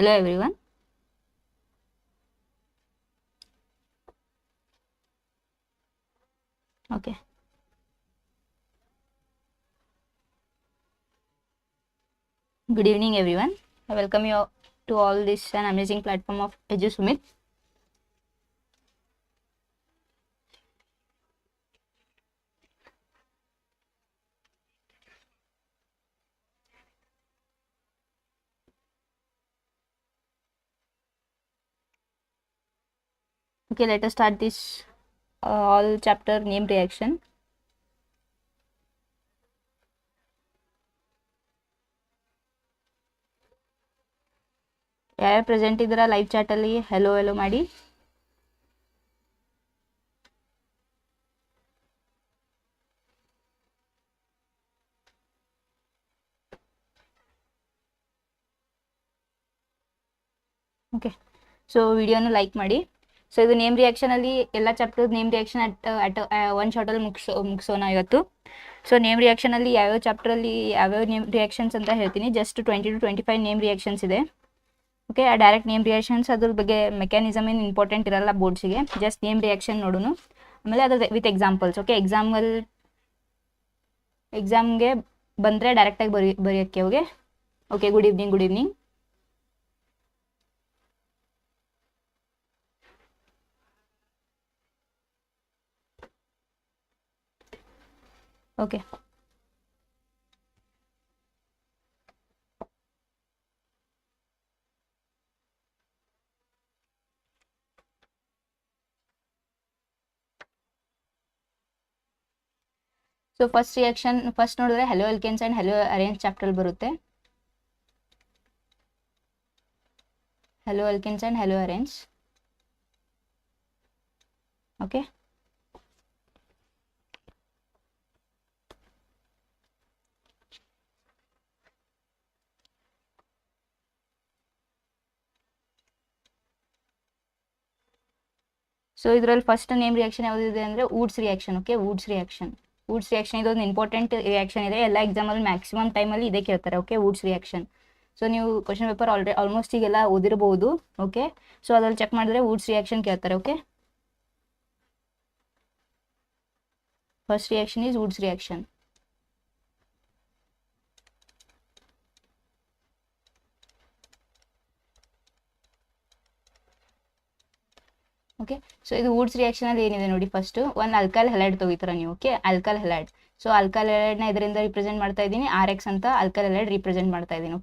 Hello everyone. Okay. Good evening everyone. I welcome you to all this an amazing platform of Edusumit. Okay, let us start this all chapter name reaction. ಯಾರು present ಇದ್ದೀರಾ live ಚಾಟಲ್ಲಿ hello hello ಮಾಡಿ. Okay, so ವಿಡಿಯೋನ like ಮಾಡಿ. So ಇದು name ರಿಯಾಕ್ಷನಲ್ಲಿ ಎಲ್ಲ chapter name reaction at one ಶಾರ್ಟಲ್ಲಿ ಮುಗಿಸೋಣ ಇವತ್ತು. ಸೊ ನೇಮ್ ರಿಯಾಕ್ಷನಲ್ಲಿ ಯಾವ್ಯಾವ ಚಾಪ್ಟ್ರಲ್ಲಿ ಯಾವ್ಯಾವ ನೇಮ್ ರಿಯಾಕ್ಷನ್ಸ್ ಅಂತ ಹೇಳ್ತೀನಿ. ಜಸ್ಟ್ 20 to 25 ನೇಮ್ ರಿಯಾಕ್ಷನ್ಸ್ ಇದೆ. ಓಕೆ, ಆ ಡೈರೆಕ್ಟ್ ನೇಮ್ ರಿಯಾಕ್ಷನ್ಸ್ ಅದ್ರ ಬಗ್ಗೆ ಮೆಕ್ಯಾನಿಸಮ್ ಏನು ಇಂಪಾರ್ಟೆಂಟ್ ಇರಲ್ಲ ಬೋರ್ಡ್ಸಿಗೆ. ಜಸ್ಟ್ ನೇಮ್ ರಿಯಾಕ್ಷನ್ ನೋಡೋಣ, ಆಮೇಲೆ ಅದು ವಿತ್ ಎಕ್ಸಾಂಪಲ್ಸ್. ಓಕೆ, ಎಕ್ಸಾಮ್ಗೆ ಬಂದರೆ ಡೈರೆಕ್ಟಾಗಿ ಬರೆಯೋಕ್ಕೆ. Okay, good evening. Okay, so first reaction first ನೋಡಿದ್ರೆ haloalkanes and haloarenes chapter ಬರುತ್ತೆ. Haloalkanes and haloarenes. Okay, so ಇದರಲ್ಲಿ ಫಸ್ಟ್ ನೇಮ್ ರಿಯಾಕ್ಷನ್ ಯಾವುದಿದೆ ಅಂದರೆ Wurtz reaction. Okay, Wurtz reaction ಇದೊಂದು ಇಂಪಾರ್ಟೆಂಟ್ ರಿಯಾಕ್ಷನ್ ಇದೆ. ಎಲ್ಲ ಎಕ್ಸಾಮಲ್ಲಿ maximum ಟೈಮಲ್ಲಿ ಇದೇ ಕೇಳ್ತಾರೆ. Okay, Wurtz reaction. ಸೊ ನೀವು ಕ್ವಶನ್ ಪೇಪರ್ ಆಲ್ಮೋಸ್ಟ್ ಈಗೆಲ್ಲ ಓದಿರಬಹುದು. ಓಕೆ, ಸೊ ಅದ್ರಲ್ಲಿ ಚೆಕ್ ಮಾಡಿದ್ರೆ ವುಡ್ಸ್ ರಿಯಾಕ್ಷನ್ ಕೇಳ್ತಾರೆ. Okay, first reaction is Wurtz reaction. Okay, so ಇದು ವುಡ್ಸ್ ರಿಯಾಕ್ಷನಲ್ಲಿ ಏನಿದೆ ನೋಡಿ. ಫಸ್ಟ್ ಒಂದು ಆಲ್ಕಲ್ ಹೆಲೈಡ್ ತೆಗಿತೀರಾ ನೀವು. Okay, alkyl halide. So alkyl ಹೆಲೈಡ್ನ ಇದರಿಂದ ರಿಪ್ರೆಸೆಂಟ್ ಮಾಡ್ತಾ ಇದ್ದೀನಿ. RX ಅಂತ ಆಲ್ಕಲ್ ಹೆಲೈಡ್ ರಿಪ್ರೆಸೆಂಟ್ ಮಾಡ್ತಾ ಇದ್ದೀನಿ.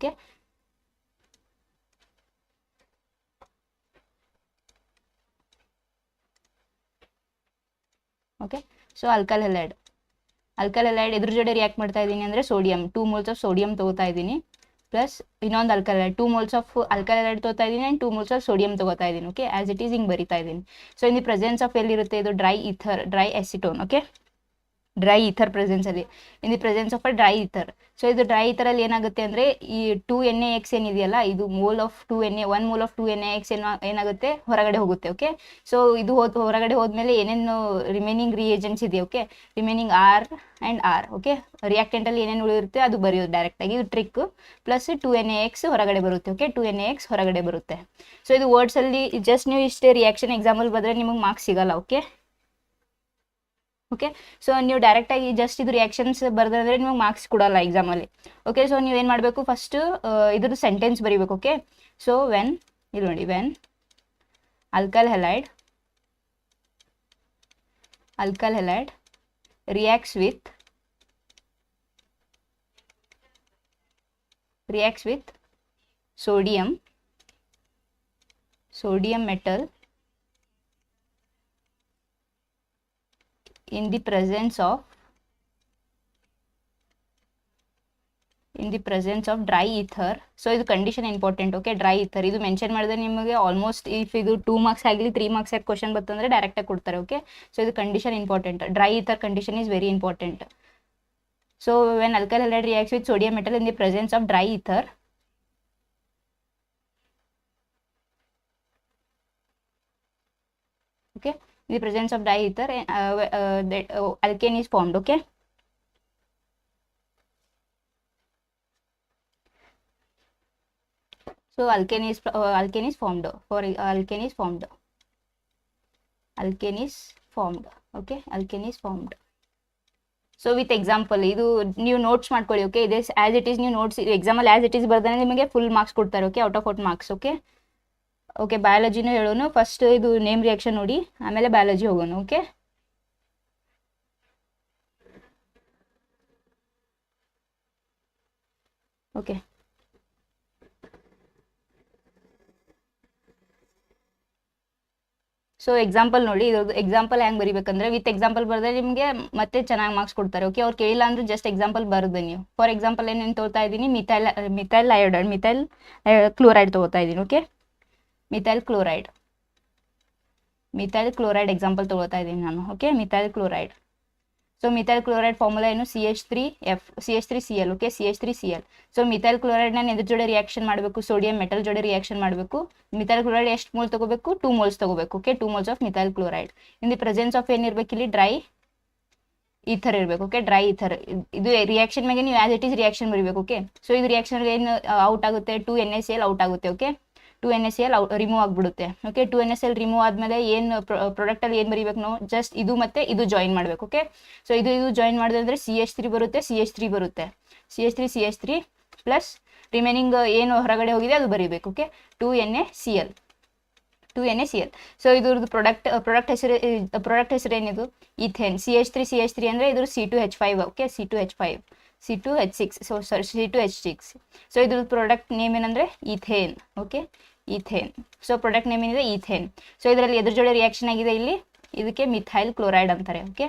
ಓಕೆ, ಸೊ ಆಲ್ಕಲ್ ಹೆಲೈಡ್ ಇದ್ರ ಜೊತೆ ರಿಯಾಕ್ಟ್ ಮಾಡ್ತಾ ಇದ್ದೀನಿ ಅಂದರೆ ಸೋಡಿಯಂ 2 moles ಆಫ್ ಸೋಡಿಯಂ ತಗೋತಾ ಇದ್ದೀನಿ, ಪ್ಲಸ್ ಇನ್ನೊಂದು alkyl halide 2 moles of alkyl halide ತಗೋತಾ ಇದ್ದೀನಿ ಆ್ಯಂಡ್ 2 moles ಆಫ್ ಸೋಡಿಯಂ ತಗೋತಾ ಇದ್ದೀನಿ. ಓಕೆ, ಆಸ್ ಇಟ್ ಈಸ್ ಹಿಂಗೆ ಬರಿತಾ ಇದ್ದೀನಿ. So in the presence of ಎಲ್ಲಿರುತ್ತೆ ಇದು dry acetone. Okay, dry ether ಪ್ರೆಸೆನ್ಸಲ್ಲಿ, in the presence of a dry ether. So ಇದು ಡ್ರೈ ಈಥರಲ್ಲಿ ಏನಾಗುತ್ತೆ ಅಂದರೆ ಈ 2NaX ಏನಿದೆಯಲ್ಲ, ಇದು mole of 1 mole of 2NaX ಏನಾಗುತ್ತೆ ಹೊರಗಡೆ ಹೋಗುತ್ತೆ. ಓಕೆ, ಸೊ ಇದು ಹೊರಗಡೆ ಹೋದ್ಮೇಲೆ ಏನೇನು ರಿಮೈನಿಂಗ್ ರಿಯೇಜೆಂಟ್ಸ್ ಇದೆ. Okay, remaining R and R. Okay, ರಿಯಾಕ್ಟೆಂಟಲ್ಲಿ ಏನೇನು ಉಳಿರುತ್ತೆ ಅದು ಬರೆಯೋದು ಡೈರೆಕ್ಟಾಗಿ. ಇದು ಟ್ರಿಕ್. ಪ್ಲಸ್ 2NaX ಹೊರಗಡೆ ಬರುತ್ತೆ. ಓಕೆ, 2NaX ಹೊರಗಡೆ ಬರುತ್ತೆ. ಸೊ ಇದು ವರ್ಡ್ಸಲ್ಲಿ ಜಸ್ಟ್ ನೀವು ಇಷ್ಟೇ ರಿಯಾಕ್ಷನ್ ಎಕ್ಸಾಂಪಲ್ ಬರೆದ್ರೆ ನಿಮಗೆ ಮಾರ್ಕ್ಸ್ ಸಿಗಲ್ಲ. ಓಕೆ, ಸೊ ನೀವು ಡೈರೆಕ್ಟಾಗಿ ಜಸ್ಟ್ ಇದು ರಿಯಾಕ್ಷನ್ಸ್ ಬರೆದ್ರೆ ನಿಮಗೆ ಮಾರ್ಕ್ಸ್ ಕೊಡಲ್ಲ ಎಕ್ಸಾಮಲ್ಲಿ. ಓಕೆ, ಸೊ ನೀವೇನು ಮಾಡಬೇಕು, ಫಸ್ಟ್ ಇದ್ರದ್ದು ಸೆಂಟೆನ್ಸ್ ಬರೀಬೇಕು. ಓಕೆ, ಸೊ ಇಲ್ಲಿ ನೋಡಿ, when alkyl halide reacts with sodium metal in the presence of dry ether. So ಇದು condition important. Okay, dry ether ಇದು ಮೆನ್ಷನ್ ಮಾಡಿದ್ರೆ ನಿಮಗೆ ಆಲ್ಮೋಸ್ಟ್ ಇಫ್ ಇದು 2 marks ಆಗಲಿ 3 marks ಆಗಿ ಕ್ವಶನ್ ಬಂತಂದರೆ ಡೈರೆಕ್ಟಾಗಿ ಕೊಡ್ತಾರೆ. ಓಕೆ, ಸೊ ಇದು condition important. Dry ether condition is very important. So when alkyl halide reacts with sodium metal in the presence of dry ether, okay, in the presence of diether, that alkane is formed. Okay, So alkane is formed. For alkane is formed. Alkane is formed. Okay, alkane is formed. So with example, ಇದು ನೀವು notes ಮಾಡ್ಕೊಳ್ಳಿ. Okay, ಇದೆ as it is ನೀವು notes ಎಕ್ಸಾಮಲ್ಲಿ as it is ಬರ್ದಾನೆ ನಿಮಗೆ full marks ಕೊಡ್ತಾರೆ. Okay, out of 40 marks. Okay okay, ಬಯಾಲಜಿನೂ ಹೇಳೋಣ. ಫಸ್ಟ್ ಇದು ನೇಮ್ ರಿಯಾಕ್ಷನ್ ನೋಡಿ, ಆಮೇಲೆ ಬಯಾಲಜಿ ಹೋಗೋಣ. ಓಕೆ, ಓಕೆ ಸೊ ಎಕ್ಸಾಂಪಲ್ ನೋಡಿ, ಇದು ಎಕ್ಸಾಂಪಲ್ ಹೆಂಗೆ ಬರಿಬೇಕಂದ್ರೆ ವಿತ್ ಎಕ್ಸಾಂಪಲ್ ಬರೆದ್ರೆ ನಿಮಗೆ ಮತ್ತೆ ಚೆನ್ನಾಗಿ ಮಾರ್ಕ್ಸ್ ಕೊಡ್ತಾರೆ. ಓಕೆ, ಅವ್ರು ಕೇಳಿಲ್ಲ ಅಂದ್ರೆ ಜಸ್ಟ್ ಎಕ್ಸಾಂಪಲ್ ಬರೆದು ನೀವು. ಫಾರ್ ಎಕ್ಸಾಂಪಲ್ ಏನೇನು ತೊಗೊತಾ ಇದ್ದೀನಿ, ಮಿಥೈಲ್ ಅಯೋಡೈಡ್, ಮಿಥೈಲ್ ಕ್ಲೋರೈಡ್ ತೊಗೋತಾ ಇದ್ದೀನಿ. ಓಕೆ, ಮಿಥೈಲ್ ಕ್ಲೋರೈಡ್ ಎಕ್ಸಾಂಪಲ್ ತೊಗೋತಾ ಇದ್ದೀನಿ ನಾನು. Okay, methyl chloride. So methyl chloride formula ಏನು, CH3Cl. Okay, CH3Cl. So methyl chloride ನಾನು ಎದ್ರ ಜೋಡಿ ರಿಯಾಕ್ಷನ್ ಮಾಡಬೇಕು, ಸೋಡಿಯಂ ಮೆಟಲ್ ಜೋಡಿ ರಿಯಾಕ್ಷನ್ ಮಾಡಬೇಕು. ಮಿಥೈಲ್ ಕ್ಲೋರೈಡ್ ಎಷ್ಟು ಮೋಲ್ ತಗೋಬೇಕು, 2 moles ತಗೋಬೇಕು. Okay, 2 moles of methyl chloride. In the presence of ಏನಿರ್ಬೇಕು ಇಲ್ಲಿ, ಡ್ರೈ ಈಥರ್ ಇರಬೇಕು. Okay, dry ether. ಇದು ರಿಯಾಕ್ಷನ್ ಮೇಲೆ ನೀವು ಆಸ್ ಇಟ್ ಈಸ್ ರಿಯಾಕ್ಷನ್ ಬರೀಬೇಕು. ಓಕೆ, ಸೊ ಇದು ರಿಯಾಕ್ಷನ್ ಏನು ಔಟ್ ಆಗುತ್ತೆ, 2NaCl ಔಟ್ ಆಗುತ್ತೆ. ಓಕೆ, 2NaCl ರಿಮೂವ್ ಆಗಿಬಿಡುತ್ತೆ. ಓಕೆ, 2NaCl ರಿಮೂವ್ ಆದಮೇಲೆ ಏನು ಪ್ರಾಡಕ್ಟಲ್ಲಿ ಏನು ಬರೀಬೇಕು ನಾವು, ಜಸ್ಟ್ ಇದು ಮತ್ತು ಇದು ಜಾಯಿನ್ ಮಾಡಬೇಕು. ಓಕೆ, ಸೊ ಇದು ಜಾಯಿನ್ ಮಾಡಿದ್ರೆ CH3 ಬರುತ್ತೆ, CH3 ಪ್ಲಸ್ ರಿಮೈನಿಂಗ್ ಏನು ಹೊರಗಡೆ ಹೋಗಿದೆ ಅದು ಬರೀಬೇಕು. Okay, 2NaCl. ಸೊ ಇದ್ರದ್ದು ಪ್ರಾಡಕ್ಟ್ ಹೆಸರು ಏನಿದು, ಈಥೇನ್. CH3 ಅಂದರೆ ಇದ್ರ C2H5. Okay, C2H6. So C2H6. So ಇದ್ರದ್ದು ಪ್ರಾಡಕ್ಟ್ ನೇಮ್ ಏನಂದರೆ ethane. Okay, ethane. So product name ಏನಿದೆ, ಈಥೇನ್. ಸೊ ಇದರಲ್ಲಿ ಎದ್ರ ಜೋಡಿ ರಿಯಾಕ್ಷನ್ ಆಗಿದೆ ಇಲ್ಲಿ, ಇದಕ್ಕೆ ಮಿಥೈಲ್ ಕ್ಲೋರೈಡ್ ಅಂತಾರೆ. ಓಕೆ,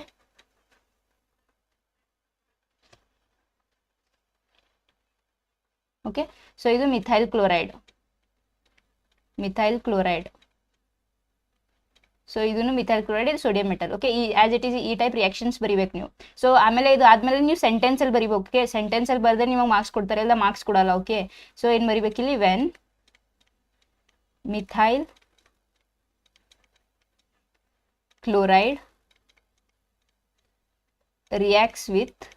ಓಕೆ ಸೊ ಇದು ಮಿಥೈಲ್ ಕ್ಲೋರೈಡ್. ಸೊ ಇದನ್ನು ಮಿಥೈಲ್ ಕ್ಲೋರೈಡ್, ಇದು ಸೋಡಿಯಂ ಮೆಟಲ್. ಓಕೆ, ಈ ಆಸ್ ಇಟ್ ಈಸ್ ಈ ಟೈಪ್ ರಿಯಾಕ್ಷನ್ಸ್ ಬರೀಬೇಕು ನೀವು. ಸೊ ಆಮೇಲೆ ಇದು ಆದಮೇಲೆ ನೀವು ಸೆಂಟೆನ್ಸಲ್ಲಿ ಬರೀಬೇಕು. ಓಕೆ, ಸೆಂಟೆನ್ಸಲ್ಲಿ ಬರೆದ್ರೆ ನಿಮಗೆ ಮಾರ್ಕ್ಸ್ ಕೊಡ್ತಾರೆ, ಇಲ್ಲ ಮಾರ್ಕ್ಸ್ ಕೊಡಲ್ಲ. ಓಕೆ, ಸೊ ಏನು ಬರೀಬೇಕಿಲ್ಲಿ, when methyl chloride reacts with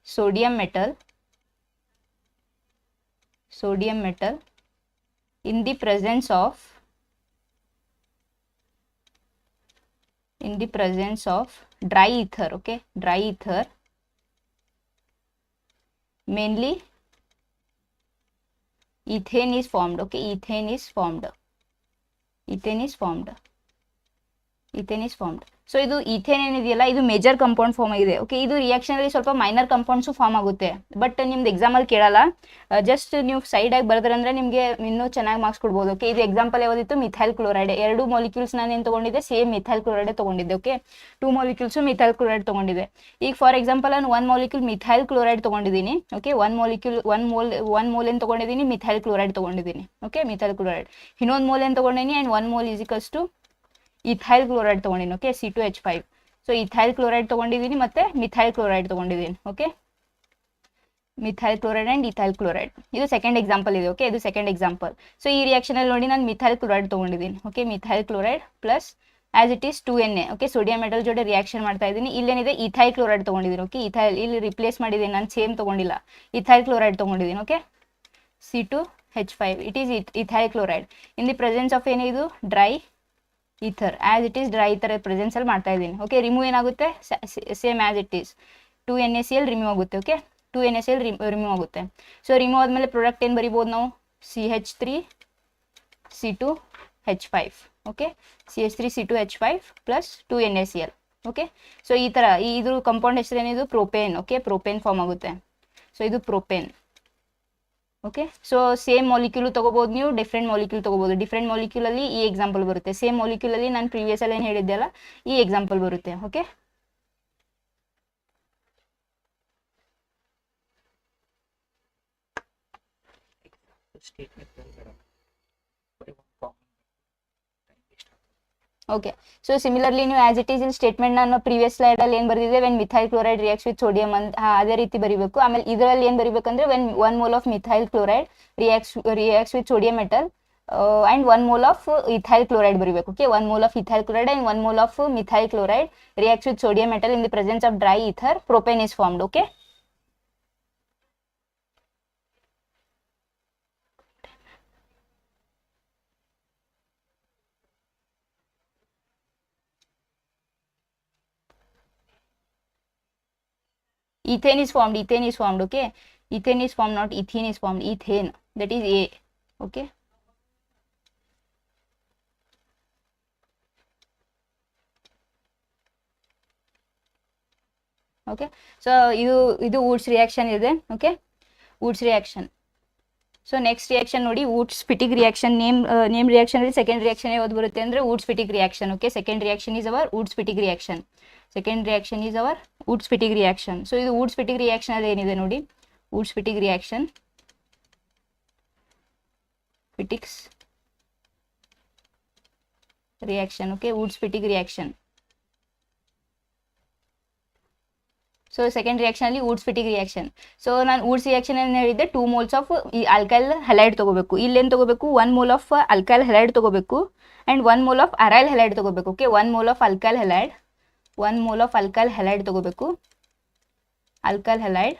sodium metal in the presence of dry ether. Okay, dry ether, mainly ethane is formed. Okay, ethane is formed. So ಇದು ಈಥೇನ್ ಏನಿದೆಯಲ್ಲ, ಇದು ಮೇಜರ್ ಕಂಪೌಂಡ್ ಫಾರ್ಮ್ ಆಗಿದೆ. Okay, ಇದು reaction ಅಲ್ಲಿ ಸ್ವಲ್ಪ minor ಕಂಪೌಂಡ್ಸು form ಆಗುತ್ತೆ, but ನಿಮ್ದು ಎಕ್ಸಾಮಲ್ಲಿ ಕೇಳಲ್ಲ. ಜಸ್ಟ್ ನೀವು ಸೈಡಾಗಿ ಬರೆದ್ರಂದ್ರೆ ನಿಮಗೆ ಇನ್ನೂ ಚೆನ್ನಾಗಿ ಮಾರ್ಕ್ಸ್ ಕೊಡ್ಬೋದು. ಓಕೆ, ಇದು ಎಕ್ಸಾಂಪಲ್ ಯಾವುದಿತ್ತು, ಮಿಥೈಲ್ ಕ್ಲೋರೈಡ್. 2 molecules ನಾನು ಏನು ತೊಗೊಂಡಿದ್ದೆ, ಸೇಮ್ ಮಿಥೈಲ್ ಕ್ಲೋರೈಡ್ ತೊಗೊಂಡಿದ್ದೆ. ಓಕೆ, 2 molecules ಮಿಥೈಲ್ ಕ್ಲೋರೈಡ್ ತೊಗೊಂಡಿದ್ದೆ. ಈಗ ಫಾರ್ ಎಕ್ಸಾಂಪಲ್ ನಾನು 1 molecule ಮಿಥೈಲ್ ಕ್ಲೋರೈಡ್ ತೊಗೊಂಡಿದ್ದೀನಿ. ಓಕೆ, 1 mole ಏನು ತೊಗೊಂಡಿದ್ದೀನಿ, ಮಿಥೈಲ್ ಕ್ಲೋರೈಡ್ ತೊಗೊಂಡಿದ್ದೀನಿ. Okay, methyl chloride. ಇನ್ನೊಂದು ಮೋಲ್ ಏನು ತೊಗೊಂಡಿದ್ದೀನಿ, and 1 mole is equals to ethyl chloride ತೊಗೊಂಡಿನಿ. Okay, C2H5. So ethyl chloride ತೊಗೊಂಡಿದ್ದೀನಿ ಮತ್ತು ಮಿಥೈಲ್ ಕ್ಲೋರೈಡ್ ತೊಗೊಂಡಿದ್ದೀನಿ. Okay, methyl chloride and ethyl chloride. ಇದು ಸೆಕೆಂಡ್ ಎಕ್ಸಾಂಪಲ್ ಇದೆ. ಓಕೆ, ಇದು ಸೆಕೆಂಡ್ ಎಕ್ಸಾಂಪಲ್. ಸೊ ಈ ರಿಯಾಕ್ಷನಲ್ಲಿ ನೋಡಿ ನಾನು ಮಿಥೈಲ್ ಕ್ಲೋರೈಡ್ ತೊಗೊಂಡಿದ್ದೀನಿ. Okay, methyl chloride plus as it is 2Na. Okay, sodium metal ಜೊತೆ ರಿಯಾಕ್ಷನ್ ಮಾಡ್ತಾ ಇದ್ದೀನಿ. ಇಲ್ಲೇನಿದೆ, ಇಥೈಲ್ ಕ್ಲೋರೈಡ್ ತೊಗೊಂಡಿದ್ದೀನಿ. ಓಕೆ, ಇಥೈಲ್ ಇಲ್ಲಿ ರಿಪ್ಲೇಸ್ ಮಾಡಿದ್ದೀನಿ ನಾನು, ಸೇಮ್ ತೊಗೊಂಡಿಲ್ಲ, ಇಥೈಲ್ ಕ್ಲೋರೈಡ್ ತೊಗೊಂಡಿದ್ದೀನಿ. Okay, C2H5. It is ethyl chloride in the presence of ಏನಿದು, dry ether. As it is dry ether presence ಅಲ್ಲಿ ಮಾಡ್ತಾ ಇದ್ದೀನಿ. ಓಕೆ, ರಿಮೂವ್ ಏನಾಗುತ್ತೆ, same as it is 2NaCl remove ಆಗುತ್ತೆ. ಓಕೆ, 2NaCl ರಿಮೂವ್ ಆಗುತ್ತೆ. So remove ಆದಮೇಲೆ product ಏನು ಬರಿಬೋದು ನಾವು, CH3C2H5. Okay, CH3C2H5 plus 2NaCl. Okay, so ಈ ಥರ ಇದ್ರ ಕಂಪೌಂಡ್ ಹೆಸರು ಏನಿದು, ಪ್ರೋಪೇನ್. ಓಕೆ, ಪ್ರೋಪೇನ್ ಫಾರ್ಮ್ ಆಗುತ್ತೆ. ಸೊ ಇದು propane. Okay, so same molecule ತೊಗೋಬೋದು ನೀವು, ಡಿಫ್ರೆಂಟ್ ಮಾಲಿಕ್ಯೂಲ್ ತೊಗೋಬೋದು. ಡಿಫ್ರೆಂಟ್ ಮಾಲಿಕ್ಯೂಲಲ್ಲಿ ಈ ಎಕ್ಸಾಂಪಲ್ ಬರುತ್ತೆ, ಸೇಮ್ ಮಾಲಿಕ್ಯೂಲಲ್ಲಿ ನಾನು ಪ್ರೀವಿಯಸ್ ಅಲ್ಲಿ ಏನು ಹೇಳಿದ್ದೆ ಅಲ್ಲ, ಈ ಎಕ್ಸಾಂಪಲ್ ಬರುತ್ತೆ. ಓಕೆ, ಓಕೆ, ಸೊ ಸಿಮಿಲರ್ಲಿ ನೀವು ಆಸ್ ಇಟ್ ಈಸ್ ಇಲ್ಲಿ ಸ್ಟೇಟ್ಮೆಂಟ್ ನಾನು ಪ್ರೀವಿಯಸ್ ಸ್ಲೈಡಲ್ಲಿ ಏನು ಬರೆದಿದೆ, when methyl chloride reacts with sodium ಅಂತ ಅದೇ ರೀತಿ ಬರೀಬೇಕು. ಆಮೇಲೆ ಇದರಲ್ಲಿ ಏನು ಬರೀಬೇಕಂದ್ರೆ, when 1 mole of methyl chloride reacts with sodium metal and 1 mole of ethyl chloride ಬರೀಬೇಕು. Okay, 1 mole of ethyl chloride and 1 mole of methyl chloride reacts with sodium metal in the presence of dry ether, propane is formed. Okay, ethane is formed, okay. Ethane is formed, not ethene is formed. Ethane, that is A, okay. Okay, so ಇದು Woods reaction ಇದೆ, okay. Woods reaction. So next reaction ನೋಡಿ, Woods Fittig reaction. Name reaction ಅಲ್ಲಿ second reaction ಯಾವ್ದು ಬರುತ್ತೆ ಅಂದ್ರೆ Woods Fittig reaction, okay. Second reaction is hour Woods Fittig reaction. Second reaction is hour Woods Fittig reaction. So ಇದು Woods Fittig reaction ಅಲ್ಲಿ ಏನಿದೆ ನೋಡಿ, Woods Fittig reaction, Fittig's reaction, okay. Woods Fittig reaction. So second reaction ಅಲ್ಲಿ Woods Fittig reaction. So ನಾನು Woods reaction ಏನು ಹೇಳಿದ್ದೆ, 2 moles of ಈ alkyl halide ತಗೋಬೇಕು. ಇಲ್ಲೇನು ತಗೋಬೇಕು, 1 mole ಆಫ್ ಆಲ್ಕೈಲ್ ಹಲೈಡ್ ತಗೋಬೇಕು and 1 mole of aryl halide ತಗೋಬೇಕು, okay. 1 mole of alkyl halide, 1 mole of alkyl halide ತಗೋಬೇಕು, alkyl halide,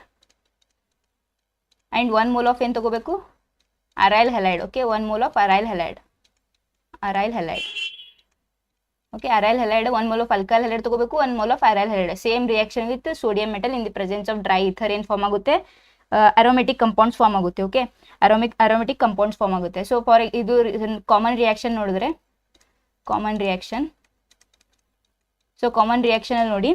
and 1 mole of ಏನು ತಗೋಬೇಕು, aryl halide, okay. 1 mole of aryl halide, aryl halide, okay. Aryl halide, 1 mole of alkyl halide ತಗೋಬೇಕು, 1 mole of aryl halide. Same reaction with sodium metal in the presence of dry ether ಏನು form ಆಗುತ್ತೆ, aromatic compounds form ಆಗುತ್ತೆ, okay. Aromatic compounds form ಆಗುತ್ತೆ. So for ಇದು common reaction ನೋಡಿದ್ರೆ, common reaction. So common reaction ಅಲ್ಲಿ ನೋಡಿ,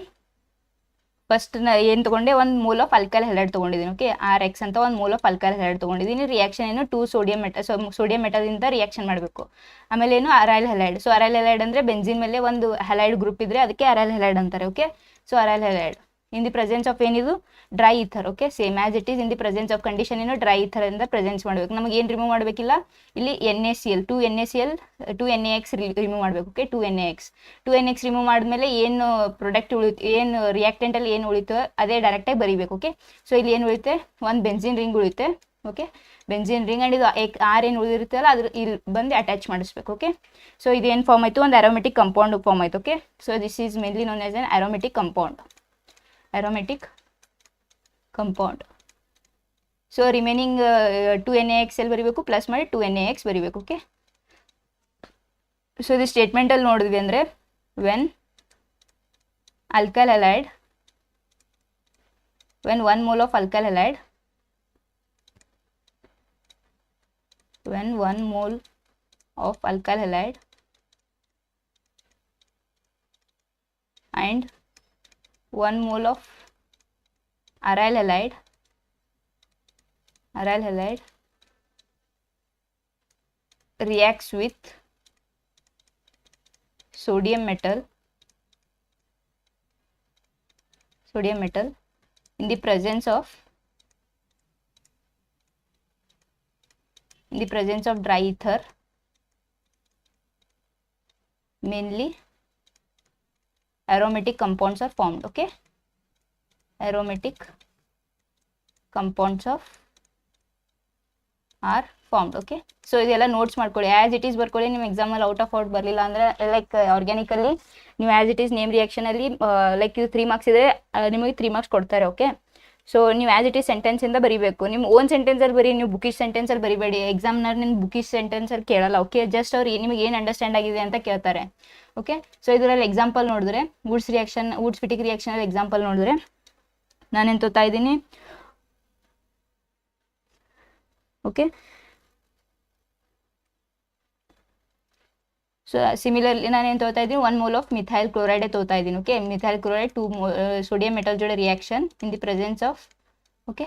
first ಏನು ತಗೊಂಡೆ, 1 mole ಆಫ್ ಆಲ್ಕೈಲ್ ಹಲೈಡ್ ತಗೊಂಡಿದ್ದೀನಿ, ಓಕೆ. RX ಅಂತ 1 mole ಆಫ್ ಆಲ್ಕೈಲ್ ಹಲೈಡ್ ತಗೊಂಡಿದ್ದೀನಿ. ರಿಯಾಕ್ಷನ್ ಏನು, 2 ಸೋಡಿಯಂ ಮೆಟಲ್, ಸೋಡಿಯಂ ಮೆಟಲಿಂದ ರಿಯಾಕ್ಷನ್ ಮಾಡಬೇಕು. ಆಮೇಲೆ ಏನು, ಅರೈಲ್ ಹಲೈಡ್. ಸೊ ಅರೈಲ್ ಹಲೈಡ್ ಅಂದರೆ ಬೆಂಜಿನ್ ಮೇಲೆ ಒಂದು ಹಲೈಡ್ ಗ್ರೂಪ್ ಇದ್ರೆ ಅದಕ್ಕೆ ಅರೈಲ್ ಹಲೈಡ್ ಅಂತಾರೆ, okay. So aryl halide in the presence of ಏನಿದು, dry ether, okay. Same as it is in the presence of condition ಏನು, ಡ್ರೈ ಈಥರ್ ಇಂದ ಪ್ರೆಸೆನ್ಸ್ ಮಾಡಬೇಕು. ನಮಗೆ ಏನು ರಿಮೂವ್ ಮಾಡಬೇಕಿಲ್ಲ ಇಲ್ಲಿ, NaCl, 2NaX ರಿಮೂವ್ ಮಾಡಬೇಕು, ಓಕೆ. 2NaX ರಿಮೂವ್ ಮಾಡಿದ್ಮೇಲೆ ಏನು ಪ್ರಾಡಕ್ಟ್ ಉಳಿತು, ಏನು ರಿಯಾಕ್ಟೆಂಟಲ್ಲಿ ಏನು ಉಳಿತು ಅದೇ ಡೈರೆಕ್ಟಾಗಿ ಬರೀಬೇಕು, ಓಕೆ. ಸೊ ಇಲ್ಲಿ ಏನು ಉಳಿತೆ, ಒಂದು ಬೆಂಜಿನ್ ರಿಂಗ್ ಉಳಿತೆ, ಓಕೆ. ಬೆಂಜಿನ್ ರಿಂಗ್ ಆ್ಯಂಡ್ ಇದು ಆರ್ ಏನು ಉಳಿದಿರುತ್ತಲ್ಲ ಅದ್ರ ಇಲ್ಲಿ ಬಂದು ಅಟ್ಯಾಚ್ ಮಾಡಿಸ್ಬೇಕು, ಓಕೆ. ಸೊ ಇದು ಏನು ಫಾರ್ಮ್ ಆಯಿತು, ಒಂದು ಅರೋಮೆಟಿಕ್ ಕಂಪೌಂಡ್ ಫಾರ್ಮ್ ಆಯಿತು, okay. So this is mainly known as N aromatic compound, aromatic compound. So remaining 2NaXl ಬರೀಬೇಕು, ಪ್ಲಸ್ ಮಾಡಿ 2NaX ಬರೀಬೇಕು, ಓಕೆ. ಸೊ ಇದು ಸ್ಟೇಟ್ಮೆಂಟಲ್ಲಿ ನೋಡಿದ್ವಿ ಅಂದರೆ, when alkyl halide, when 1 mole of alkyl halide, when 1 mole of alkyl halide and 1 mole of aryl halide reacts with sodium metal in the presence of dry ether, mainly aromatic compounds are formed, okay. Aromatic compounds are formed, okay. So ಇದೆಲ್ಲ notes ಮಾಡ್ಕೊಳ್ಳಿ, as it is ಬರ್ಕೊಳ್ಳಿ. ನಿಮ್ಮ ಎಕ್ಸಾಮಲ್ಲಿ out of out ಬರಲಿಲ್ಲ ಅಂದರೆ like ಆರ್ಗ್ಯಾನಿಕಲ್ಲಿ ನೀವು as it is name ರಿಯಾಕ್ಷನಲ್ಲಿ ಲೈಕ್ ಇದು 3 ಮಾರ್ಕ್ಸ್ ಇದೆ, ನಿಮಗೆ 3 ಮಾರ್ಕ್ಸ್ ಕೊಡ್ತಾರೆ, ಓಕೆ. ಸೊ ನೀವು ಆ್ಯಸ್ ಇಟ್ ಈಸ್ ಸೆಂಟೆನ್ಸಿಂದ ಬರೀಬೇಕು. ನಿಮ್ಮ ಓನ್ ಸೆಂಟೆನ್ಸಲ್ಲಿ ಬರೀ, ನೀವು ಬುಕಿಶ್ ಸೆಂಟೆನ್ಸಲ್ಲಿ ಬರೀಬೇಡಿ. ಎಕ್ಸಾಮ್ನವ್ರು ನಿಮ್ಮ ಬುಕಿಶ್ ಸೆಂಟೆನ್ಸಲ್ಲಿ ಕೇಳಲ್ಲ, ಓಕೆ. ಜಸ್ಟ್ ಅವ್ರು ನಿಮಗೆ ಏನು ಅಂಡರ್ಸ್ಟ್ಯಾಂಡ್ ಆಗಿದೆ ಅಂತ ಕೇಳ್ತಾರೆ, ಓಕೆ. ಸೊ ಇದರಲ್ಲಿ ಎಕ್ಸಾಂಪಲ್ ನೋಡಿದ್ರೆ, Woods Fittig ರಿಯಾಕ್ಷನಲ್ಲಿ ಎಕ್ಸಾಂಪಲ್ ನೋಡಿದ್ರೆ ನಾನೇನು ತೋತಾ ಇದ್ದೀನಿ, ಓಕೆ. ಸೊ ಸಿಮಿಲರ್ಲಿ ನಾನೇನು ತೋತಾ ಇದ್ದೀನಿ, 1 mole ಆಫ್ ಮಿಥೈಲ್ ಕ್ಲೋರೈಡೇ ತೋತಾ ಇದ್ದೀನಿ, okay. Methyl chloride 2 sodium metal ಜೋಡೆ reaction in the presence of, okay.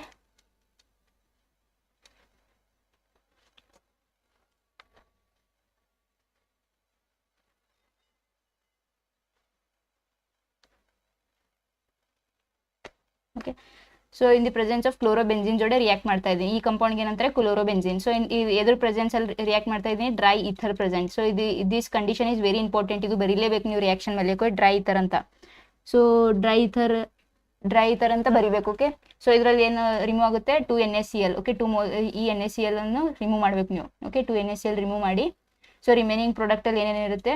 Okay. So in the presence of chlorobenzene ಜೋಡೆ ರಿಯಾಕ್ಟ್ ಮಾಡ್ತಾ ಇದ್ದೀನಿ. ಈ ಕಂಪೌಂಡ್ಗೆ ಏನಂತಾರೆ, ಕ್ಲೋರೋಬೆಂಜಿನ್. ಸೊ ಎದ್ರ ಪ್ರೆಸೆನ್ಸಲ್ಲಿ ರಿಯಾಕ್ಟ್ ಮಾಡ್ತಾ ಇದ್ದೀನಿ, dry ether present. So this condition is very important, ಇದು ಬರೀಲೇಬೇಕು ನೀವು ರಿಯಾಕ್ಷನ್ ಮೇಲೆ, ಡ್ರೈ ಈಥರ್ ಅಂತ. ಸೊ ಡ್ರೈ ಈಥರ್ ಅಂತ ಬರೀಬೇಕು, ಓಕೆ. ಸೊ ಇದರಲ್ಲಿ ಏನು ರಿಮೂವ್ ಆಗುತ್ತೆ, 2NaCl, ಓಕೆ. ಈ NaCl ಅನ್ನು ರಿಮೂವ್ ಮಾಡಬೇಕು ನೀವು, ಓಕೆ. 2NaCl ರಿಮೂವ್ ಮಾಡಿ. ಸೊ ರಿಮೈನಿಂಗ್ ಪ್ರಾಡಕ್ಟಲ್ಲಿ ಏನೇನಿರುತ್ತೆ,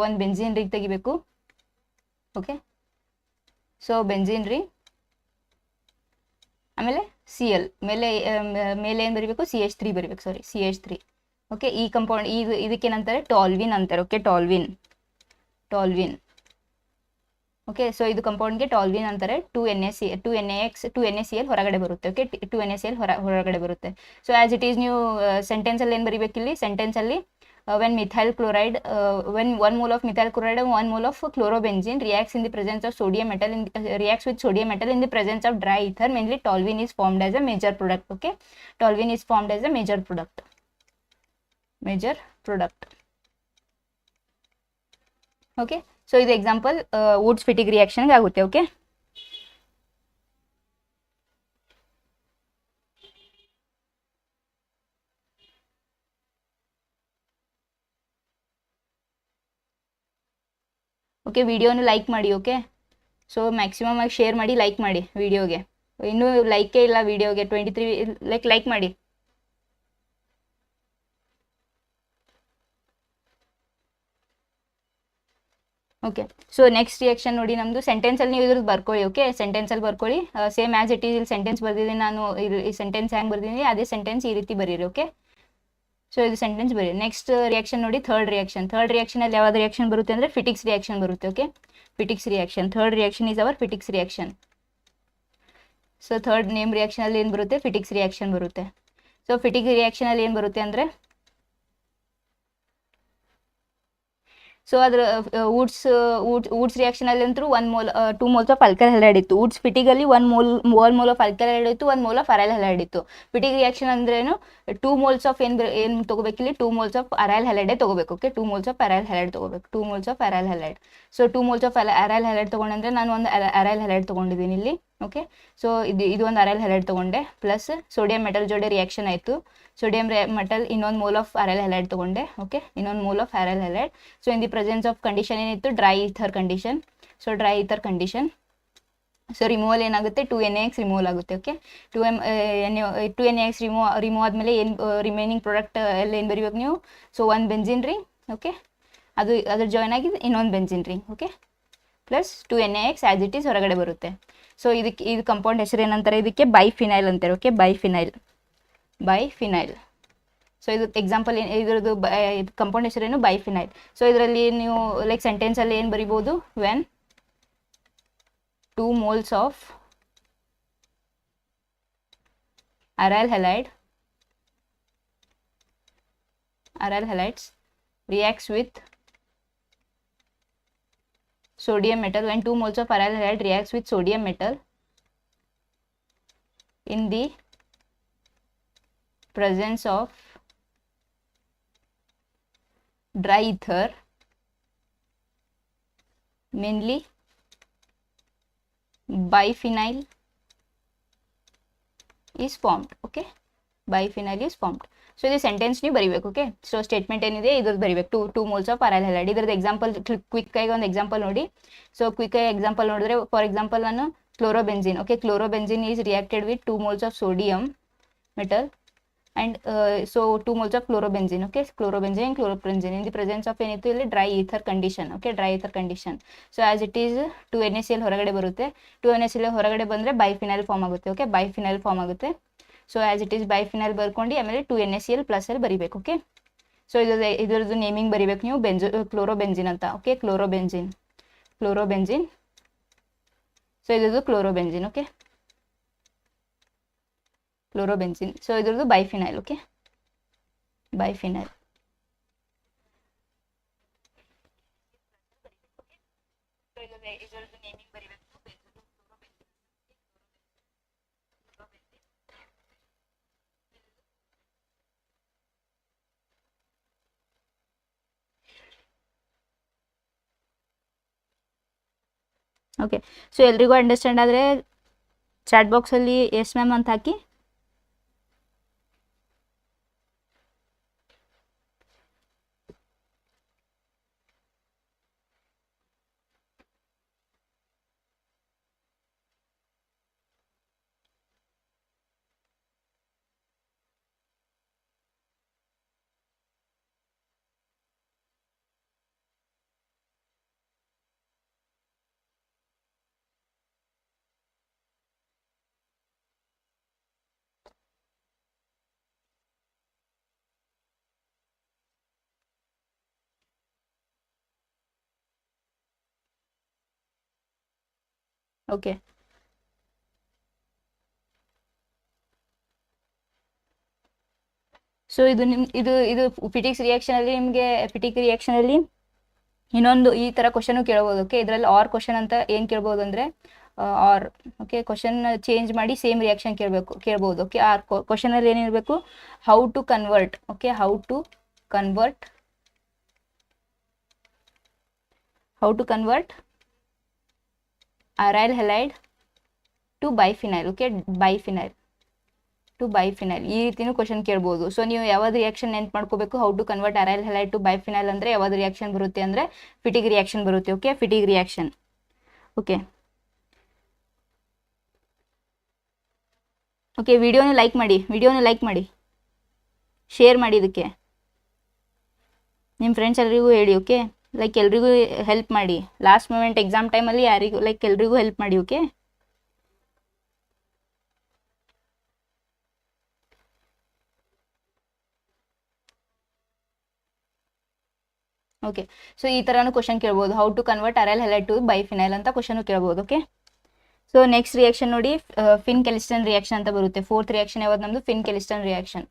ಒಂದು ಬೆಂಜಿನ್ ರಿಂಗ್ ತೆಗಿಬೇಕು, ಓಕೆ. ಸೊ ಬೆಂಜಿನ್ ರಿಂಗ್, ಆಮೇಲೆ Cl ಮೇಲೆ ಏನು ಬರೀಬೇಕು, CH3 ಬರೀಬೇಕು, CH3, ಓಕೆ. ಈ ಕಂಪೌಂಡ್ ಇದಕ್ಕೇನಂತಾರೆ, ಟಾಲ್ವಿನ್ ಅಂತಾರೆ, ಓಕೆ. ಟಾಲ್ವಿನ್ ಓಕೆ. ಸೊ ಇದು ಕಂಪೌಂಡ್ಗೆ ಟಾಲ್ವಿನ್ ಅಂತಾರೆ. 2NaCl ಹೊರಗಡೆ ಬರುತ್ತೆ. ಓಕೆ, 2NaCl ಹೊರಗಡೆ ಬರುತ್ತೆ. ಸೊ ಆಸ್ ಇಟ್ ಈಸ್ ನೀವು ಸೆಂಟೆನ್ಸಲ್ಲಿ ಏನು ಬರೀಬೇಕು ಇಲ್ಲಿ, ಸೆಂಟೆನ್ಸಲ್ಲಿ when methyl chloride when 1 mole of methyl chloride and 1 mole of chlorobenzene reacts in the presence of sodium metal reacts with sodium metal in the presence of dry ether, mainly toluene is formed as a major product. Okay, toluene is formed as a major product. Okay, so ಇದು example Woods ಫಿಟಿಗ್ ರಿಯಾಕ್ಷನ್ಗೆ ಆಗುತ್ತೆ. Okay, okay, ವಿಡಿಯೋನ like ಮಾಡಿ. Okay, so maximum ಆಗಿ share ಮಾಡಿ, like ಮಾಡಿ ವಿಡಿಯೋಗೆ. ಇನ್ನೂ ಲೈಕೇ ಇಲ್ಲ ವಿಡಿಯೋಗೆ, 23 ಲೈಕ್ ಮಾಡಿ. ಓಕೆ, ಸೊ ನೆಕ್ಸ್ಟ್ ರಿಯಾಕ್ಷನ್ ನೋಡಿ ನಮ್ಮದು ಸೆಂಟೆನ್ಸಲ್ಲಿ ನೀವು ಇದ್ರದ್ದು ಬರ್ಕೊಳ್ಳಿ. ಓಕೆ, ಸೆಂಟೆನ್ಸಲ್ಲಿ ಬರ್ಕೊಳ್ಳಿ, ಸೇಮ್ ಆ್ಯಸ್ ಇಟ್ ಈಸ್. ಇಲ್ಲಿ ಸೆಂಟೆನ್ಸ್ ಬರ್ದಿದ್ದೀನಿ ನಾನು, ಈ ಸೆಂಟೆನ್ಸ್ ಹೆಂಗೆ ಬರ್ದಿದ್ದೀನಿ ಅದೇ ಸೆಂಟೆನ್ಸ್ ಈ ರೀತಿ ಬರೀರಿ. ಓಕೆ, ಸೊ ಇದು ಸೆಂಟೆನ್ಸ್ ಬರೀ. ನೆಕ್ಸ್ಟ್ ರಿಯಾಕ್ಷನ್ ನೋಡಿ, ಥರ್ಡ್ ರಿಯಾಕ್ಷನಲ್ಲಿ ಯಾವ್ದು ರಿಯಾಕ್ಷನ್ ಬರುತ್ತೆ ಅಂದರೆ ಫಿಟಿಕ್ಸ್ ರಿಯಾಕ್ಷನ್ ಬರುತ್ತೆ. Okay, Fittig's reaction, third reaction is our Fittig's reaction. So third name ರಿಯಾಕ್ಷನಲ್ಲಿ ಏನು ಬರುತ್ತೆ, ಫಿಟಿಕ್ಸ್ ರಿಯಾಕ್ಷನ್ ಬರುತ್ತೆ. ಸೊ ಫಿಟಿಕ್ ರಿಯಾಕ್ಷನಲ್ಲಿ ಏನು ಬರುತ್ತೆ ಅಂದರೆ, ಸೊ ಅದರ ವುಡ್ಸ್ ರಿಯಾಕ್ಷನಲ್ಲಿ ಅಂತೂ 2 moles ಆಫ್ ಆಲ್ಕೈಲ್ ಹ್ಯಾಲೈಡ್ ಇತ್ತು. ವುಡ್ಸ್ ಫಿಟಿಗಲ್ಲಿ 1 mole ಆಫ್ ಆಲ್ಕೈಲ್ ಹ್ಯಾಲೈಡ್ ಇತ್ತು, 1 mole ಆಫ್ ಅರೈಲ್ ಹ್ಯಾಲೈಡ್ ಇತ್ತು. ಫಿಟಿಗ್ ರಿಯಾಕ್ಷನ್ ಅಂದ್ರೇನು, 2 moles ಆಫ್ ಏನು ತೊಗೋಬೇಕಿಲ್ಲಿ, 2 moles ಆಫ್ ಅರೈಲ್ ಹ್ಯಾಲೈಡೇ ತೊಗೋಬೇಕು. Okay, 2 moles of aryl halide ತೊಗೋಬೇಕು, 2 moles of aryl halide. So 2 moles of aryl halide ತೊಗೊಂಡ್ರೆ ನಾನು ಒಂದು ಅರೈಲ್ ಹ್ಯಾಲೈಡ್ ತೊಗೊಂಡಿದ್ದೀನಿ ಇಲ್ಲಿ. ಓಕೆ, ಸೊ ಇದು ಒಂದು ಅರೈಲ್ ಹ್ಯಾಲೈಡ್ ತೊಗೊಂಡೆ, ಪ್ಲಸ್ ಸೋಡಿಯಂ ಮೆಟಲ್ ಜೋಡಿ ರಿಯಾಕ್ಷನ್ ಆಯಿತು. ಸೋಡಿಯಂ ಮೆಟಲ್ ಇನ್ನೊಂದು ಮೋಲ್ ಆಫ್ ಅರೈಲ್ ಹ್ಯಾಲೈಡ್ ತೊಗೊಂಡೆ. ಓಕೆ, ಇನ್ನೊಂದು mole of aryl halide. So in the presence of condition ಏನಿತ್ತು, dry ether condition. So dry ether condition, so removal ಏನಾಗುತ್ತೆ, 2NaX removal ಆಗುತ್ತೆ. Okay, 2NaX remove ಆದಮೇಲೆ ಏನು remaining product ಎಲ್ಲ ಏನು ಬರೀಬೇಕು ನೀವು, ಸೊ 1 ಬೆಂಜಿನ್ ರಿಂಗ್. ಓಕೆ, ಅದ್ರ ಜಾಯ್ನ್ ಆಗಿ ಇನ್ನೊಂದು benzene ring. Okay, plus 2NaX as it is ಹೊರಗಡೆ ಬರುತ್ತೆ. ಸೊ ಇದು ಕಂಪೌಂಡ್ ಹೆಸರು ಏನಂತಾರೆ, ಇದಕ್ಕೆ ಬೈಫಿನೈಲ್ ಅಂತಾರೆ. Okay, biphenyl. ಸೊ ಇದು ಎಕ್ಸಾಂಪಲ್ ಇದ್ರದ್ದು ಕಂಪೌಂಡ್ ಹೆಸರೇನು, ಬೈಫಿನೈಲ್. ಸೊ ಇದರಲ್ಲಿ ನೀವು ಲೈಕ್ ಸೆಂಟೆನ್ಸಲ್ಲಿ ಏನು ಬರಿಬೋದು, when 2 moles of aryl halides reacts with sodium metal, when 2 moles of aryl halide reacts with sodium metal in the presence of dry ether, mainly biphenyl is formed. Okay, biphenyl is formed. So ಇದು sentence ನೀವು ಬರೀಬೇಕು. Okay, so statement ಏನಿದೆ ಇದ್ರದ್ದು ಬರೀಬೇಕು, 2 moles of aryl halide. ಇದ್ರದ್ದು example quick ಆಗಿ ಒಂದು example ನೋಡಿ. ಸೊ ಕ್ವಿಕ್ ಆಗಿ ಎಕ್ಸಾಂಪಲ್ ನೋಡಿದ್ರೆ, ಫಾರ್ ಎಕ್ಸಾಂಪಲ್ ನಾನು ಕ್ಲೋರೋಬೆಂಜಿನ್. Okay, chlorobenzene is reacted with 2 moles of sodium metal and so 2 moles of chlorobenzene. Okay, chlorobenzene and chlorobenzene in the presence of ಏನಿತ್ತು ಇಲ್ಲಿ dry ether condition. Okay, dry ether condition. So as it is 2NaCl ಹೊರಗಡೆ ಬರುತ್ತೆ. 2NaCl ಹೊರಗಡೆ ಬಂದರೆ ಬೈಫಿನೈಲ್ form ಆಗುತ್ತೆ. Okay, ಬೈಫಿನೈಲ್ form ಆಗುತ್ತೆ. So as it is ಬೈಫಿನೈಲ್ ಬರ್ಕೊಂಡು ಆಮೇಲೆ 2NaCl ಪ್ಲಸ್ ಅಲ್ಲಿ ಬರಿಬೇಕು. ಓಕೆ, ಸೊ ಇದ್ರದ್ದು ನೇಮಿಂಗ್ ಬರಿಬೇಕು ನೀವು, ಕ್ಲೋರೋಬೆಂಜಿನ್ ಅಂತ. Okay, chlorobenzene. ಸೊ ಇದ್ರದ್ದು ಕ್ಲೋರೋಬೆಂಜಿನ್. Okay, chlorobenzene. ಸೊ ಇದ್ರದ್ದು ಬೈಫಿನೈಲ್. ಓಕೆ, ಬೈಫಿನೈಲ್. ಇದ್ರದ್ದು ನೇಮಿಂಗ್ ಬರಿಬೇಕು. ಓಕೆ, ಸೊ ಎಲ್ರಿಗೂ ಅಂಡರ್ಸ್ಟ್ಯಾಂಡ್ ಆದರೆ ಚಾಟ್ ಬಾಕ್ಸಲ್ಲಿ ಎಸ್ ಮ್ಯಾಮ್ ಅಂತ ಹಾಕಿ. ಓಕೆ. ಸೊ ಇದು ಇದು ಫಿಟಿಕ್ಸ್ ರಿಯಾಕ್ಷನಲ್ಲಿ ನಿಮಗೆ ರಿಯಾಕ್ಷನಲ್ಲಿ ಇನ್ನೊಂದು ಈ ಥರ ಕ್ವಶನು ಕೇಳ್ಬೋದು. ಓಕೆ, ಇದರಲ್ಲಿ ಆರ್ ಕ್ವಶನ್ ಅಂತ ಏನು ಕೇಳ್ಬೋದು ಅಂದರೆ ಆರ್. ಓಕೆ, ಕ್ವಶನ್ ಚೇಂಜ್ ಮಾಡಿ ಸೇಮ್ ರಿಯಾಕ್ಷನ್ ಕೇಳ್ಬೋದು. ಓಕೆ, ಆರ್ ಕ್ವಶನಲ್ಲಿ ಏನಿರಬೇಕು, how to convert. Okay, how to convert aryl halide to biphenyl. Okay, biphenyl to biphenyl ಈ ರೀತಿನೂ ಕ್ವಶನ್ ಕೇಳ್ಬೋದು. ಸೊ ನೀವು ಯಾವ್ದು ರಿಯಾಕ್ಷನ್ ನೆನ್ಪು ಮಾಡ್ಕೋಬೇಕು, how to convert aryl halide to biphenyl ಅಂದರೆ ಯಾವ್ದು ರಿಯಾಕ್ಷನ್ ಬರುತ್ತೆ ಅಂದರೆ ಫಿಟಿಕ್ ರಿಯಾಕ್ಷನ್ ಬರುತ್ತೆ. Okay, Fittig reaction. Okay okay, ವಿಡಿಯೋನ ಲೈಕ್ ಮಾಡಿ, ಶೇರ್ ಮಾಡಿ, ಇದಕ್ಕೆ ನಿಮ್ಮ ಫ್ರೆಂಡ್ಸ್ ಎಲ್ರಿಗೂ ಹೇಳಿ. ಓಕೆ, ಲೈಕ್ ಎಲ್ರಿಗೂ ಹೆಲ್ಪ್ ಮಾಡಿ. ಲಾಸ್ಟ್ ಮೂಮೆಂಟ್ ಎಕ್ಸಾಮ್ ಟೈಮಲ್ಲಿ ಯಾರಿಗೂ ಲೈಕ್ ಎಲ್ರಿಗೂ ಹೆಲ್ಪ್ ಮಾಡಿ. Okay, okay. ಸೊ ಈ ಥರನೂ ಕ್ವಶನ್ ಕೇಳ್ಬೋದು, how to convert aryl halide to biphenyl ಅಂತ ಕ್ವಶನ್ ಕೇಳ್ಬೋದು. ಓಕೆ, ಸೊ ನೆಕ್ಸ್ಟ್ ರಿಯಾಕ್ಷನ್ ನೋಡಿ, ಫಿನ್ ಕೆಲಿಸ್ಟನ್ ರಿಯಾಕ್ಷನ್ ಅಂತ ಬರುತ್ತೆ. ಫೋರ್ತ್ ರಿಯಾಕ್ಷನ್ ಯಾವ್ದು ನಮ್ಮದು, ಫಿನ್ ಕೆಲಿಸ್ಟನ್ ರಿಯಾಕ್ಷನ್.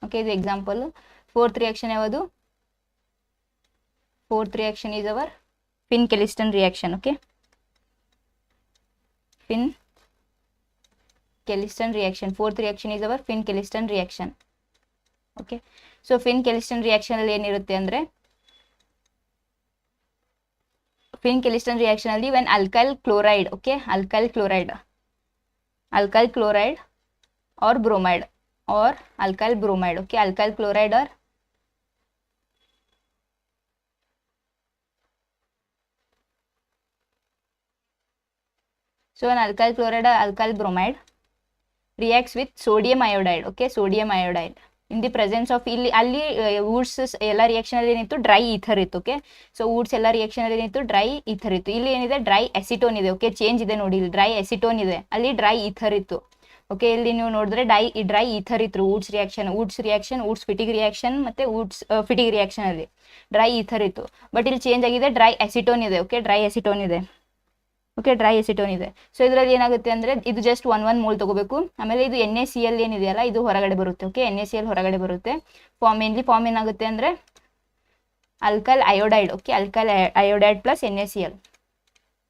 ಓಕೆ, ಇದು ಎಕ್ಸಾಂಪಲ್. ಫೋರ್ತ್ ರಿಯಾಕ್ಷನ್ ಯಾವುದು, fourth reaction is our Finkelstein reaction. Okay, Finkelstein reaction. Fourth reaction is our Finkelstein reaction. Okay, so Finkelstein reaction ಅಲ್ಲಿ ಏನಿರುತ್ತೆ ಅಂದರೆ, Finkelstein reaction ಅಲ್ಲಿ when alkyl chloride. Okay, alkyl chloride or bromide or alkyl bromide. Okay, alkyl chloride or so an alkyl chloride or alkyl bromide reacts with sodium iodide. Okay, sodium iodide in the presence of ಇಲ್ಲಿ ಅಲ್ಲಿ woods ಎಲ್ಲ reaction ಅಲ್ಲಿ ಏನಿತ್ತು, dry ether ಇತ್ತು. Okay, so woods ಎಲ್ಲ reaction ಅಲ್ಲಿ ಏನಿತ್ತು, dry ether ಇತ್ತು. ಇಲ್ಲಿ ಏನಿದೆ, ಡ್ರೈ ಅಸಿಟೋನ್ ಇದೆ. ಓಕೆ, ಚೇಂಜ್ ಇದೆ ನೋಡಿ, ಇಲ್ಲಿ ಡ್ರೈ ಅಸಿಟೋನ್ ಇದೆ, ಅಲ್ಲಿ ಡ್ರೈ ಈಥರ್ ಇತ್ತು. ಓಕೆ, ಇಲ್ಲಿ ನೀವು ನೋಡಿದ್ರೆ ಡ್ರೈ ಈಥರ್ ಇತ್ತು. ವುಡ್ಸ್ ಫಿಟಿಕ್ ರಿಯಾಕ್ಷನ್ ಮತ್ತೆ ವುಡ್ಸ್ ಫಿಟಿಕ್ ರಿಯಾಕ್ಷನ್ ಅಲ್ಲಿ ಡ್ರೈ ಈಥರ್ ಇತ್ತು. ಬಟ್ ಇಲ್ಲಿ ಚೇಂಜ್ ಆಗಿದೆ, ಡ್ರೈ ಅಸಿಟೋನ್ ಇದೆ. ಓಕೆ, ಡ್ರೈ ಅಸಿಟೋನ್ ಇದೆ. ಸೊ ಇದರಲ್ಲಿ ಏನಾಗುತ್ತೆ ಅಂದ್ರೆ, ಇದು ಜಸ್ಟ್ 1 ಮೋಲ್ ತಗೋಬೇಕು. ಆಮೇಲೆ ಇದು NaCl ಏನಿದೆಯಲ್ಲ, ಇದು ಹೊರಗಡೆ ಬರುತ್ತೆ. ಓಕೆ, NaCl ಹೊರಗಡೆ ಬರುತ್ತೆ. ಫಾರ್ಮ್ ಏನಾಗುತ್ತೆ ಅಂದ್ರೆ alkyl iodide. Okay, alkyl iodide plus NaCl.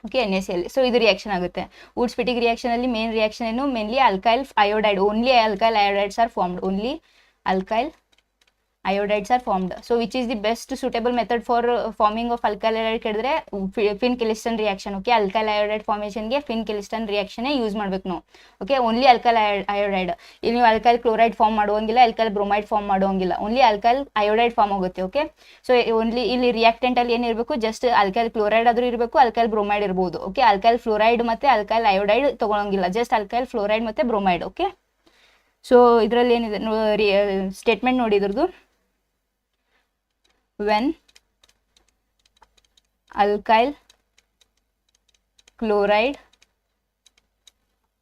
Okay, NaCl. So ಇದು ರಿಯಾಕ್ಷನ್ ಆಗುತ್ತೆ. ವುಡ್ಸ್ ಫಿಟಿಕ್ ರಿಯಾಕ್ಷನ್ ಅಲ್ಲಿ ಮೇನ್ ರಿಯಾಕ್ಷನ್ ಏನು, mainly alkyl iodide. Only alkyl iodides are formed. So which is the best suitable method for forming of alkyl iodide ಕೇಳಿದ್ರೆ Finkelstein reaction. Okay, alkyl iodide ಫಾರ್ಮೇಷನ್ಗೆ Finkelstein reaction use ಮಾಡ್ಬೇಕು ನಾವು. Okay, only alkyl iodide. ಇಲ್ಲಿ ನೀವು alkyl chloride form ಮಾಡುವಂಗಿಲ್ಲ, alkyl bromide form ಮಾಡುವಂಗಿಲ್ಲ, only alkyl iodide form ಆಗುತ್ತೆ. Okay, so only ಇಲ್ಲಿ ರಿಯಾಕ್ಟೆಂಟ್ ಅಲ್ಲಿ ಏನಿರಬೇಕು, ಜಸ್ಟ್ ಅಲ್ಕೈಲ್ ಕ್ಲೋರೈಡ್ ಆದ್ರೂ ಇರಬೇಕು, ಅಲ್ಕೈಲ್ ಬ್ರೋಮೈಡ್ ಇರ್ಬೋದು. ಓಕೆ, ಅಲ್ಕೈಲ್ ಫ್ಲೋರೈಡ್ ಮತ್ತೆ ಅಲ್ಕೈಲ್ ಅಯೋಡೈಡ್ ತಗೊಳಂಗಿಲ್ಲ, ಜಸ್ಟ್ ಅಲ್ಕೈಲ್ ಫ್ಲೋರೈಡ್ ಮತ್ತೆ ಬ್ರೋಮೈಡ್. ಓಕೆ, ಸೊ ಇದರಲ್ಲಿ ಏನಿದೆ ಸ್ಟೇಟ್ಮೆಂಟ್ ನೋಡಿ ಇದ್ರದ್ದು, when alkyl chloride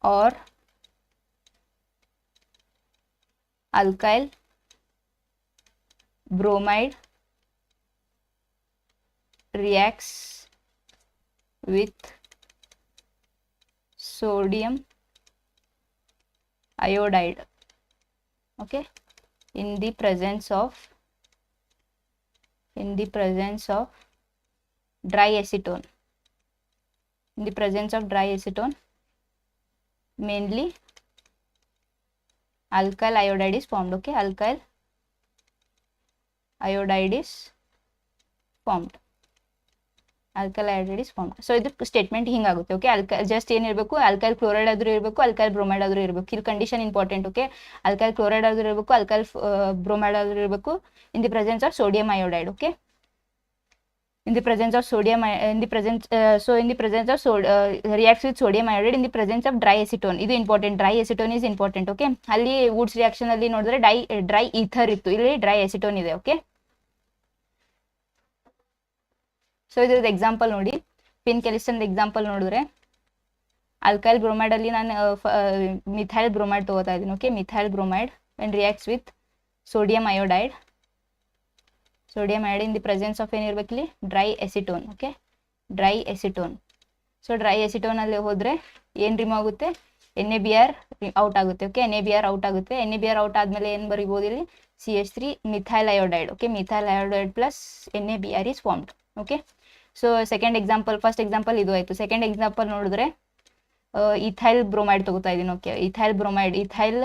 or alkyl bromide reacts with sodium iodide. Okay, in the presence of dry acetone. Mainly alkyl iodide is formed. Okay, alkyl iodide is formed. So ಇದು statement ಹಿಂಗಾಗುತ್ತೆ. Okay, just ಏನಿರಬೇಕು, alkyl chloride ಆದ್ರೂ ಇರಬೇಕು, alkyl bromide ಆದ್ರೂ ಇರಬೇಕು. ಇಲ್ಲಿ condition important. Okay, alkyl chloride ಆದ್ರೂ ಇರಬೇಕು, ಅಲ್ಕೈಲ್ ಬ್ರೋಮೈಡ್ ಆದ್ರೂ ಇರಬೇಕು in the presence of sodium iodide. Okay, in the presence of sodium reacts with sodium iodide in the presence of dry acetone. ಇದು important, dry acetone is important. Okay, ಅಲ್ಲಿ Wurtz reaction ಅಲ್ಲಿ ನೋಡಿದ್ರೆ dry ether ಇತ್ತು, ಇಲ್ಲಿ dry acetone ಇದೆ. Okay, so ಇದ್ರದ್ದು example ನೋಡಿ, Finkelstein example ನೋಡಿದ್ರೆ ಅಲ್ಕೈಲ್ ಬ್ರೋಮೈಡ್ ಅಲ್ಲಿ ನಾನು ಮಿಥೈಲ್ ಬ್ರೋಮೈಡ್ ತಗೋತಾ ಇದ್ದೀನಿ. Okay, methyl bromide when reacts with sodium iodide in the presence of ಏನಿರ್ಬೇಕಿಲ್ಲಿ, dry acetone. Okay, dry acetone. So dry ಎಸಿಟೋನಲ್ಲಿ ಹೋದರೆ ಏನು ರಿಮೂವ್ ಆಗುತ್ತೆ, NaBr ಔಟ್ ಆಗುತ್ತೆ. ಓಕೆ, NaBr ಔಟ್ ಆಗುತ್ತೆ. NaBr ಔಟ್ ಆದಮೇಲೆ ಏನು ಬರಿಬೋದು ಇಲ್ಲಿ, CH3 methyl iodide. Okay, methyl iodide plus NaBr is formed. Okay, so second example, first example ಇದು ಆಯಿತು. ಸೆಕೆಂಡ್ ಎಕ್ಸಾಂಪಲ್ ನೋಡಿದ್ರೆ ಇಥೈಲ್ ಬ್ರೋಮೈಡ್ ತೊಗೋತಾ ಇದ್ದೀನಿ. Okay, ethyl bromide, ethyl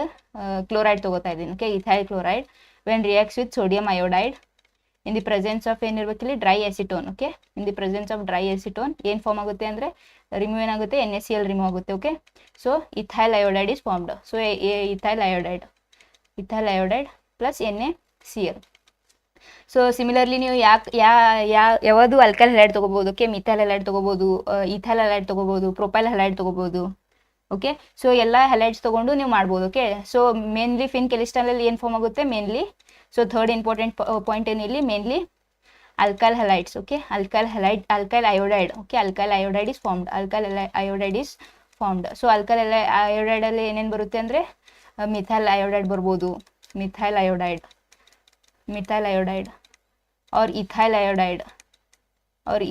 chloride ತೊಗೋತಾ ಇದ್ದೀನಿ. Okay, ethyl chloride when reacts with sodium iodide in the presence of ಏನಿರ್ಬೇಕಿಲ್ಲಿ dry acetone. Okay, in the presence of dry acetone ಏನು form ಆಗುತ್ತೆ ಅಂದರೆ remove ಏನಾಗುತ್ತೆ, NaCl ರಿಮೂವ್ ಆಗುತ್ತೆ. Okay, so ethyl iodide is formed. So ethyl iodide plus NaCl. So similarly ನೀವು ಯಾವುದು alkyl ಹಲೈಡ್ ತೊಗೋಬೋದು. Okay, methyl ಹಲೈಡ್ ತೊಗೋಬೋದು, ಇಥೈಲ್ ಹಲೈಡ್ ತೊಗೋಬೋದು, ಪ್ರೊಪೈಲ್ ಹಲೈಡ್ ತೊಗೋಬೋದು. ಓಕೆ, ಸೊ ಎಲ್ಲ ಹಲೈಡ್ಸ್ ತೊಗೊಂಡು ನೀವು ಮಾಡ್ಬೋದು. ಓಕೆ, ಸೊ ಮೇನ್ಲಿ ಫಿನ್ ಕೆಲಿಸ್ಟಾನಲ್ಲಿ ಏನು ಫಾರ್ಮ್ ಆಗುತ್ತೆ mainly. So third important point ಏನಿಲ್ಲಿ mainly alkyl halides. Okay, alkyl iodide. Okay, alkyl iodide is formed. So alkyl iodide ಅಲ್ಲಿ ಏನೇನು ಬರುತ್ತೆ ಅಂದರೆ ಮಿಥೈಲ್ ಅಯೋಡೈಡ್ ಬರ್ಬೋದು, methyl iodide or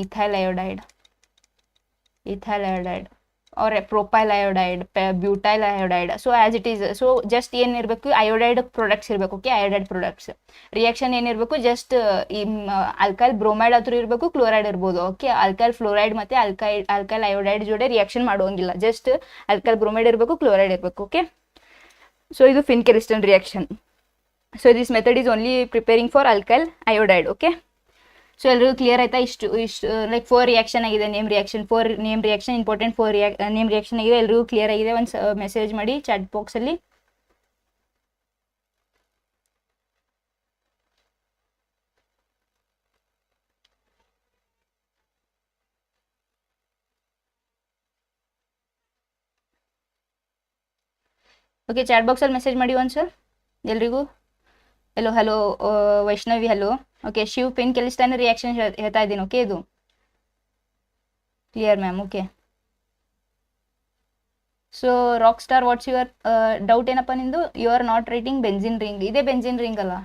ethyl iodide or propyl iodide, butyl iodide. So as it is, so just ಏನಿರಬೇಕು iodide products ಇರಬೇಕು. Okay, iodide products reaction ಏನಿರಬೇಕು, just alkyl bromide ಹತ್ರ ಇರಬೇಕು, ಕ್ಲೋರೈಡ್ ಇರ್ಬೋದು. ಓಕೆ, ಆಲ್ಕೈಲ್ ಫ್ಲೋರೈಡ್ ಮತ್ತು alkyl iodide ಜೊತೆ reaction ಮಾಡೋಂಗಿಲ್ಲ, just alkyl bromide ಇರಬೇಕು, ಕ್ಲೋರೈಡ್ ಇರಬೇಕು. ಓಕೆ, ಸೊ ಇದು Finkelstein reaction. So this method is only preparing for alkyl iodide. Okay, so ಎಲ್ರಿಗೂ ಕ್ಲಿಯರ್ ಆಯ್ತಾ? ಇಷ್ಟು ಲೈಕ್ 4 ರಿಯಾಕ್ಷನ್ ಆಗಿದೆ. Name reaction important 4 name reaction ಆಗಿದೆ. ಎಲ್ರಿಗೂ ಕ್ಲಿಯರ್ ಆಗಿದೆ? ಒಂದು ಮೆಸೇಜ್ ಮಾಡಿ ಚಾಟ್ ಬಾಕ್ಸಲ್ಲಿ. ಓಕೆ, ಚಾಟ್ ಬಾಕ್ಸಲ್ಲಿ ಮೆಸೇಜ್ ಮಾಡಿ ಒಂದು ಸರ್ ಎಲ್ರಿಗೂ. Hello Vaishnavi, hello. Okay, Shiv ಪಿನ್ ಕೆಲಿಸ್ತಾನೆ ರಿಯಾಕ್ಷನ್ ಹೇಳ್ತಾ ಇದ್ದೀನಿ. ಓಕೆ, ಇದು clear ma'am? Okay, so rock star, what's your doubt ಏನಪ್ಪ ನಿಂದು? You are not writing benzene ring. ಇದೇ ಬೆಂಜಿನ್ ರಿಂಗ್ ಅಲ್ಲ,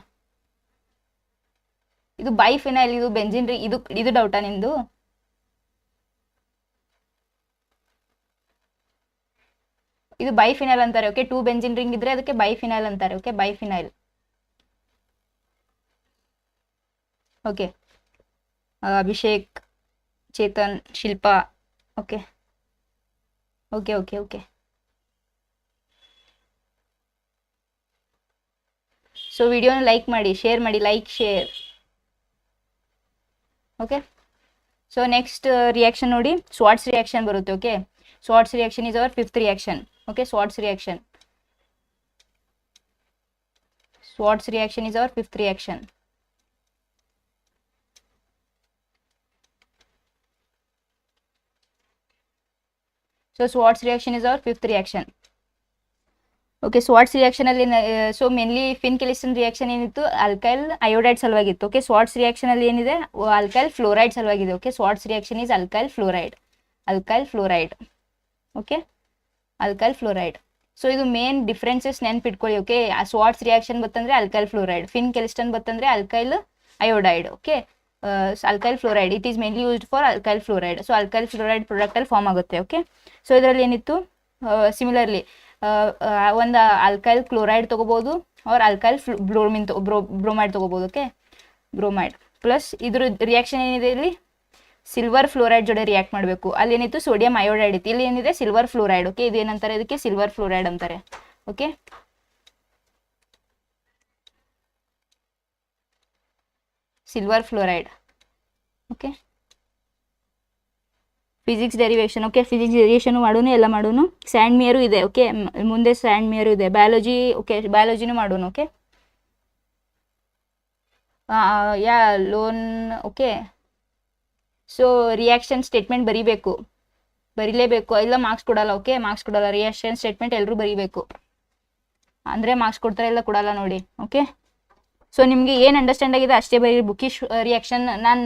ಇದು ಬೈಫಿನೈಲ್, ಇದು ಬೆಂಜಿನ್ ರಿಂಗ್. ಇದು ಡೌಟಾ ನಿಂದು? ಇದು ಬೈಫಿನೈಲ್ ಅಂತಾರೆ. ಓಕೆ, 2 ಬೆಂಜಿನ್ ರಿಂಗ್ ಇದ್ರೆ ಅದಕ್ಕೆ ಬೈಫಿನೈಲ್ ಅಂತಾರೆ. Okay, biphenyl. Okay, Abhishek, Chetan, Shilpa. Okay, so ವಿಡಿಯೋನ ಲೈಕ್ ಮಾಡಿ, ಶೇರ್ ಮಾಡಿ, share. Okay, so next reaction ನೋಡಿ, ಸ್ವಾಟ್ಸ್ ರಿಯಾಕ್ಷನ್ ಬರುತ್ತೆ. Okay, Swarts reaction is our 5th reaction. Okay, Swarts reaction is our 5th reaction. So Schwartz reaction is our 5th reaction. Okay, Schwartz reaction ಅಲ್ಲಿ so mainly Finkelstein reaction ಏನಿತ್ತು, alkyl iodide ಸಲುವಾಗಿತ್ತು. Okay, Swarts reaction ಅಲ್ಲಿ ಏನಿದೆ, alkyl fluoride ಸಲುವಾಗಿದೆ. Okay, Swarts reaction is alkyl fluoride. Okay, alkyl fluoride. So ಇದು main differences ನೆನ್ಪಿಟ್ಕೊಳ್ಳಿ. Okay, Swarts reaction ಬತ್ತಂದ್ರೆ alkyl fluoride, Finkelstein ಬತ್ತಂದ್ರೆ alkyl iodide. Okay, alkyl fluoride it is mainly used for alkyl fluoride. So alkyl fluoride product ಅಲ್ಲಿ form ಆಗುತ್ತೆ. Okay, so ಇದರಲ್ಲಿ ಏನಿತ್ತು, similarly ಒಂದು alkyl chloride ತೊಗೋಬೋದು, ಅವ್ರ ಆಲ್ಕೈಲ್ ಬ್ರೋಮೈಡ್ ತೊಗೋಬೋದು. ಓಕೆ, ಬ್ರೋಮೈಡ್ ಪ್ಲಸ್ ಇದ್ರ ರಿಯಾಕ್ಷನ್ ಏನಿದೆ ಇಲ್ಲಿ, ಸಿಲ್ವರ್ ಫ್ಲೋರೈಡ್ ಜೊತೆ ರಿಯಾಕ್ಟ್ ಮಾಡಬೇಕು. ಅಲ್ಲಿ ಏನಿತ್ತು, ಸೋಡಿಯಂ ಅಯೋಡೈಡ್ ಇತ್ತು, ಇಲ್ಲಿ ಏನಿದೆ ಸಿಲ್ವರ್ ಫ್ಲೋರೈಡ್. ಓಕೆ, ಇದು ಏನಂತಾರೆ, ಇದಕ್ಕೆ ಸಿಲ್ವರ್ ಫ್ಲೋರೈಡ್ ಅಂತಾರೆ. Okay, silver fluoride. Okay, physics derivation. Okay, physics derivation ಮಾಡೋನು, ಎಲ್ಲ ಮಾಡೋನು. ಸ್ಯಾಂಡ್ ಮೇರು ಇದೆ. ಓಕೆ, ಮುಂದೆ ಸ್ಯಾಂಡ್ ಮೇರು ಇದೆ. ಬಯಾಲಜಿ. ಓಕೆ, ಬಯಾಲಜಿನೂ ಮಾಡೋನು. ಓಕೆ, ಲೋನ್. ಓಕೆ, ಸೊ ರಿಯಾಕ್ಷನ್ ಸ್ಟೇಟ್ಮೆಂಟ್ ಬರೀಲೇಬೇಕು, ಇಲ್ಲ ಮಾರ್ಕ್ಸ್ ಕೊಡಲ್ಲ. ಓಕೆ, ಮಾರ್ಕ್ಸ್ ಕೊಡಲ್ಲ. ರಿಯಾಕ್ಷನ್ ಸ್ಟೇಟ್ಮೆಂಟ್ ಎಲ್ಲರೂ ಬರೀಬೇಕು, ಅಂದರೆ ಮಾರ್ಕ್ಸ್ ಕೊಡ್ತಾರೆ, ಇಲ್ಲ ಕೊಡಲ್ಲ ನೋಡಿ. ಓಕೆ, ಸೊ ನಿಮಗೆ ಏನು ಅಂಡರ್ಸ್ಟ್ಯಾಂಡ್ ಆಗಿದೆ ಅಷ್ಟೇ ಬರೀ. ಬುಕಿಶ್ ರಿಯಾಕ್ಷನ್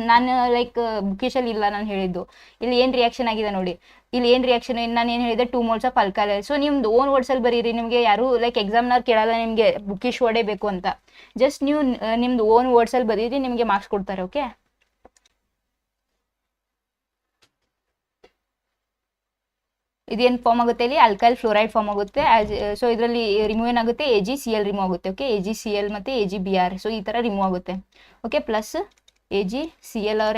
ನಾನು ಲೈಕ್ ಬುಕಿಶಲ್ಲಿ ಇಲ್ಲ ನಾನು ಹೇಳಿದ್ದು. ಇಲ್ಲಿ ಏನು ರಿಯಾಕ್ಷನ್ ಆಗಿದೆ ನೋಡಿ, ಇಲ್ಲಿ ಏನು ರಿಯಾಕ್ಷನ್ ನಾನು ಏನು ಹೇಳಿದೆ, 2 moles ಆಫ್ ಆಲ್ಕೈಲ್. ಸೊ ನಿಮ್ದು ಓನ್ ವರ್ಡ್ಸಲ್ಲಿ ಬರೀರಿ. ನಿಮಗೆ ಯಾರು ಲೈಕ್ ಎಕ್ಸಾಮ್ನವ್ರು ಕೇಳಲ್ಲ ನಿಮಗೆ ಬುಕಿಶ್ ವರ್ಡೇ ಬೇಕು ಅಂತ. ಜಸ್ಟ್ ನೀವು ನಿಮ್ದು ಓನ್ ವರ್ಡ್ಸಲ್ಲಿ ಬರೀರಿ, ನಿಮಗೆ ಮಾರ್ಕ್ಸ್ ಕೊಡ್ತಾರೆ. ಓಕೆ, ಇದೇನು ಫಾರ್ಮ್ ಆಗುತ್ತೆ ಇಲ್ಲಿ ಆಲ್ಕೈಲ್ ಫ್ಲೋರೈಡ್ ಫಾರ್ಮ್ ಆಗುತ್ತೆ. ಸೊ ಇದರಲ್ಲಿ ರಿಮೂವ್ ಏನಾಗುತ್ತೆ AgCl ರಿಮೂವ್ ಆಗುತ್ತೆ. ಓಕೆ AgCl ಮತ್ತು AgBr ಸೊ ಈ ಥರ ರಿಮೂವ್ ಆಗುತ್ತೆ. ಓಕೆ ಪ್ಲಸ್ AgCl ಅವ್ರ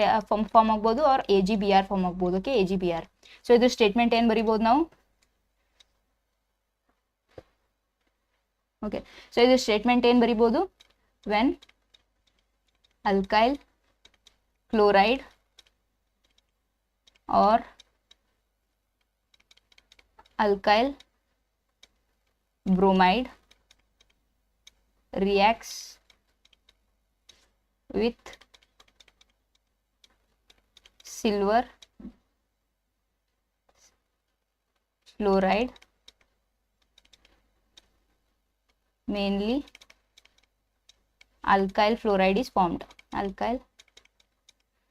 ಫಾರ್ಮ್ ಆಗ್ಬೋದು ಆರ್ AgBr ಫಾರ್ಮ್ ಆಗ್ಬೋದು. Okay AgBr. ಸೊ ಇದು ಸ್ಟೇಟ್ಮೆಂಟ್ ಏನು ಬರಿಬೋದು ನಾವು? ಓಕೆ ಸೊ ಇದು ಸ್ಟೇಟ್ಮೆಂಟ್ ಏನು ಬರಿಬೋದು? When alkyl chloride or alkyl bromide reacts with silver fluoride, mainly alkyl fluoride is formed. Alkyl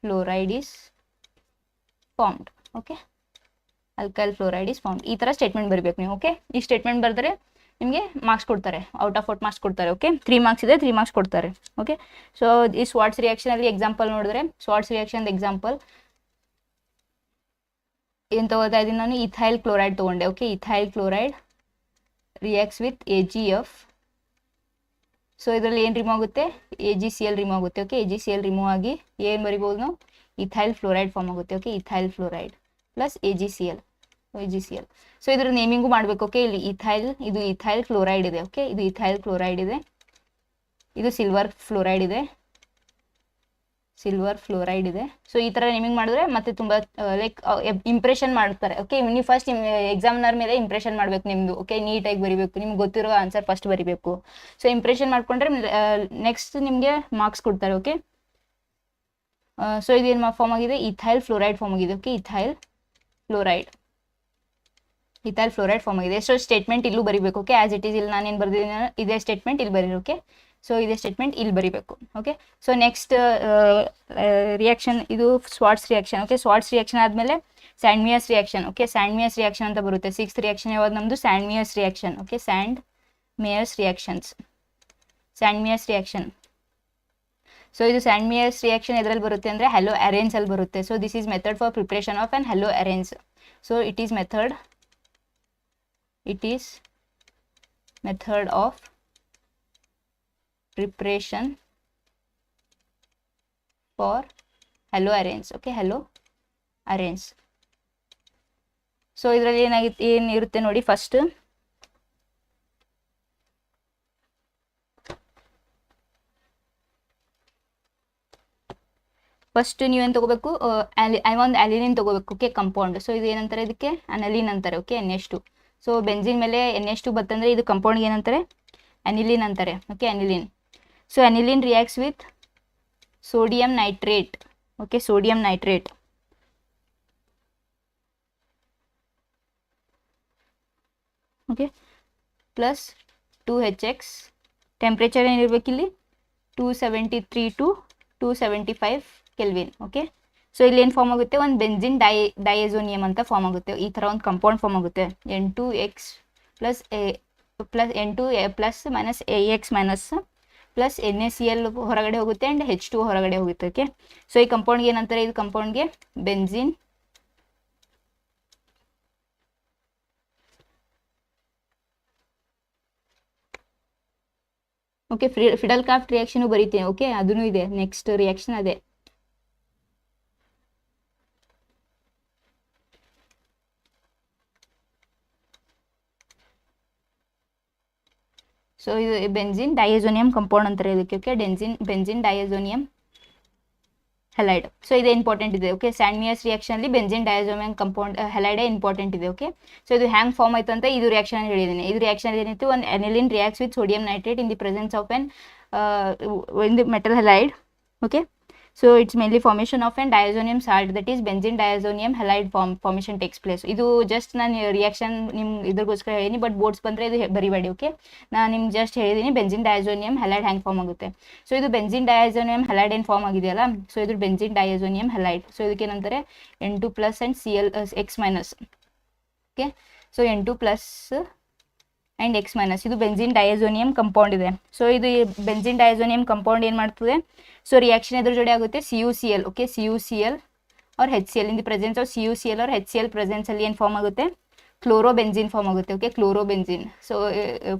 fluoride is formed. Okay, alkyl fluoride is formed. ಈ ಥರ statement ಬರಬೇಕು ನೀವು. ಓಕೆ ಈ ಸ್ಟೇಟ್ಮೆಂಟ್ ಬರೆದ್ರೆ ನಿಮಗೆ ಮಾರ್ಕ್ಸ್ ಕೊಡ್ತಾರೆ, ಔಟ್ ಆಫ್ 40 ಮಾರ್ಕ್ಸ್ ಕೊಡ್ತಾರೆ. Okay 3 marks ಇದೆ, 3 ಮಾರ್ಕ್ಸ್ ಕೊಡ್ತಾರೆ. ಓಕೆ ಸೊ ಈ ಸ್ವಾಟ್ಸ್ ರಿಯಾಕ್ಷನಲ್ಲಿ ಎಕ್ಸಾಂಪಲ್ ನೋಡಿದ್ರೆ, ಸ್ವಾಟ್ಸ್ ರಿಯಾಕ್ಷನ್ ಎಕ್ಸಾಂಪಲ್ ಏನು ತಗೋತಾ ಇದ್ದೀನಿ ನಾನು? ಇಥೈಲ್ ಕ್ಲೋರೈಡ್ ತೊಗೊಂಡೆ. Okay ethyl chloride reacts with AgF. So ಇದರಲ್ಲಿ ಏನು ರಿಮೂವ್ ಆಗುತ್ತೆ? AgCl ರಿಮೂವ್ ಆಗುತ್ತೆ. ಓಕೆ AgCl ರಿಮೂವ್ ಆಗಿ ಏನು ಬರಿಬೋದು ನಾವು? ಇಥೈಲ್ ಫ್ಲೋರೈಡ್ ಫಾರ್ಮ್ ಆಗುತ್ತೆ. Okay ethyl fluoride plus AgCl. So ಇದ್ರ ನೇಮಿಂಗು ಮಾಡಬೇಕು. ಓಕೆ ಇಲ್ಲಿ ಇಥೈಲ್, ಇದು ಇಥೈಲ್ ಕ್ಲೋರೈಡ್ ಇದೆ. ಓಕೆ ಇದು ಇಥೈಲ್ ಕ್ಲೋರೈಡ್ ಇದೆ, ಇದು ಸಿಲ್ವರ್ ಫ್ಲೋರೈಡ್ ಇದೆ, ಸಿಲ್ವರ್ ಫ್ಲೋರೈಡ್ ಇದೆ. ಸೊ ಈ ಥರ ನೇಮಿಂಗ್ ಮಾಡಿದ್ರೆ ಮತ್ತೆ ತುಂಬ ಲೈಕ್ ಇಂಪ್ರೆಷನ್ ಮಾಡ್ತಾರೆ. ಓಕೆ ನೀವು ಫಸ್ಟ್ ಎಕ್ಸಾಮಿನರ್ ಮೇಲೆ ಇಂಪ್ರೆಷನ್ ಮಾಡಬೇಕು ನಿಮ್ಮದು. ಓಕೆ ನೀಟಾಗಿ ಬರಿಬೇಕು, ನಿಮ್ಗೆ ಗೊತ್ತಿರೋ ಆನ್ಸರ್ ಫಸ್ಟ್ ಬರಿಬೇಕು. ಸೊ ಇಂಪ್ರೆಷನ್ ಮಾಡ್ಕೊಂಡ್ರೆ ನೆಕ್ಸ್ಟ್ ನಿಮಗೆ ಮಾರ್ಕ್ಸ್ ಕೊಡ್ತಾರೆ. ಓಕೆ ಸೊ ಇದೇನು ಫಾರ್ಮ್ ಆಗಿದೆ? ಇಥೈಲ್ ಫ್ಲೋರೈಡ್ ಫಾರ್ಮ್ ಆಗಿದೆ. ಓಕೆ ಇಥೈಲ್ ಫ್ಲೋರೈಡ್ ಫಾರ್ಮ್ ಆಗಿದೆ. ಸೊ ಸ್ಟೇಟ್ಮೆಂಟ್ ಇಲ್ಲೂ ಬರಿಬೇಕು. ಓಕೆ ಆಸ್ ಇಟ್ ಈಸ್ ಇಲ್ಲಿ ನಾನೇನು ಬರ್ದಿದ್ದೀನಿ ಇದೇ ಸ್ಟೇಟ್ಮೆಂಟ್ ಇಲ್ಲಿ ಬರೀರಿ. ಓಕೆ ಸೊ ಇದೇ ಸ್ಟೇಟ್ಮೆಂಟ್ ಇಲ್ಲಿ ಬರಿಬೇಕು. ಓಕೆ ಸೊ ನೆಕ್ಸ್ಟ್ ರಿಯಾಕ್ಷನ್ ಇದು Swarts reaction. Okay Swarts reaction ಆದಮೇಲೆ Sandmeyer's reaction. Okay Sandmeyer's reaction ಅಂತ ಬರುತ್ತೆ. 6th ರಿಯಾಕ್ಷನ್ ಯಾವ್ದು ನಮ್ಮದು? Sandmeyer's reaction. Okay Sandmeyer's reaction. So ಇದು ಸ್ಯಾಂಡ್ ಮೇಯರ್ಸ್ ರಿಯಾಕ್ಷನ್ ಎದ್ರಲ್ಲಿ ಬರುತ್ತೆ ಅಂದರೆ ಹ್ಯಾಲೋ ಅರೇನ್ಸ್ ಅಲ್ಲಿ ಬರುತ್ತೆ. So this is method for preparation of on haloarenes. So it is method of preparation for haloarenes. Okay haloarenes. So ಇದರಲ್ಲಿ ಏನಿರುತ್ತೆ ನೋಡಿ, first ನೀವೇನು ತಗೋಬೇಕು? ಒಂದು ಅಲಿನಿನ್ ತಗೋಬೇಕು. Okay compound. ಸೊ ಇದು ಏನಂತಾರೆ? ಇದಕ್ಕೆ ಅನಲಿನ್ ಅಂತಾರೆ. Okay NH2. ಸೊ ಬೆಂಜಿನ್ ಮೇಲೆ NH2 ಬತ್ತಂದ್ರೆ ಇದು ಕಂಪೌಂಡ್ಗೆ ಏನಂತಾರೆ? ಅನಿಲಿನ್ ಅಂತಾರೆ. Okay aniline. So aniline reacts with sodium nitrate. Okay sodium nitrate. Okay plus 2HX. Temperature ಏನಿರಬೇಕಿಲ್ಲಿ? 273 to 275 ಕೆಲ್ವಿನ್. ಓಕೆ ಸೊ ಇಲ್ಲಿ ಏನು ಫಾರ್ಮ್ ಆಗುತ್ತೆ? ಒಂದು ಬೆಂಜಿನ್ ಡೈಯಜೋನಿಯಂ ಅಂತ ಫಾರ್ಮ್ ಆಗುತ್ತೆ. ಈ ಥರ ಒಂದು ಕಂಪೌಂಡ್ ಫಾರ್ಮ್ ಆಗುತ್ತೆ. N2X plus N2 plus minus AX minus plus NaCl ಹೊರಗಡೆ ಹೋಗುತ್ತೆ ಆ್ಯಂಡ್ H2 ಹೊರಗಡೆ ಹೋಗುತ್ತೆ. ಓಕೆ ಸೊ ಈ ಕಂಪೌಂಡ್ಗೆ ಏನಂತಾರೆ? ಇದು ಕಂಪೌಂಡ್ಗೆ benzene okay Friedel craft reaction ಬರೀತೀನಿ. ಓಕೆ ಅದೂ ಇದೆ, ನೆಕ್ಸ್ಟ್ ರಿಯಾಕ್ಷನ್ ಅದೇ. ಸೊ ಇದು ಬೆಂಜಿನ್ ಡೈಯಜೋನಿಯಂ ಕಂಪೌಂಡ್ ಅಂತಾರೆ ಇದಕ್ಕೆ. Okay benzene diazonium halide. So ಇದೇ ಇಂಪಾರ್ಟೆಂಟ್ ಇದೆ. ಓಕೆ ಸ್ಯಾಂಡ್ ಮೇಯರ್ಸ್ ರಿಯಾಕ್ಷನ್ ಅಲ್ಲಿ ಬೆಂಜಿನ್ ಡೈಯಜೋನಿಯಂ ಕಂಪೌಂಡ್ ಹೆಲೈಡೇ ಇಂಪಾರ್ಟೆಂಟ್ ಇದೆ. ಓಕೆ ಸೊ ಇದು ಹ್ಯಾಂಗ್ ಫಾರ್ಮ್ ಆಯ್ತು ಅಂತ ಇದು ರಿಯಾಕ್ಷನ್ ಹೇಳಿದ್ದೀನಿ. ಇದು ರಿಯಾಕ್ಷನ್ ಏನಿತ್ತು? ಒಂದು aniline reacts with sodium nitrate in the presence of an metal halide. Okay so it's mainly formation of an diazonium salt, that is benzene diazonium halide formation takes place. ಇದು just ನಾನು reaction ನಿಮ್ಗೆ ಇದ್ರಿಗೋಸ್ಕರ ಹೇಳಿನಿ, but boards ಬಂದರೆ ಇದು ಬರಿಬೇಡಿ. Okay ನಾನು ನಿಮ್ಗೆ just ಹೇಳಿದ್ದೀನಿ ಬೆಂಜಿನ್ ಡೈಯಜೋನಿಯಂ ಹೆಲೈಡ್ ಹ್ಯಾಂಗ್ ಫಾರ್ಮ್ ಆಗುತ್ತೆ. ಸೊ ಇದು ಬೆಂಜಿನ್ ಡೈಯಜೋನಿಯಂ ಹೆಲೈಡ್ ಏನು ಫಾರ್ಮ್ ಆಗಿದೆಯಲ್ಲ, ಸೊ ಇದು ಬೆಂಜಿನ್ ಡೈಯಜೋನಿಯಂ ಹೆಲೈಡ್. ಸೊ ಇದಕ್ಕೇನಂತಾರೆ? N2 plus and Cl X minus. Okay so N2 plus and X minus. ಇದು ಬೆಂಜಿನ್ ಡೈಯಜೋನಿಯಂ ಕಂಪೌಂಡ್ ಇದೆ. ಸೊ ಇದು ಬೆಂಜಿನ್ ಡೈಯಜೋನಿಯಂ ಕಂಪೌಂಡ್ ಏನು ಮಾಡ್ತದೆ? ಸೊ ರಿಯಾಕ್ಷನ್ ಎದ್ರ ಜೊತೆ ಆಗುತ್ತೆ? CuCl. ಓಕೆ CuCl और HCl. In the presence of CuCl और HCl ಪ್ರೆಸೆನ್ಸ್ ಅಲ್ಲಿ ಏನು ಫಾರ್ಮ್ ಆಗುತ್ತೆ? ಕ್ಲೋರೋಬೆಂಜಿನ್ ಫಾರ್ಮ್ ಆಗುತ್ತೆ. Okay, chlorobenzene. So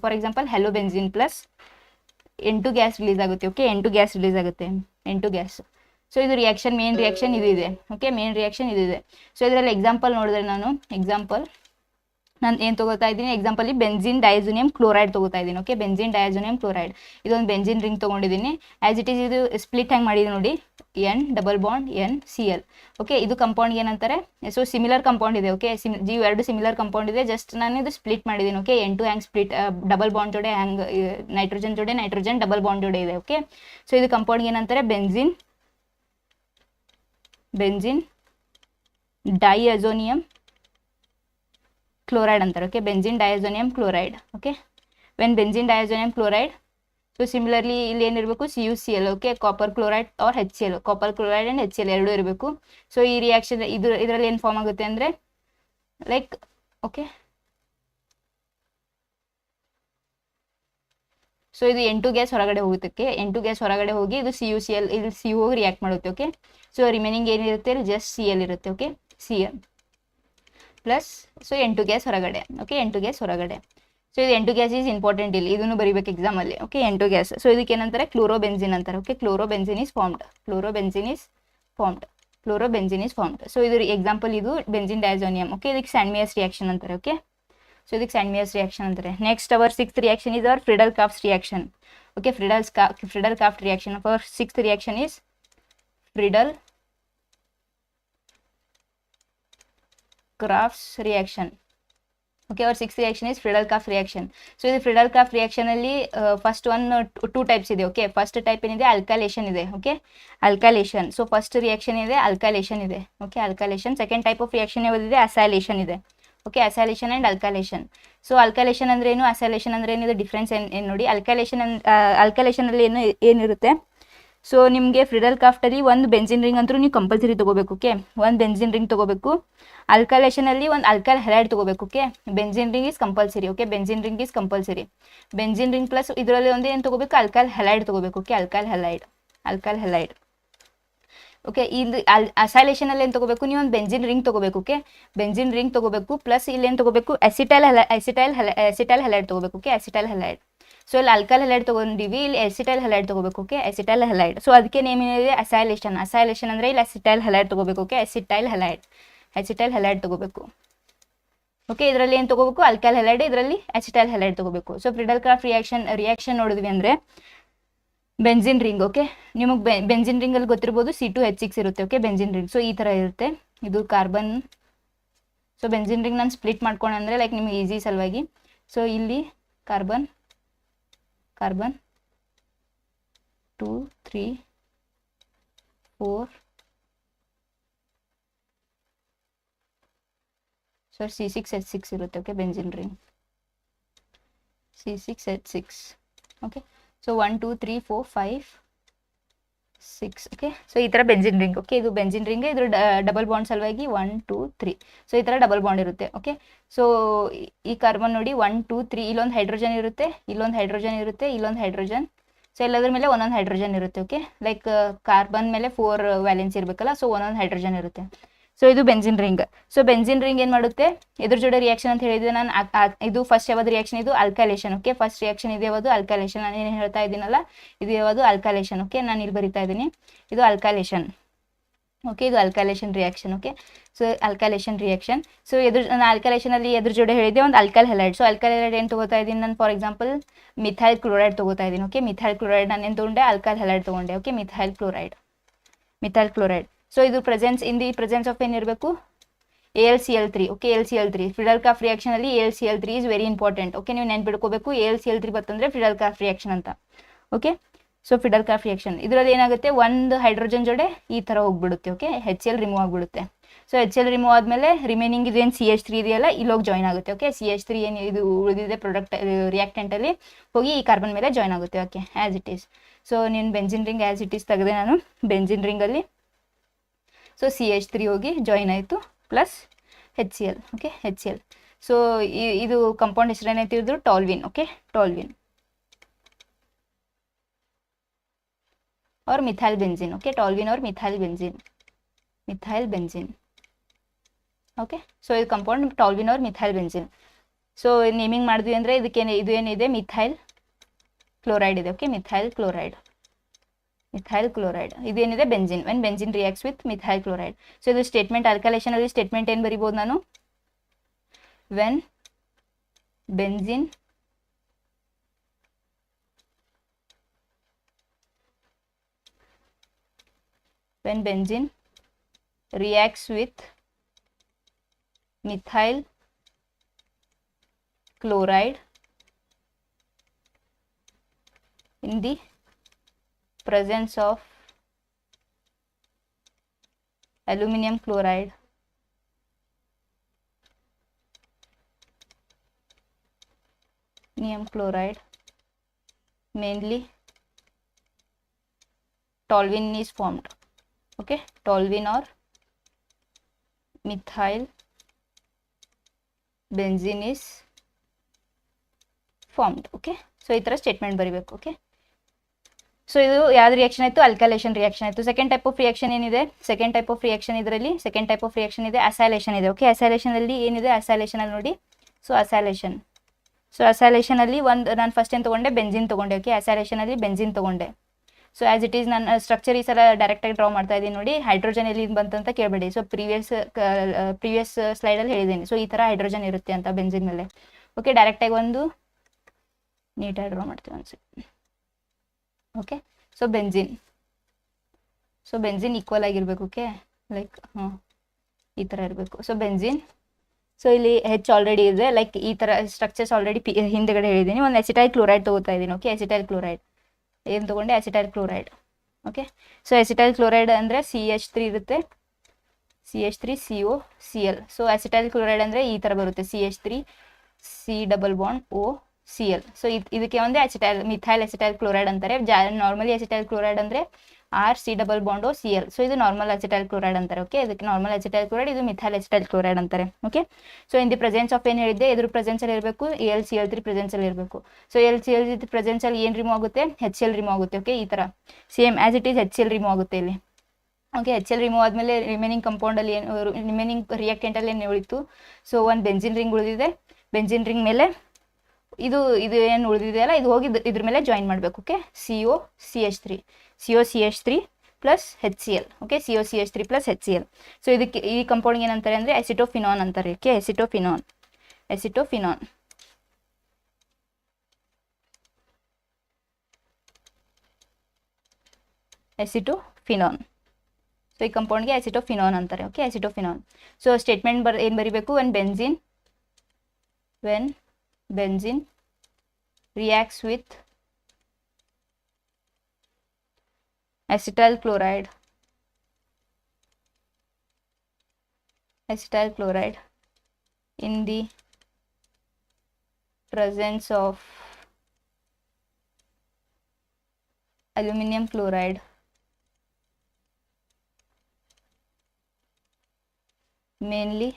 for example halobenzene plus N2 gas release ಆಗುತ್ತೆ. ಓಕೆ, N2 ಗ್ಯಾಸ್ ರಿಲೀಸ್ ಆಗುತ್ತೆ, N2 ಗ್ಯಾಸ್. ಸೊ ಇದು reaction, main reaction ಇದು ಇದೆ. ಓಕೆ, ಮೇನ್ ರಿಯಾಕ್ಷನ್ ಇದು ಇದೆ. ಸೊ ಇದರಲ್ಲಿ ಎಕ್ಸಾಂಪಲ್ ನೋಡಿದ್ರೆ ನಾನು ಏನು ತಗೋತಾ ಇದ್ದೀನಿ, ಎಕ್ಸಾಂಪಲ್ ಬೆಂಜಿನ್ ಡಯಾಜೋನಿಯಂ ಕ್ಲೋರೈಡ್ ತಗೋತಾ ಇದ್ದೀನಿ. ಓಕೆ, ಬೆಂಜಿನ್ ಡಯಾಜೋನಿಯಂ ಕ್ಲೋರೈಡ್, ಇದೊಂದು ಬೆಂಜಿನ್ ರಿಂಗ್ ತೊಗೊಂಡಿದ್ದೀನಿ. ಆ್ಯಸ್ ಇಟ್ ಈಸ್ ಇದು ಸ್ಪ್ಲಿಟ್ ಹೆಂಗೆ ಮಾಡಿದೆ ನೋಡಿ, N double bond NCl. Okay, ಇದು ಕಂಪೌಂಡ್ಗೆ ಏನಂತಾರೆ, ಸೊ ಸಿಮಿಲರ್ ಕಂಪೌಂಡ್ ಇದೆ. ಓಕೆ, ಎರಡು ಸಿಮಿಲರ್ ಕಂಪೌಂಡ್ ಇದೆ, ಜಸ್ಟ್ ನಾನು ಇದು ಸ್ಪ್ಲಿಟ್ ಮಾಡಿದ್ದೀನಿ. ಓಕೆ, N2 ಹ್ಯಾಂಗ್ ಸ್ಪ್ಲಿಟ್ ಡಬಲ್ ಬಾಂಡ್ ಜೋಡೆ ಹ್ಯಾಂಗ್ ನೈಟ್ರೋಜನ್ ಜೋಡೆ ನೈಟ್ರೋಜನ್ ಡಬಲ್ ಬಾಂಡ್ ಜೋಡೆ ಇದೆ. ಓಕೆ, ಸೊ ಇದು ಕಂಪೌಂಡ್ಗೆ ಏನಂತಾರೆ, ಬೆಂಜಿನ್ ಡೈಅಜೋನಿಯಂ ಕ್ಲೋರೈಡ್ ಅಂತಾರೆ. Okay, benzene diazonium chloride. Okay, when benzene diazonium chloride, so similarly ಇಲ್ಲಿ ಏನಿರಬೇಕು, CuCl. Okay, copper chloride or HCl, copper chloride and HCl ಎರಡೂ ಇರಬೇಕು. ಸೊ ಈ ರಿಯಾಕ್ಷನ್ ಇದರಲ್ಲಿ ಏನು ಫಾರ್ಮ್ ಆಗುತ್ತೆ ಅಂದರೆ ಲೈಕ್, ಓಕೆ, ಸೊ ಇದು N2 ಗ್ಯಾಸ್ ಹೊರಗಡೆ ಹೋಗುತ್ತೆ. N2 ಗ್ಯಾಸ್ ಹೊರಗಡೆ ಹೋಗಿ ಇದು CuCl ಇಲ್ಲಿ CO ರಿಯಾಕ್ಟ್ ಮಾಡುತ್ತೆ. ಓಕೆ, ಸೊ ರಿಮೈನಿಂಗ್ ಏನಿರುತ್ತೆ, ಜಸ್ಟ್ Cl ಇರುತ್ತೆ. Okay, Cl plus so N2 gas ಹೊರಗಡೆ. ಓಕೆ, N2 ಗ್ಯಾಸ್ ಹೊರಗಡೆ. ಸೊ ಇದು N2 ಗ್ಯಾಸ್ ಈಸ್ ಇಂಪಾರ್ಟೆಂಟ್, ಇಲ್ಲಿ ಇದನ್ನು ಬರೀಬೇಕು ಎಕ್ಸಾಮಲ್ಲಿ. Okay, N2 gas. ಸೊ ಇದಕ್ಕೆ ಏನಂತಾರೆ, ಕ್ಲೋರೋಬೆಂಜಿನ್ ಅಂತಾರೆ. Okay, chlorobenzene is formed. So ಇದು ಎಕ್ಸಾಂಪಲ್, ಇದು ಬೆಂಜಿನ್ ಡಯಾಜೋನಿಯಂ. ಓಕೆ, ಇದಕ್ಕೆ ಸ್ಯಾಂಡ್ಮಿಯರ್ಸ್ ರಿಯಾಕ್ಷನ್ ಅಂತಾರೆ. ಓಕೆ, ಸೊ ಇದಕ್ಕೆ ಸ್ಯಾಂಡ್ಮಿಯರ್ಸ್ ರಿಯಾಕ್ಷನ್ ಅಂತಾರೆ. Next our sixth reaction is our Friedel Craft reaction. Okay, Friedel Craft reaction. Our sixth reaction is Friedel-Crafts reaction. Okay, our sixth reaction is Friedel-Crafts reaction. So ಇದು Friedel-Crafts reaction ಅಲ್ಲಿ first two types ಇದೆ. Okay, first type ಏನಿದೆ, alkylation ಇದೆ. Okay, alkylation. So first reaction ಇದೆ, alkylation ಇದೆ. Okay, alkylation. Second type of reaction ಯಾವುದಿದೆ, acylation ಇದೆ. Okay, acylation and alkylation. So alkylation ಅಂದ್ರೆ ಏನು, ಅಸೈಲೇಷನ್ ಅಂದ್ರೆ ಏನಿದೆ, ಡಿಫ್ರೆನ್ಸ್ ಏನು ನೋಡಿ. ಅಲ್ಕಲೇಷನಲ್ಲಿ ಏನಿರುತ್ತೆ, ಸೊ ನಿಮಗೆ ಫ್ರಿಡಲ್-ಕ್ರಾಫ್ಟಲ್ಲಿ ಒಂದು ಬೆಂಜಿನ್ ರಿಂಗ್ ಅಂತೂ ನೀವು ಕಂಪಲ್ಸರಿ ತೊಗೋಬೇಕು. ಓಕೆ, ಒಂದು ಬೆಂಜಿನ್ ರಿಂಗ್ ತೊಗೋಬೇಕು. ಅಲ್ಕಲೇಷನಲ್ಲಿ ಒಂದು ಅಲ್ಕಲ್ ಹೆಲೈಡ್ ತೊಗೋಬೇಕು. Okay, benzene ring is compulsory. Okay, benzene ring is compulsory. Benzene ring plus ಇದರಲ್ಲಿ ಒಂದು ಏನು ತೊಗೋಬೇಕು, ಅಲ್ಕಲ್ ಹೆಲೈಡ್ ತೊಗೋಬೇಕು. Okay, alkyl halide. ಓಕೆ, ಇದು ಅಸೈಲೇಷನಲ್ಲಿ ಏನು ತೊಗೋಬೇಕು, ನೀವು ಒಂದು ಬೆಂಜಿನ್ ರಿಂಗ್ ತೊಗೋಬೇಕು. ಓಕೆ, ಬೆಂಜಿನ್ ರಿಂಗ್ ತೊಗೋಬೇಕು ಪ್ಲಸ್ ಇಲ್ಲಿ ಏನು ತೊಗೋಬೇಕು, ಅಸಿಟೈಲ್ ಹೆಲೈಡ್ ತೊಗೋಬೇಕು. Okay, acetyl halide. ಸೊ ಇಲ್ಲಿ ಅಲ್ಕಲ್ ಹೆಲೈಡ್ ತೊಗೊಂಡಿವಿ, ಇಲ್ಲಿ ಅಸಿಟೈಲ್ ಹೆಲೈಡ್ ತೊಗೋಬೇಕು. Okay, acetyl halide. ಸೊ ಅದಕ್ಕೆ ನೇಮ್ ಏನಿದೆ, ಅಸೈಲೇಷನ್ ಅಂದರೆ ಇಲ್ಲಿ ಅಸಿಟೈಲ್ ಹೆಲೈಡ್ ತೊಗೋಬೇಕು. ಓಕೆ, ಅಸಿಟೈಲ್ ಹೆಲೈಡ್ ತೊಗೋಬೇಕು. ಓಕೆ, ಇದರಲ್ಲಿ ಏನು ತೊಗೋಬೇಕು, ಅಲ್ಕಲ್ ಹೆಲೈಡ್, ಇದರಲ್ಲಿ ಅಸಿಟೈಲ್ ಹೆಲೈಡ್ ತೊಗೋಬೇಕು. ಸೊ ಫ್ರಿಡಲ್-ಕ್ರಾಫ್ಟ್ ರಿಯಾಕ್ಷನ್ ನೋಡಿದ್ವಿ ಅಂದರೆ ಬೆಂಜಿನ್ ರಿಂಗ್. ಓಕೆ, ನಿಮಗೆ ಬೆಂಜಿನ್ ರಿಂಗಲ್ಲಿ ಗೊತ್ತಿರ್ಬೋದು C2H6 ಇರುತ್ತೆ. Okay, benzene ring. ಸೊ ಈ ಥರ ಇರುತ್ತೆ, ಇದು ಕಾರ್ಬನ್. ಸೊ ಬೆಂಜಿನ್ ರಿಂಗ್ ನಾನು ಸ್ಪ್ಲಿಟ್ ಮಾಡ್ಕೊಂಡು ಅಂದರೆ ಲೈಕ್ ನಿಮಗೆ ಈಸಿ ಸಲುವಾಗಿ. ಸೊ ಇಲ್ಲಿ ಕಾರ್ಬನ್ 2 3 4 ಸೊ C6H6 ಇರುತ್ತೆ. Okay, benzene ring C6H6. Okay, so 1 2 3 4 5 6. Okay, so ಈ ಥರ ಬೆಂಜಿನ್ ರಿಂಗ್. ಓಕೆ, ಇದು ಬೆಂಜಿನ್ ರಿಂಗ್, ಇದ್ರ ಡಬಲ್ ಬಾಂಡ್ ಸಲುವಾಗಿ 1 2 3. ಸೊ ಈ ಥರ ಡಬಲ್ ಬಾಂಡ್ ಇರುತ್ತೆ. ಓಕೆ, ಸೊ ಈ ಕಾರ್ಬನ್ ನೋಡಿ 1 2 3, ಇಲ್ಲೊಂದು ಹೈಡ್ರೋಜನ್ ಇರುತ್ತೆ, ಇಲ್ಲೊಂದು ಹೈಡ್ರೋಜನ್. ಸೊ ಎಲ್ಲದ್ರ ಮೇಲೆ ಒಂದೊಂದು ಹೈಡ್ರೋಜನ್ ಇರುತ್ತೆ. ಓಕೆ, ಲೈಕ್ ಕಾರ್ಬನ್ ಮೇಲೆ 4 ವ್ಯಾಲೆನ್ಸ್ ಇರಬೇಕಲ್ಲ, ಸೊ ಒಂದೊಂದು ಹೈಡ್ರೋಜನ್ ಇರುತ್ತೆ. ಸೊ ಇದು benzene ring. So benzene ring ಏನು ಮಾಡುತ್ತೆ, ಇದ್ರ ಜೋಡೆ ರಿಯಾಕ್ಷನ್ ಅಂತ ಹೇಳಿದ್ರೆ ನಾನು ಇದು ಫಸ್ಟ್ ಯಾವುದು ರಿಯಾಕ್ಷನ್, ಇದು ಅಲ್ಕಲೇಷನ್. ಓಕೆ, ಫಸ್ಟ್ ರಿಯಾಕ್ಷನ್ ಇದೆ ಯಾವುದು, ಅಲ್ಕಲೇಷನ್. ನಾನು ಏನು ಹೇಳ್ತಾ ಇದ್ದೀನಲ್ಲ, ಇದು ಯಾವುದು, ಅಲ್ಕಲೇಷನ್. ಓಕೆ, ನಾನು ಇಲ್ಲಿ ಬರಿತಾ ಇದ್ದೀನಿ, ಇದು ಅಲ್ಕಲೇಷನ್. ಓಕೆ, ಇದು alkylation reaction. Okay, so alkylation reaction. So ನಾನು ಅಲ್ಕಲೇಷನಲ್ಲಿ ಎದ್ರ ಜೋಡೆ ಹೇಳಿದೆ, ಒಂದು alkyl halide. So alkyl halide ಏನು ತೊಗೋತಾ ಇದ್ದೀನಿ ನಾನು, ಫಾರ್ ಎಕ್ಸಾಂಪಲ್ ಮಿಥೈಲ್ ಕ್ಲೋರೈಡ್ ತೊಗೋತಾ ಇದ್ದೀನಿ. ಓಕೆ, ಮಿಥೈಲ್ ಕ್ಲೋರೈಡ್ ನಾನು ಏನು ತೊಗೊಂಡೆ, ಅಲ್ಕಲ್ ಹೆಲೈಡ್ ತೊಗೊಂಡೆ. Okay, methyl chloride. ಸೊ ಇದು ಇನ್ ದಿ ಪ್ರೆಸೆನ್ಸ್ ಆಫ್ ಏನಿರಬೇಕು, AlCl3. ಓಕೆ, AlCl3 ಫ್ರಿಡಲ್-ಕ್ರಾಫ್ಟ್ ರಿಯಾಕ್ಷನಲ್ಲಿ AlCl3 is very important. Okay, ನೀವು ನೆನ್ಪಿಡ್ಕೋಬೇಕು, AlCl3 ಬರ್ತಂದ್ರೆ ಫ್ರಿಡಲ್-ಕ್ರಾಫ್ಟ್ ರಿಯಾಕ್ಷನ್ ಅಂತ. ಓಕೆ, ಸೊ ಫ್ರಿಡಲ್-ಕ್ರಾಫ್ಟ್ ರಿಯಾಕ್ಷನ್ ಇದರಲ್ಲಿ ಏನಾಗುತ್ತೆ, ಒಂದು ಹೈಡ್ರೋಜನ್ ಜೋಡೆ ಈ ಥರ ಹೋಗ್ಬಿಡುತ್ತೆ. ಓಕೆ, HCl ರಿಮೂವ್ ಆಗಿಬಿಡುತ್ತೆ. ಸೊ HCl ರಿಮೂವ್ ಆದಮೇಲೆ ರಿಮೈನಿಂಗ್ ಇದೇನು CH3 ಇದೆಯಲ್ಲ, ಇಲ್ಲೋಗಿ ಜಾಯ್ನ್ ಆಗುತ್ತೆ. ಓಕೆ, CH3 ಏನು ಇದು ಉಳಿದಿದೆ ಪ್ರಾಡಕ್ಟ್ ರಿಯಾಕ್ಟೆಂಟಲ್ಲಿ ಹೋಗಿ ಈ ಕಾರ್ಬನ್ ಮೇಲೆ ಜಾಯ್ನ್ ಆಗುತ್ತೆ. Okay, as it is. So ನೀನು benzene ring as it is ತೆಗೆದೆ ನಾನು, ಬೆಂಜಿನ್ ರಿಂಗಲ್ಲಿ ಸೊ CH3 ಹೋಗಿ ಜಾಯಿನ್ ಆಯಿತು plus HCl. Okay, HCl. So ಇದು ಕಂಪೌಂಡ್ ಹೆಸರು ಏನೈತಿದ್ರು, ಟಾಲ್ವಿನ್. ಓಕೆ, ಟಾಲ್ವಿನ್ और मिथाइल बेंजीन. ओके, टॉल्विन और मिथाइल बेंजीन. ಓಕೆ. ಸೊ ಇದು compound toluene or methyl benzene. So naming ಮಾಡಿದ್ವಿ ಅಂದರೆ ಇದಕ್ಕೆ ಇದು ಏನಿದೆ ಮಿಥೈಲ್ ಕ್ಲೋರೈಡ್ ಇದೆ. ಓಕೆ, ಮಿಥೈಲ್ ಕ್ಲೋರೈಡ್ ಇದೇನಿದೆ benzene. When benzene reacts with methyl chloride. So ಇದು ಸ್ಟೇಟ್ಮೆಂಟ್ ಅಲ್ಕಲೇಷನ್ ಅಲ್ಲಿ ಸ್ಟೇಟ್ಮೆಂಟ್ ಏನು ಬರಿಬೋದು ನಾನು, when benzene reacts with methyl chloride in the presence of aluminum chloride, mainly toluene is formed. Okay, toluene or methyl benzene is formed. Okay, so ಈ ಥರ statement ಬರೀಬೇಕು. Okay, so ಇದು ಯಾವ್ದು reaction ಆಯಿತು, ಅಲ್ಕಲೇಷನ್ ರಿಯಾಕ್ಷನ್ ಆಯಿತು. ಸೆಕೆಂಡ್ ಟೈಪ್ ಆಫ್ ರಿಯಾಕ್ಷನ್ ಏನಿದೆ, second type of reaction ಇದೆ acylation ಇದೆ. ಓಕೆ, ಅಸೈಲೇಷನ್ ಅಲ್ಲಿ ಏನಿದೆ, ಅಸೈಲೇಷನ್ ಅಲ್ಲಿ ನೋಡಿ. ಸೊ ಅಸೈಲೇಷನ್ ಅಲ್ಲಿ ನಾನು ಫಸ್ಟ್ ಏನು ತೊಗೊಂಡೆ, ಬೆಂಜಿನ್ ತೊಗೊಂಡೆ. ಓಕೆ, ಅಸೈಲೇಷನ್ ಅಲ್ಲಿ ಬೆಂಜಿನ್ ತೊಗೊಂಡೆ. ಸೊ ಆ್ಯಸ್ ಇಟ್ ಈಸ್ ನಾನು ಸ್ಟ್ರಕ್ಚರ್ ಈ ಸಲ ಡೈರೆಕ್ಟಾಗಿ ಡ್ರಾ ಮಾಡ್ತಾ ಇದ್ದೀನಿ ನೋಡಿ. ಹೈಡ್ರೋಜನ್ ಎಲ್ಲಿ ಬಂತಂತ ಕೇಳಬೇಡಿ. ಸೊ ಪ್ರೀವಿಯಸ್ ಸ್ಲೈಡಲ್ಲಿ ಹೇಳಿದ್ದೀನಿ. ಸೊ ಈ ಥರ ಹೈಡ್ರೋಜನ್ ಇರುತ್ತೆ ಅಂತ ಬೆಂಜಿನ್ ಮೇಲೆ. ಓಕೆ, ಡೈರೆಕ್ಟಾಗಿ ಒಂದು ನೀಟಾಗಿ ಡ್ರಾ ಮಾಡ್ತೀವಿ ಅನ್ಸುತ್ತೆ. ಓಕೆ, ಸೊ ಬೆಂಜಿನ್ ಈಕ್ವಲ್ ಆಗಿರಬೇಕು. ಓಕೆ, ಲೈಕ್ ಈ ಥರ ಇರಬೇಕು. ಸೊ ಬೆಂಜಿನ್, ಸೊ ಇಲ್ಲಿ ಹೆಚ್ ಆಲ್ರೆಡಿ ಇದೆ, ಲೈಕ್ ಈ ಥರ ಸ್ಟ್ರಕ್ಚರ್ಸ್ ಆಲ್ರೆಡಿ ಹಿಂದೆಗಡೆ ಹೇಳಿದ್ದೀನಿ. ಒಂದು ಅಸಿಟೈಲ್ ಕ್ಲೋರೈಡ್ ತೊಗೋತಾ ಇದ್ದೀನಿ. ಓಕೆ, ಅಸಿಟೈಲ್ ಕ್ಲೋರೈಡ್ ಏನು ತೊಗೊಂಡೆ, acetyl chloride. Okay, so acetyl chloride ಅಂದರೆ CH3 ಇರುತ್ತೆ, CH3COCl. ಸೊ ಅಸಿಟೈಲ್ ಕ್ಲೋರೈಡ್ ಅಂದರೆ ಈ ಥರ ಬರುತ್ತೆ, CH3 C++OCl. ಸೊ ಇದಕ್ಕೆ ಒಂದೇ ಮಿಥೈಲ್ ಅಸಿಟೈಲ್ ಕ್ಲೋರೈಡ್ ಅಂತಾರೆ. ನಾರ್ಮಲಿ ಅಸಿಟೈಲ್ ಕ್ಲೋರೈಡ್ ಅಂದರೆ RC++OCl. ಸೊ ಇದು ನಾರ್ಮಲ್ ಅಸಿಟೈಲ್ ಕ್ಲೋರೈಡ್ ಅಂತಾರೆ. ಓಕೆ, ಇದಕ್ಕೆ ನಾರ್ಮಲ್ ಅಸಿಟೈಲ್ ಕ್ಲೋರೈಡ್, ಇದು ಮಿಥೈಲ್ ಅಸಿಟೈಲ್ ಕ್ಲೋರೈಡ್ ಅಂತಾರೆ. Okay, so in the presence of ಏನು ಹೇಳಿದ್ದೆ, ಇದ್ರ ಪ್ರೆಸೆನ್ಸಲ್ಲಿ ಇರಬೇಕು, AlCl3 ಪ್ರೆಸೆನ್ಸಲ್ಲಿ ಇರಬೇಕು. ಸೊ AlCl3 ಪ್ರೆಸೆನ್ಸಲ್ಲಿ ಏನು ರಿಮೂವ್ ಆಗುತ್ತೆ, HCl ರಿಮೂವ್ ಆಗುತ್ತೆ. ಓಕೆ, ಈ ಥರ same as it is HCl remove ಆಗುತ್ತೆ ಇಲ್ಲಿ. ಓಕೆ, HCl ರಿಮೂವ್ ಆದಮೇಲೆ ರಿಮೈನಿಂಗ್ ಕಂಪೌಂಡಲ್ಲಿ ರಿಮೈನಿಂಗ್ ರಿಯಾಕ್ಟೆಂಟಲ್ಲಿ ಏನು ಉಳಿತು, ಸೊ ಒಂದು ಬೆಂಜಿನ್ ರಿಂಗ್ ಉಳಿದಿದೆ. ಬೆಂಜಿನ್ ರಿಂಗ್ ಮೇಲೆ ಇದು ಏನು ಉಳಿದಿದೆಯಲ್ಲ, ಇದು ಹೋಗಿ ಇದ್ರ ಮೇಲೆ ಜಾಯಿನ್ ಮಾಡಬೇಕು. Okay, COCH3 plus HCl. Okay, COCH3 plus HCl. So ಇದಕ್ಕೆ ಈ ಕಂಪೌಂಡಿಗೆ ಏನಂತಾರೆ ಅಂದರೆ ಅಸಿಟೋಫಿನಾನ್ ಅಂತಾರೆ. ಓಕೆ, ಅಸಿಟೋಫಿನಾನ್. ಸೊ ಈ ಕಂಪೌಂಡ್ಗೆ ಅಸಿಟೋಫಿನಾನ್ ಅಂತಾರೆ. ಓಕೆ, ಅಸಿಟೋಫಿನಾನ್. ಸೊ ಸ್ಟೇಟ್ಮೆಂಟ್ ಏನು ಬರೀಬೇಕು, when benzene reacts with acetyl chloride in the presence of aluminum chloride, mainly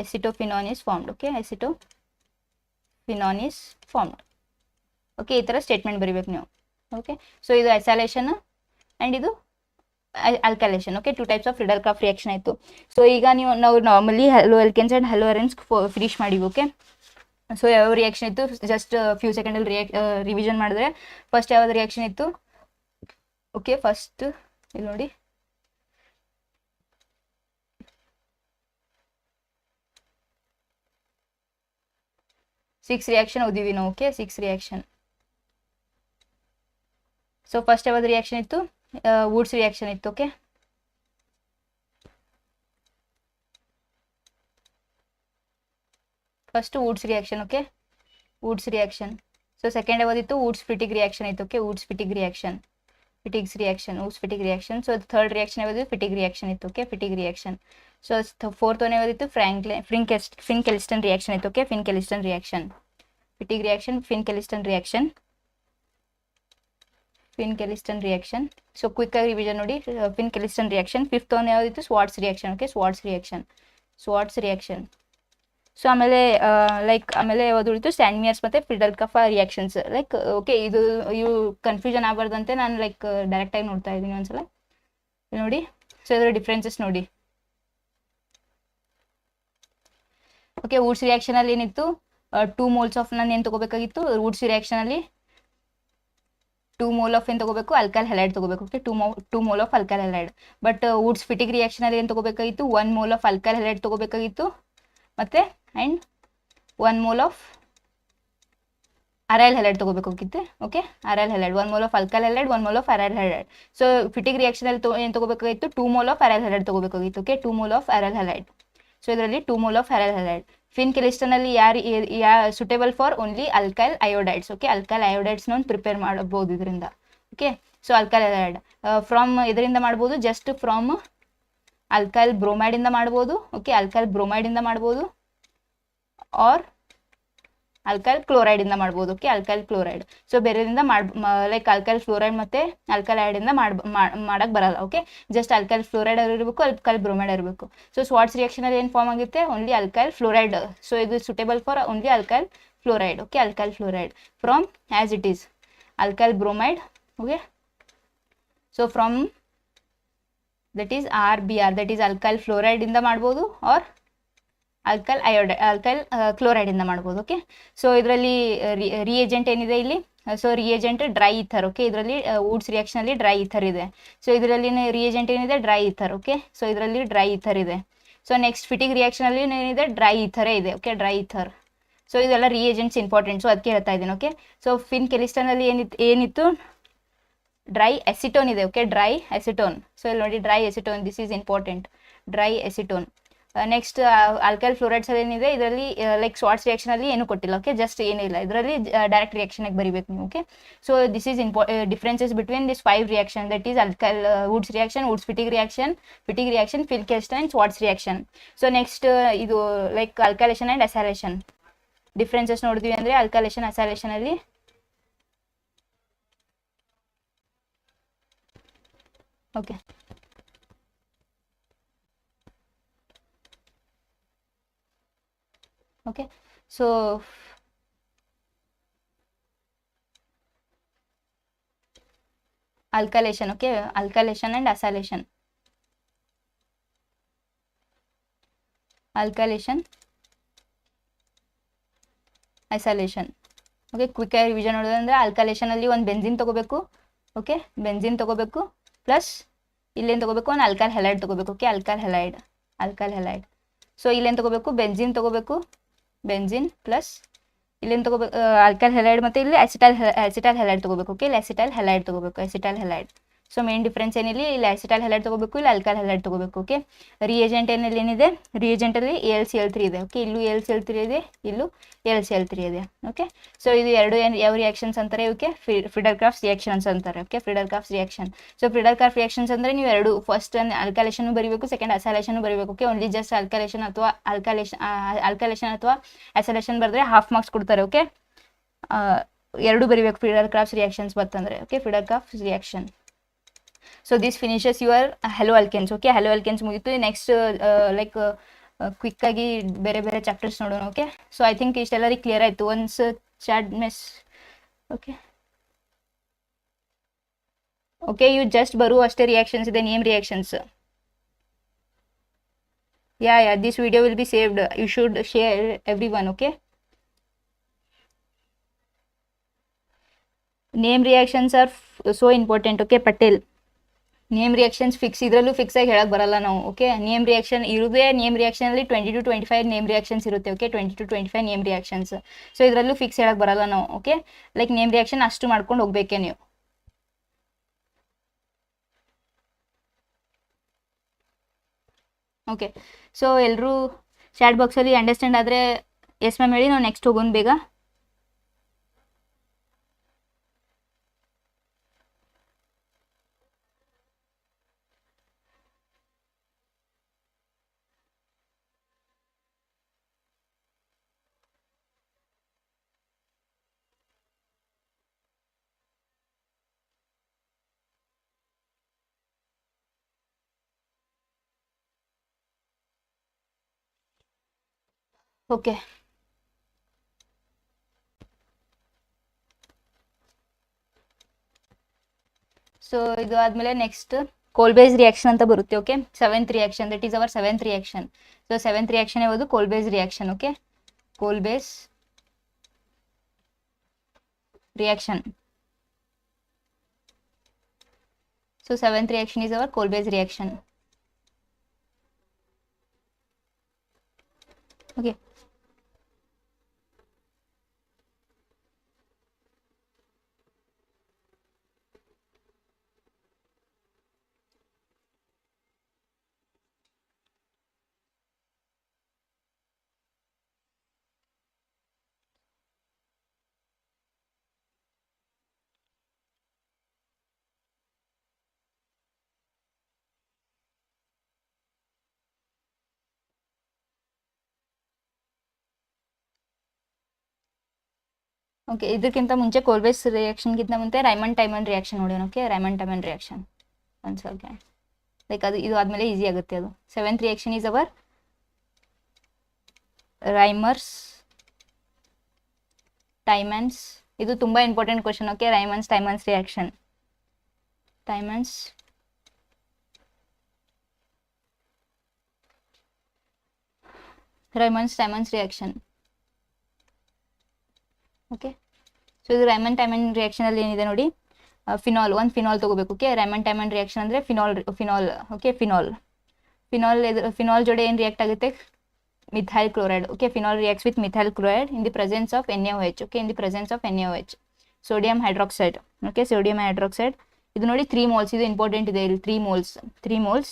acetophenone is formed. Okay, acetophenone is formed. Okay, ಈ ಥರ ಸ್ಟೇಟ್ಮೆಂಟ್ ಬರೀಬೇಕು ನೀವು. ಓಕೆ, ಸೊ ಇದು ಅಸೈಲೇಷನ್ ಆ್ಯಂಡ್ ಇದು alkylation. Okay, 2 types of Friedel craft reaction ಆಯಿತು. So ಈಗ ನಾವು normally haloalkanes and haloarenes finish ಮಾಡಿವಿ. ಓಕೆ, ಸೊ ಯಾವ ರಿಯಾಕ್ಷನ್ ಇತ್ತು, ಜಸ್ಟ್ ಫ್ಯೂ ಸೆಕೆಂಡಲ್ಲಿ ರಿವಿಷನ್ ಮಾಡಿದ್ರೆ ಫಸ್ಟ್ ಯಾವ್ದು ರಿಯಾಕ್ಷನ್ ಇತ್ತು. ಓಕೆ, ಫಸ್ಟ್ ಇಲ್ಲಿ ನೋಡಿ, ಸಿಕ್ಸ್ ರಿಯಾಕ್ಷನ್ ಓದಿವಿ ನಾವು. Okay, 6 reaction. ಸೊ ಫಸ್ಟ್ ಯಾವ್ದು ರಿಯಾಕ್ಷನ್ ಇತ್ತು, ವೂಡ್ಸ್ ರಿಯಾಕ್ಷನ್ ಇತ್ತು. Okay, first Wurtz reaction. Okay, Wurtz reaction. So second ಯಾವ್ದಿತ್ತು, ವೂಡ್ಸ್ ಫಿಟಿಗ್ ರಿಯಾಕ್ಷನ್ ಇತ್ತು. Okay, Wurtz Fittig reaction. So third reaction ಯಾವುದು, ಫಿಟಿಗ್ ರಿಯಾಕ್ಷನ್ ಇತ್ತು. Okay, Fittig reaction. So fourth one ಯಾವ್ದಿತ್ತು, Finkelstein reaction ಇತ್ತು. Okay, Finkelstein reaction. Fittig reaction, Finkelstein reaction. So quick ಆಗಿ revision ನೋಡಿ, Finkelstein reaction. Fifth one ಯಾವ್ದಿತ್ತು, Swarts reaction. Okay, Swarts reaction. So ಆಮೇಲೆ ಯಾವ್ದು ಉಳಿತು, ಸ್ಟ್ಯಾಂಡ್ಮಿಯರ್ಸ್ ಮತ್ತು Friedel craft reactions. Like okay, ಇವು ಕನ್ಫ್ಯೂಷನ್ ಆಗಬಾರ್ದಂತೆ ನಾನು ಡೈರೆಕ್ಟಾಗಿ ನೋಡ್ತಾ ಇದ್ದೀನಿ ಒಂದ್ಸಲ ನೋಡಿ. ಸೊ ಇದರ ಡಿಫ್ರೆನ್ಸಸ್ ನೋಡಿ. ಓಕೆ ವೂಡ್ಸ್ ರಿಯಾಕ್ಷನ್ ಅಲ್ಲಿ ಏನಿತ್ತು 2 moles ಆಫ್ ನಾನು ಏನು ತಗೋಬೇಕಾಗಿತ್ತು ವೂಡ್ಸ್ ರಿಯಾಕ್ಷನ್ ಅಲ್ಲಿ 2 mole ಆಫ್ ಏನು ತಗೋಬೇಕು ಅಲ್ಕೈಲ್ ಹಲೈಡ್ ತಗೋಬೇಕು okay 2 mole of alkyl halide but Wurtz Fittig reaction ಅಲ್ಲಿ ಏನು ತಗೋಬೇಕಾಗಿತ್ತು 1 mole ಆಫ್ ಅಲ್ಕೈಲ್ ಹಲೈಡ್ ತಗೋಬೇಕಾಗಿತ್ತು ಮತ್ತೆ and 1 mole of aryl halide ತಗೋಬೇಕಾಗಿತ್ತು okay aryl halide 1 mole of alkyl halide 1 mole of aryl halide so Fittig reaction ಅಲ್ಲಿ ಏನು ತಗೋಬೇಕಾಗಿತ್ತು 2 mole of aryl halide ತಗೋಬೇಕಾಗಿತ್ತು okay 2 mole of aryl halide so ಇದರಲ್ಲಿ 2 mole of aryl halide fin ಕೆಲಿಸ್ಟನ್ ಅಲ್ಲಿ suitable for only alkyl iodides okay alkyl iodides ನ prepare ಮಾಡಬಹುದು ಇದರಿಂದ okay so alkyl iodide from ಇದರಿಂದ ಮಾಡಬಹುದು ಜಸ್ಟ್ ಫ್ರಮ್ ಅಲ್ಕೈಲ್ ಬ್ರೋಮೈಡ್ ಇಂದ ಮಾಡಬಹುದು ಓಕೆ ಅಲ್ಕೈಲ್ ಬ್ರೋಮೈಡ್ ಇಂದ ಮಾಡಬಹುದು ಆರ್ ಅಲ್ಕೈಲ್ ಕ್ಲೋರೈಡ್ ಇಂದ ಮಾಡಬಹುದು ಓಕೆ ಅಲ್ಕೈಲ್ ಕ್ಲೋರೈಡ್ ಸೊ ಬೇರೆದಿಂದ ಲೈಕ್ ಅಲ್ಕೈಲ್ ಫ್ಲೋರೈಡ್ ಮತ್ತೆ ಅಲ್ಕೈಲ್ ಅಯೋಡ್ ಇಂದ ಮಾಡಕ್ ಬರಲ್ಲ ಓಕೆ ಜಸ್ಟ್ ಅಲ್ಕೈಲ್ ಫ್ಲೋರೈಡ್ ಇರಬೇಕು ಅಲ್ಕೈಲ್ ಬ್ರೋಮೈಡ್ ಇರಬೇಕು ಸೊ ಸ್ವಾಟ್ಸ್ ರಿಯಾಕ್ಷನ್ ಅಲ್ಲಿ ಏನು ಫಾರ್ಮ್ ಆಗುತ್ತೆ ಓನ್ಲಿ ಅಲ್ಕೈಲ್ ಫ್ಲೋರೈಡ್ ಸೊ ಇದು suitable for only alkyl fluoride okay alkyl fluoride from as it is alkyl bromide okay so from that is RBR that is alkyl fluoride ಇಂದ ಮಾಡಬಹುದು R alkyl chloride ಇಂದ ಮಾಡಬಹುದು okay so ಇದರಲ್ಲಿ reagent ಏನಿದೆ ಇಲ್ಲಿ so reagent dry ether okay ಇದರಲ್ಲಿ ವೂಡ್ಸ್ reaction ಅಲ್ಲಿ dry ether ಇದೆ ಸೊ ಇದರಲ್ಲಿ ರಿಯೇಜೆಂಟ್ ಏನಿದೆ ಡ್ರೈ ಈಥರ್ ಓಕೆ ಸೊ ಇದರಲ್ಲಿ ಡ್ರೈ ಈಥರ್ ಇದೆ ಸೊ ನೆಕ್ಸ್ಟ್ ಫಿಟಿಕ್ ರಿಯಾಕ್ಷನ್ ಅಲ್ಲಿ ಏನಿದೆ ಡ್ರೈ ಈಥರೇ ಇದೆ ಓಕೆ ಡ್ರೈ ಈಥರ್ ಸೊ ಇದೆಲ್ಲ ರಿಯೇಜೆಂಟ್ಸ್ ಇಂಪಾರ್ಟೆಂಟ್ ಸೊ ಅದಕ್ಕೆ ಹೇಳ್ತಾ ಇದ್ದೀನಿ ಓಕೆ ಸೊ ಫಿನ್ ಕೆಲಿಸ್ಟನ್ ಅಲ್ಲಿ ಏನಿತ್ತು ಡ್ರೈ ಎಸಿಟೋನ್ ಇದೆ ಓಕೆ ಡ್ರೈ ಎಸಿಟೋನ್ ಸೊ ಇಲ್ಲಿ ನೋಡಿ dry acetone this is important dry acetone next alkyl fluorides ಅಲ್ಲಿ ಏನಿದೆ ಇದರಲ್ಲಿ ಲೈಕ್ ಸ್ವಾಟ್ಸ್ ರಿಯಾಕ್ಷನ್ ಅಲ್ಲಿ ಏನು ಕೊಟ್ಟಿಲ್ಲ ಓಕೆ ಜಸ್ಟ್ ಏನಿಲ್ಲ ಇದರಲ್ಲಿ ಡೈರೆಕ್ಟ್ ರಿಯಾಕ್ಷನ್ ಬರೀಬೇಕು ನೀವು okay so this is differences between this 5 reaction that is alkyl Wurtz reaction Wurtz Fittig reaction Finkelstein and Swarts reaction so next ಇದು like alkylation and acylation differences ನೋಡಿದ್ವಿ ಅಂದ್ರೆ alkylation acylation ಅಲ್ಲಿ okay okay so alkylation okay alkylation and acylation alkylation acylation okay quick revision ನೋಡೋದಂದ್ರೆ alkylation ಅಲ್ಲಿ ಒಂದು benzene ತಗೋಬೇಕು okay benzene ತಗೋಬೇಕು plus ಇಲ್ಲೇನು ತಗೋಬೇಕು ಒಂದು ಅಲ್ಕೈಲ್ ಹಲೈಡ್ ತಗೋಬೇಕು ಓಕೆ ಅಲ್ಕೈಲ್ ಹಲೈಡ್ ಸೊ ಇಲ್ಲೇನು ತಗೋಬೇಕು ಬೆಂಜಿನ್ ತಗೋಬೇಕು ಬೆಂಜಿನ್ ಪ್ಲಸ್ ಇಲ್ಲೇನು ತಗೋಬೇಕು ಅಲ್ಕೈಲ್ ಹಲೈಡ್ ಮತ್ತೆ ಇಲ್ಲಿ ಅಸಿಟೈಲ್ ಹಲೈಡ್ ತಗೋಬೇಕು ಓಕೆ ಇಲ್ಲಿ ಅಸಿಟೈಲ್ ಹಲೈಡ್ ತಗೋಬೇಕು ಅಸಿಟೈಲ್ ಹಲೈಡ್ ಸೊ ಮೇನ್ ಡಿಫ್ರೆನ್ಸ್ ಏನಿಲ್ಲ ಇಲ್ಲಿ ಅಸಿಟೈಲ್ ಹಲೈಡ್ ತಗೋಬೇಕು ಇಲ್ಲಿ ಅಲ್ಕೈಲ್ ಹಲೈಡ್ ತಗೋಬೇಕು ಓಕೆ ರಿಯೇಜೆಂಟ್ ಏನಿದೆ ರಿಯೇಜೆಂಟ್ ಅಲ್ಲಿ AlCl3 ಇದೆ ಓಕೆ ಇಲ್ಲೂ AlCl3 ಇದೆ ಇಲ್ಲೂ AlCl3 ಇದೆ ಓಕೆ ಸೊ ಇದು ಎರಡು ಯಾವ ರಿಯಾಕ್ಷನ್ಸ್ ಅಂತಾರೆ ಇವಕ್ಕೆ ಫ್ರೀಡಲ್ ಕ್ರಾಫ್ಟ್ ರಿಯಾಕ್ಷನ್ಸ್ ಅಂತಾರೆ okay Friedel craft reaction so Friedel craft reactions ಅಂದ್ರೆ ನೀವು ಎರಡು ಫಸ್ಟ್ ಅಲ್ಕೈಲೇಷನ್ ಬರೀಬೇಕು ಸೆಕೆಂಡ್ ಅಸೈಲೇಷನ್ ಬರೀಬೇಕು ಓಕೆ ಓನ್ಲಿ ಜಸ್ಟ್ ಅಲ್ಕೈಲೇಷನ್ ಅಥವಾ ಅಸೈಲೇಷನ್ ಬರೆದ್ರೆ ಹಾಫ್ ಮಾರ್ಕ್ಸ್ ಕೊಡ್ತಾರೆ ಓಕೆ ಎರಡು ಬರೀಬೇಕು ಫ್ರೀಡಲ್ ಕ್ರಾಫ್ಟ್ ರಿಯಾಕ್ಷನ್ಸ್ ಬರ್ತಂದ್ರೆ okay Friedel craft reaction so this finishes your haloalkanes okay haloalkanes ಮುಗಿತು ನೆಕ್ಸ್ಟ್ ಲೈಕ್ ಕ್ವಿಕ್ ಆಗಿ ಬೇರೆ ಬೇರೆ ಚಾಪ್ಟರ್ಸ್ ನೋಡೋಣ ಓಕೆ ಸೊ ಐ ಥಿಂಕ್ ಇಷ್ಟೆಲ್ಲರಿಗೆ ಕ್ಲಿಯರ್ ಆಯಿತು once chat miss okay okay you just ಬರುವ ಅಷ್ಟೇ ರಿಯಾಕ್ಷನ್ಸ್ ಇದೆ name reactions yeah this video will be saved you should share everyone okay name reactions are so important okay Patel name reactions fix ಇದರಲ್ಲೂ fix ಆಗಿ ಹೇಳಕ್ ಬರಲ್ಲ ನಾವು okay name reaction ಇರುವುದೇ name reaction ಅಲ್ಲಿ 20 to 25 ನೇಮ್ ರಿಯಾಕ್ಷನ್ಸ್ ಇರುತ್ತೆ okay 20 to 25 name reactions so ಇದರಲ್ಲೂ fix ಹೇಳಕ್ ಬರಲ್ಲ ನಾವು ಓಕೆ ಲೈಕ್ ನೇಮ್ ರಿಯಾಕ್ಷನ್ ಅಷ್ಟು ಮಾಡ್ಕೊಂಡು ಹೋಗ್ಬೇಕೆ ನೀವು ಓಕೆ ಸೊ ಎಲ್ಲರೂ ಚಾಟ್ ಬಾಕ್ಸಲ್ಲಿ ಅಂಡರ್ಸ್ಟ್ಯಾಂಡ್ ಆದರೆ ಎಸ್ ಮ್ಯಾಮ್ ಹೇಳಿ ನಾವು ನೆಕ್ಸ್ಟ್ ಹೋಗೋಣ ಬೇಗ ಓಕೆ ಸೊ ಇದು ಆದಮೇಲೆ ನೆಕ್ಸ್ಟ್ ಕೋಲ್ಬೇಸ್ ರಿಯಾಕ್ಷನ್ ಅಂತ ಬರುತ್ತೆ. Okay, seventh reaction, that is our seventh reaction. So seventh reaction ಯಾವುದು? Kolbe's reaction. Okay, Kolbe's reaction. So seventh reaction is our Kolbe's reaction. Okay, okay, ಇದಕ್ಕಿಂತ ಮುಂಚೆ ಕೋಲ್ಬೇಸ್ ರಿಯಾಕ್ಷನ್ಗಿಂತ ಮುಂಚೆ ರೈಮಂಡ್ ಟೈಮನ್ ರಿಯಾಕ್ಷನ್ ನೋಡೋಣ. Okay, Reimer Tiemann reaction ಒಂದು ಸ್ವಲ್ಪ like ಅದು ಇದು ಆದಮೇಲೆ ಈಸಿ ಆಗುತ್ತೆ ಅದು. Seventh reaction is our Reimer's Tiemann's. ಇದು ತುಂಬ important question. Okay, Reimer's Tiemann's reaction. Tiemann's Reimer's Tiemann's reaction. Okay, so ಇದು ರೈಮಂಡ್ ಟೈಮನ್ ರಿಯಾಕ್ಷನ್ ಅಲ್ಲಿ ಏನಿದೆ ನೋಡಿ, ಫಿನಾಲ್, ಒಂದು ಫಿನಾಲ್ ತಗೋಬೇಕು. ಓಕೆ, ರೈಮಂಡ್ ಟೈಮನ್ ರಿಯಾಕ್ಷನ್ ಅಂದರೆ ಫಿನಾಲ್. ಓಕೆ, ಫಿನಾಲ್ ಜೋಡಿ ಏನು ರಿಯಾಕ್ಟ್ ಆಗುತ್ತೆ? Methyl chloride. Okay, phenol reacts with methyl chloride in the presence of NaOH. Okay, in the presence of NaOH, sodium hydroxide. Okay, sodium hydroxide ಇದು ನೋಡಿ 3 moles. ಇದು important ಇದೆ ಇಲ್ಲಿ, 3 moles.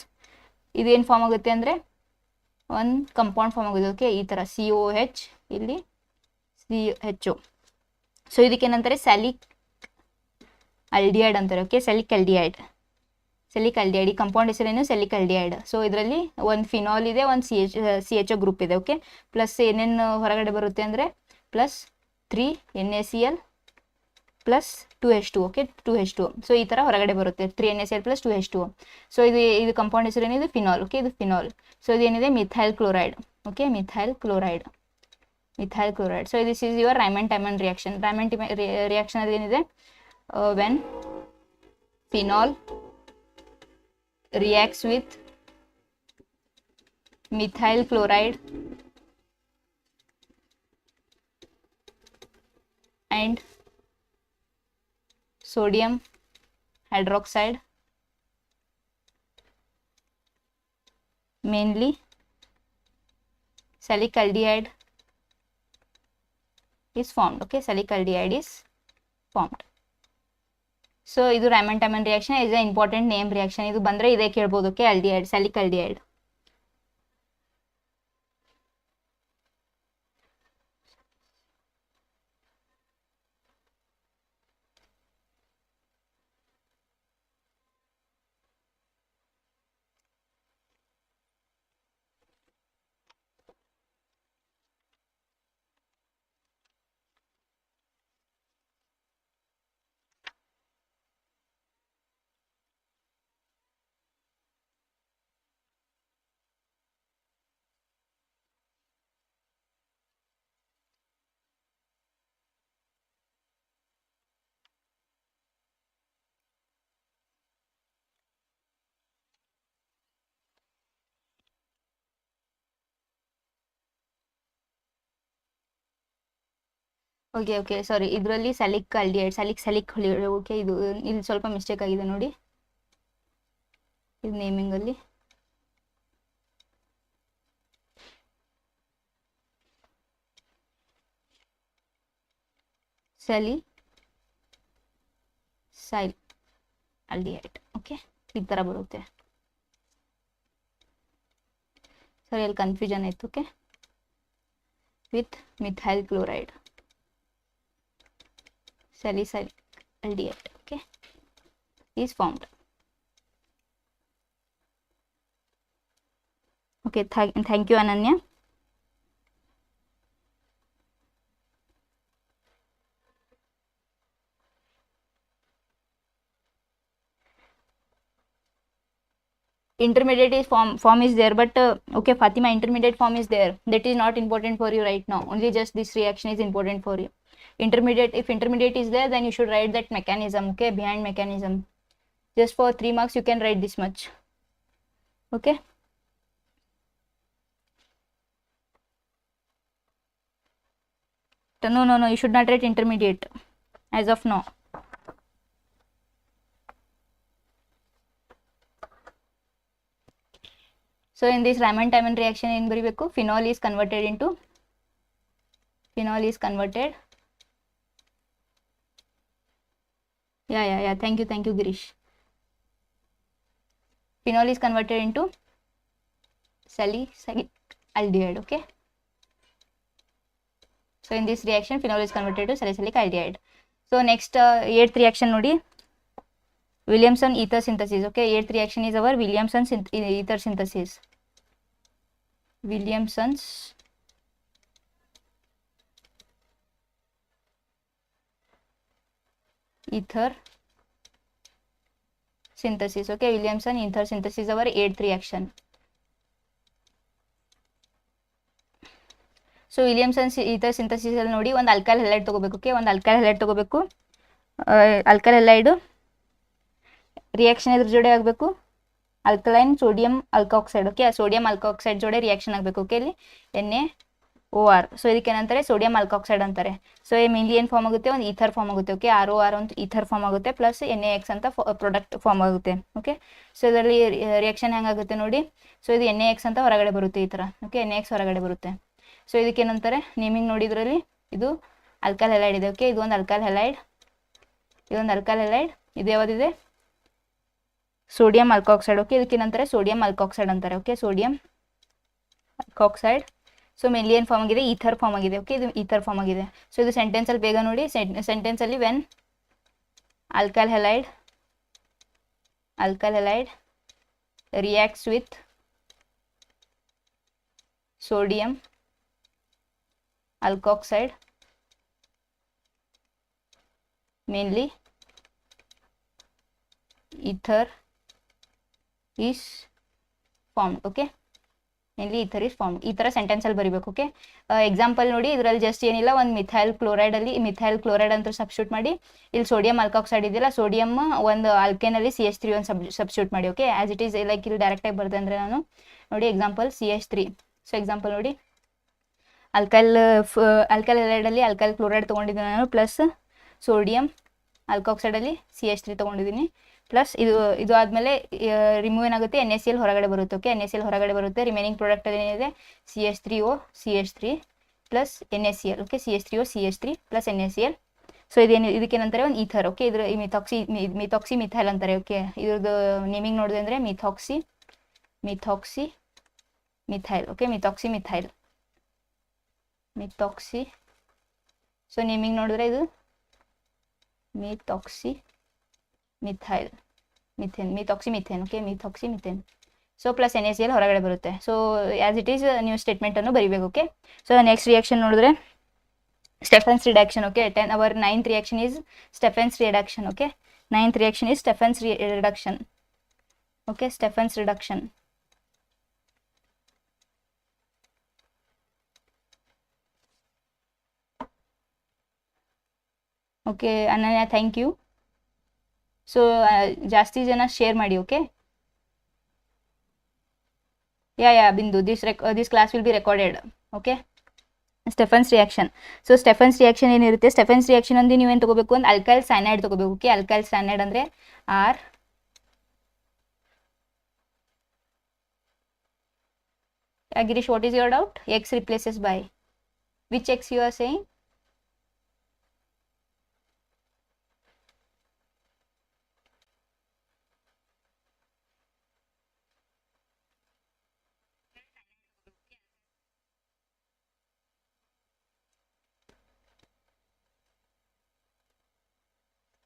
ಇದೇನು form ಆಗುತ್ತೆ ಅಂದರೆ ಒಂದು ಕಂಪೌಂಡ್ ಫಾರ್ಮ್ ಆಗುತ್ತೆ. ಓಕೆ, ಈ ಥರ COH, ಇಲ್ಲಿ CHO. ಸೊ ಇದಕ್ಕೇನಂತಾರೆ? ಸ್ಯಾಲಿಕ್ ಅಲ್ಡಿಹೈಡ್ ಅಂತಾರೆ. Okay, salicyl aldehyde. ಈ ಕಂಪೌಂಡ್ ಹೆಸರೇನು? Salicyl aldehyde. ಸೊ ಇದರಲ್ಲಿ ಒಂದು ಫಿನಾಲ್ ಇದೆ, ಒಂದು CHO ಗ್ರೂಪ್ ಇದೆ. ಓಕೆ, ಪ್ಲಸ್ ಏನೇನು ಹೊರಗಡೆ ಬರುತ್ತೆ ಅಂದರೆ plus 3 NaCl plus 2H2. Okay, 2H2. So ಈ ಥರ ಹೊರಗಡೆ ಬರುತ್ತೆ, 3 NaCl ಪ್ಲಸ್ 2H2. ಸೊ ಇದು ಕಂಪೌಂಡ್ ಹೆಸರೇನಿದೆ? ಫಿನಾಲ್. ಓಕೆ, ಇದು ಫಿನಾಲ್. ಸೊ ಇದೇನಿದೆ? Methyl chloride. Okay, methyl chloride. So this is your Reimer Tiemann reaction. Reimer reaction ಅಲ್ಲಿ ಏನಿದೆ? When phenol reacts with methyl chloride and sodium hydroxide, mainly salicylic aldehyde is formed. Okay, salicylic aldehyde is formed. So ಇದು Reimer Tiemann reaction is a important name reaction. ಇದು ಬಂದರೆ ಇದೇ ಕೇಳ್ಬೋದು. Okay, aldehyde, salicyl aldehyde. Okay, sorry, ಇದರಲ್ಲಿ salicyl aldehyde, ಸ್ಯಾಲಿಕ್ okay, ಇದು ಇಲ್ಲಿ ಸ್ವಲ್ಪ mistake ಆಗಿದೆ ನೋಡಿ, ಇದು ನೇಮಿಂಗಲ್ಲಿ. Sail aldehyde. ಓಕೆ, ಈ ಥರ ಬರುತ್ತೆ. ಸರಿ, ಅಲ್ಲಿ ಕನ್ಫ್ಯೂಷನ್ ಆಯಿತು. Okay, with methyl chloride, salicylic aldehyde. Okay, is formed. Okay, thank you, Ananya. Intermediate is form is there, but okay, Fatima, intermediate form is there. That is not important for you right now. Only just this reaction is important for you. Intermediate, if intermediate is there, then you should write that mechanism. Okay, behind mechanism, just for 3 marks you can write this much. Okay, no, you should not write intermediate as of now. So in this Raman-Tymon reaction ಏನು ಬರಿಬೇಕು? phenol is converted yeah, thank you Girish. Phenol is converted into salicylic aldehyde. Okay, so in this reaction phenol is converted to salicylic aldehyde. So next 8th reaction nodi, Williamson ether synthesis. Okay, 8th reaction is our Williamson ether synthesis. Williamson's ether synthesis. Okay, Williamson ether synthesis is our 8th reaction. So Williamson ether synthesis ಅಲ್ಲಿ ನೋಡಿ ಒಂದು alkyl halide ತಗೋಬೇಕು. Okay, ಒಂದು alkyl halide ತಗೋಬೇಕು. Alkyl halide reaction ಎದ್ರ ಜೋಡಿ ಆಗಬೇಕು? Alkaline sodium alkoxide. Okay, ಆ ಸೋಡಿಯಂ ಆಲ್ಕಾಕ್ಸೈಡ್ ಜೋಡಿ ರಿಯಾಕ್ಷನ್ ಆಗಬೇಕು. ಓಕೆ, ಇಲ್ಲಿ NaOR. ಸೊ ಇದಕ್ಕೆ ಏನಂತಾರೆ? ಸೋಡಿಯಂ ಆಲ್ಕಾಕ್ಸೈಡ್ ಅಂತಾರೆ. ಸೊ ಮೇನ್ಲಿ ಏನು ಫಾರ್ಮ್ ಆಗುತ್ತೆ? ಒಂದು ಈಥರ್ ಫಾರ್ಮ್ ಆಗುತ್ತೆ. ಓಕೆ, ROR ಒಂದು ಈಥರ್ ಫಾರ್ಮ್ ಆಗುತ್ತೆ, ಪ್ಲಸ್ NaX ಅಂತ ಪ್ರಾಡಕ್ಟ್ ಫಾರ್ಮ್ ಆಗುತ್ತೆ. ಓಕೆ, ಸೊ ಇದರಲ್ಲಿ ರಿಯಾಕ್ಷನ್ ಹೆಂಗಾಗುತ್ತೆ ನೋಡಿ. ಸೊ ಇದು NaX ಅಂತ ಹೊರಗಡೆ ಬರುತ್ತೆ ಈ ಥರ. ಓಕೆ, NaX ಹೊರಗಡೆ ಬರುತ್ತೆ. ಸೊ ಇದಕ್ಕೆ ಏನಂತಾರೆ? ನೇಮಿಂಗ್ ನೋಡಿ, ಇದರಲ್ಲಿ ಇದು ಆಲ್ಕೈಲ್ ಹ್ಯಾಲೈಡ್ ಇದೆ. ಓಕೆ, ಇದು ಒಂದು ಆಲ್ಕೈಲ್ ಹ್ಯಾಲೈಡ್, ಇದೊಂದು ಆಲ್ಕೈಲ್ ಹ್ಯಾಲೈಡ್. ಇದು ಯಾವುದಿದೆ? Sodium alkoxide. ಓಕೆ, ಇದಕ್ಕೆ ಏನಂತಾರೆ? ಸೋಡಿಯಂ ಆಲ್ಕಾಕ್ಸೈಡ್ ಅಂತಾರೆ. Okay, sodium alkoxide. So mainly ಏನು ಫಾರ್ಮ್ ಆಗಿದೆ? ಈಥರ್ ಫಾರ್ಮ್ ಆಗಿದೆ. ಓಕೆ, ಇದು ಈಥರ್ ಫಾರ್ಮ್ ಆಗಿದೆ. ಸೊ ಇದು ಸೆಂಟೆನ್ಸಲ್ಲಿ ಬೇಗ ನೋಡಿ. ಸೆಂಟೆನ್ಸಲ್ಲಿ when alkyl halide reacts with sodium alkoxide, mainly ether is formed. Okay, mainly ether is formed. ಈ ಥರ ಸೆಂಟೆನ್ಸ್ ಅಲ್ಲಿ ಬರಿಬೇಕು. ಓಕೆ, ಎಕ್ಸಾಂಪಲ್ ನೋಡಿ, ಇದರಲ್ಲಿ ಜಸ್ಟ್ ಏನಿಲ್ಲ, ಒಂದು ಮಿಥೈಲ್ ಕ್ಲೋರೈಡ್ ಅಲ್ಲಿ ಮಿಥೈಲ್ ಕ್ಲೋರೈಡ್ ಅಂತ ಸಬ್ಸ್ಟಿಟ್ಯೂಟ್ ಮಾಡಿ, ಇಲ್ಲಿ ಸೋಡಿಯಂ ಆಲ್ಕಾಕ್ಸೈಡ್ ಇದೆಯಲ್ಲ, ಸೋಡಿಯಂ ಒಂದು ಆಲ್ಕೇನ್ ಅಲ್ಲಿ CH3 ಒಂದು ಸಬ್ಸ್ಟಿಟ್ಯೂಟ್ ಮಾಡಿ. Okay, as it is like ಇಲ್ಲಿ ಡೈರೆಕ್ಟ್ ಆಗಿ ಬರ್ದೆ ಅಂದ್ರೆ ನಾನು ನೋಡಿ ಎಕ್ಸಾಂಪಲ್ CH3. ಸೊ ಎಕ್ಸಾಂಪಲ್ ನೋಡಿ, ಆಲ್ಕೈಲ್ ಹ್ಯಾಲೈಡಲ್ಲಿ ಆಲ್ಕೈಲ್ ಕ್ಲೋರೈಡ್ ತೊಗೊಂಡಿದ್ದೀನಿ ನಾನು, ಪ್ಲಸ್ ಸೋಡಿಯಂ ಆಲ್ಕಾಕ್ಸೈಡಲ್ಲಿ CH3 ತೊಗೊಂಡಿದ್ದೀನಿ, ಪ್ಲಸ್ ಇದು ಆದಮೇಲೆ ರಿಮೂವ್ ಏನಾಗುತ್ತೆ? NaCl ಹೊರಗಡೆ ಬರುತ್ತೆ. ಓಕೆ, NaCl ಹೊರಗಡೆ ಬರುತ್ತೆ. ರಿಮೈನಿಂಗ್ ಪ್ರಾಡಕ್ಟಲ್ಲಿ ಏನಿದೆ? CH3O CH3 plus NaCl. Okay, CH3O CH3 plus NaCl. So ಇದಕ್ಕೇನಂತಾರೆ? ಒಂದು ಈಥರ್. ಓಕೆ, ಇದ್ರ ಮಿಥಾಕ್ಸಿ ಮಿಥೈಲ್ ಅಂತಾರೆ. ಓಕೆ, ಇದ್ರದ್ದು ನೇಮಿಂಗ್ ನೋಡಿದೆ ಅಂದರೆ methoxy methyl. Okay, methoxy. So naming ನೋಡಿದ್ರೆ ಇದು methoxy methyl methoxy methane. Okay, methoxy methane. So plus NaCl ಹೊರಗಡೆ ಬರುತ್ತೆ. ಸೊ ಆಸ್ ಇಟ್ ಈಸ್ ನೀವು ಸ್ಟೇಟ್ಮೆಂಟನ್ನು ಬರೀಬೇಕು. ಓಕೆ, ಸೊ ನೆಕ್ಸ್ಟ್ ರಿಯಾಕ್ಷನ್ ನೋಡಿದ್ರೆ Stephen's reduction. Okay, our 9th reaction is Stephen's reduction. Okay, 9th reaction is Stephen's reduction. Okay, Stephen's reduction. Okay Ananya, thank you. So ಜಾಸ್ತಿ ಜನ share ಮಾಡಿ. Okay, yeah Bindu, this class will be recorded. Okay, Stephen's reaction. So Stephen's reaction ಏನಿರುತ್ತೆ? Stephen's reaction ಅಂದ್ರೆ ನೀವೇನು ತಗೋಬೇಕು? ಒಂದು alkyl cyanide ತಗೋಬೇಕು. Okay, alkyl cyanide ಅಂದರೆ Girish, what is your doubt? X replaces by which X you are saying?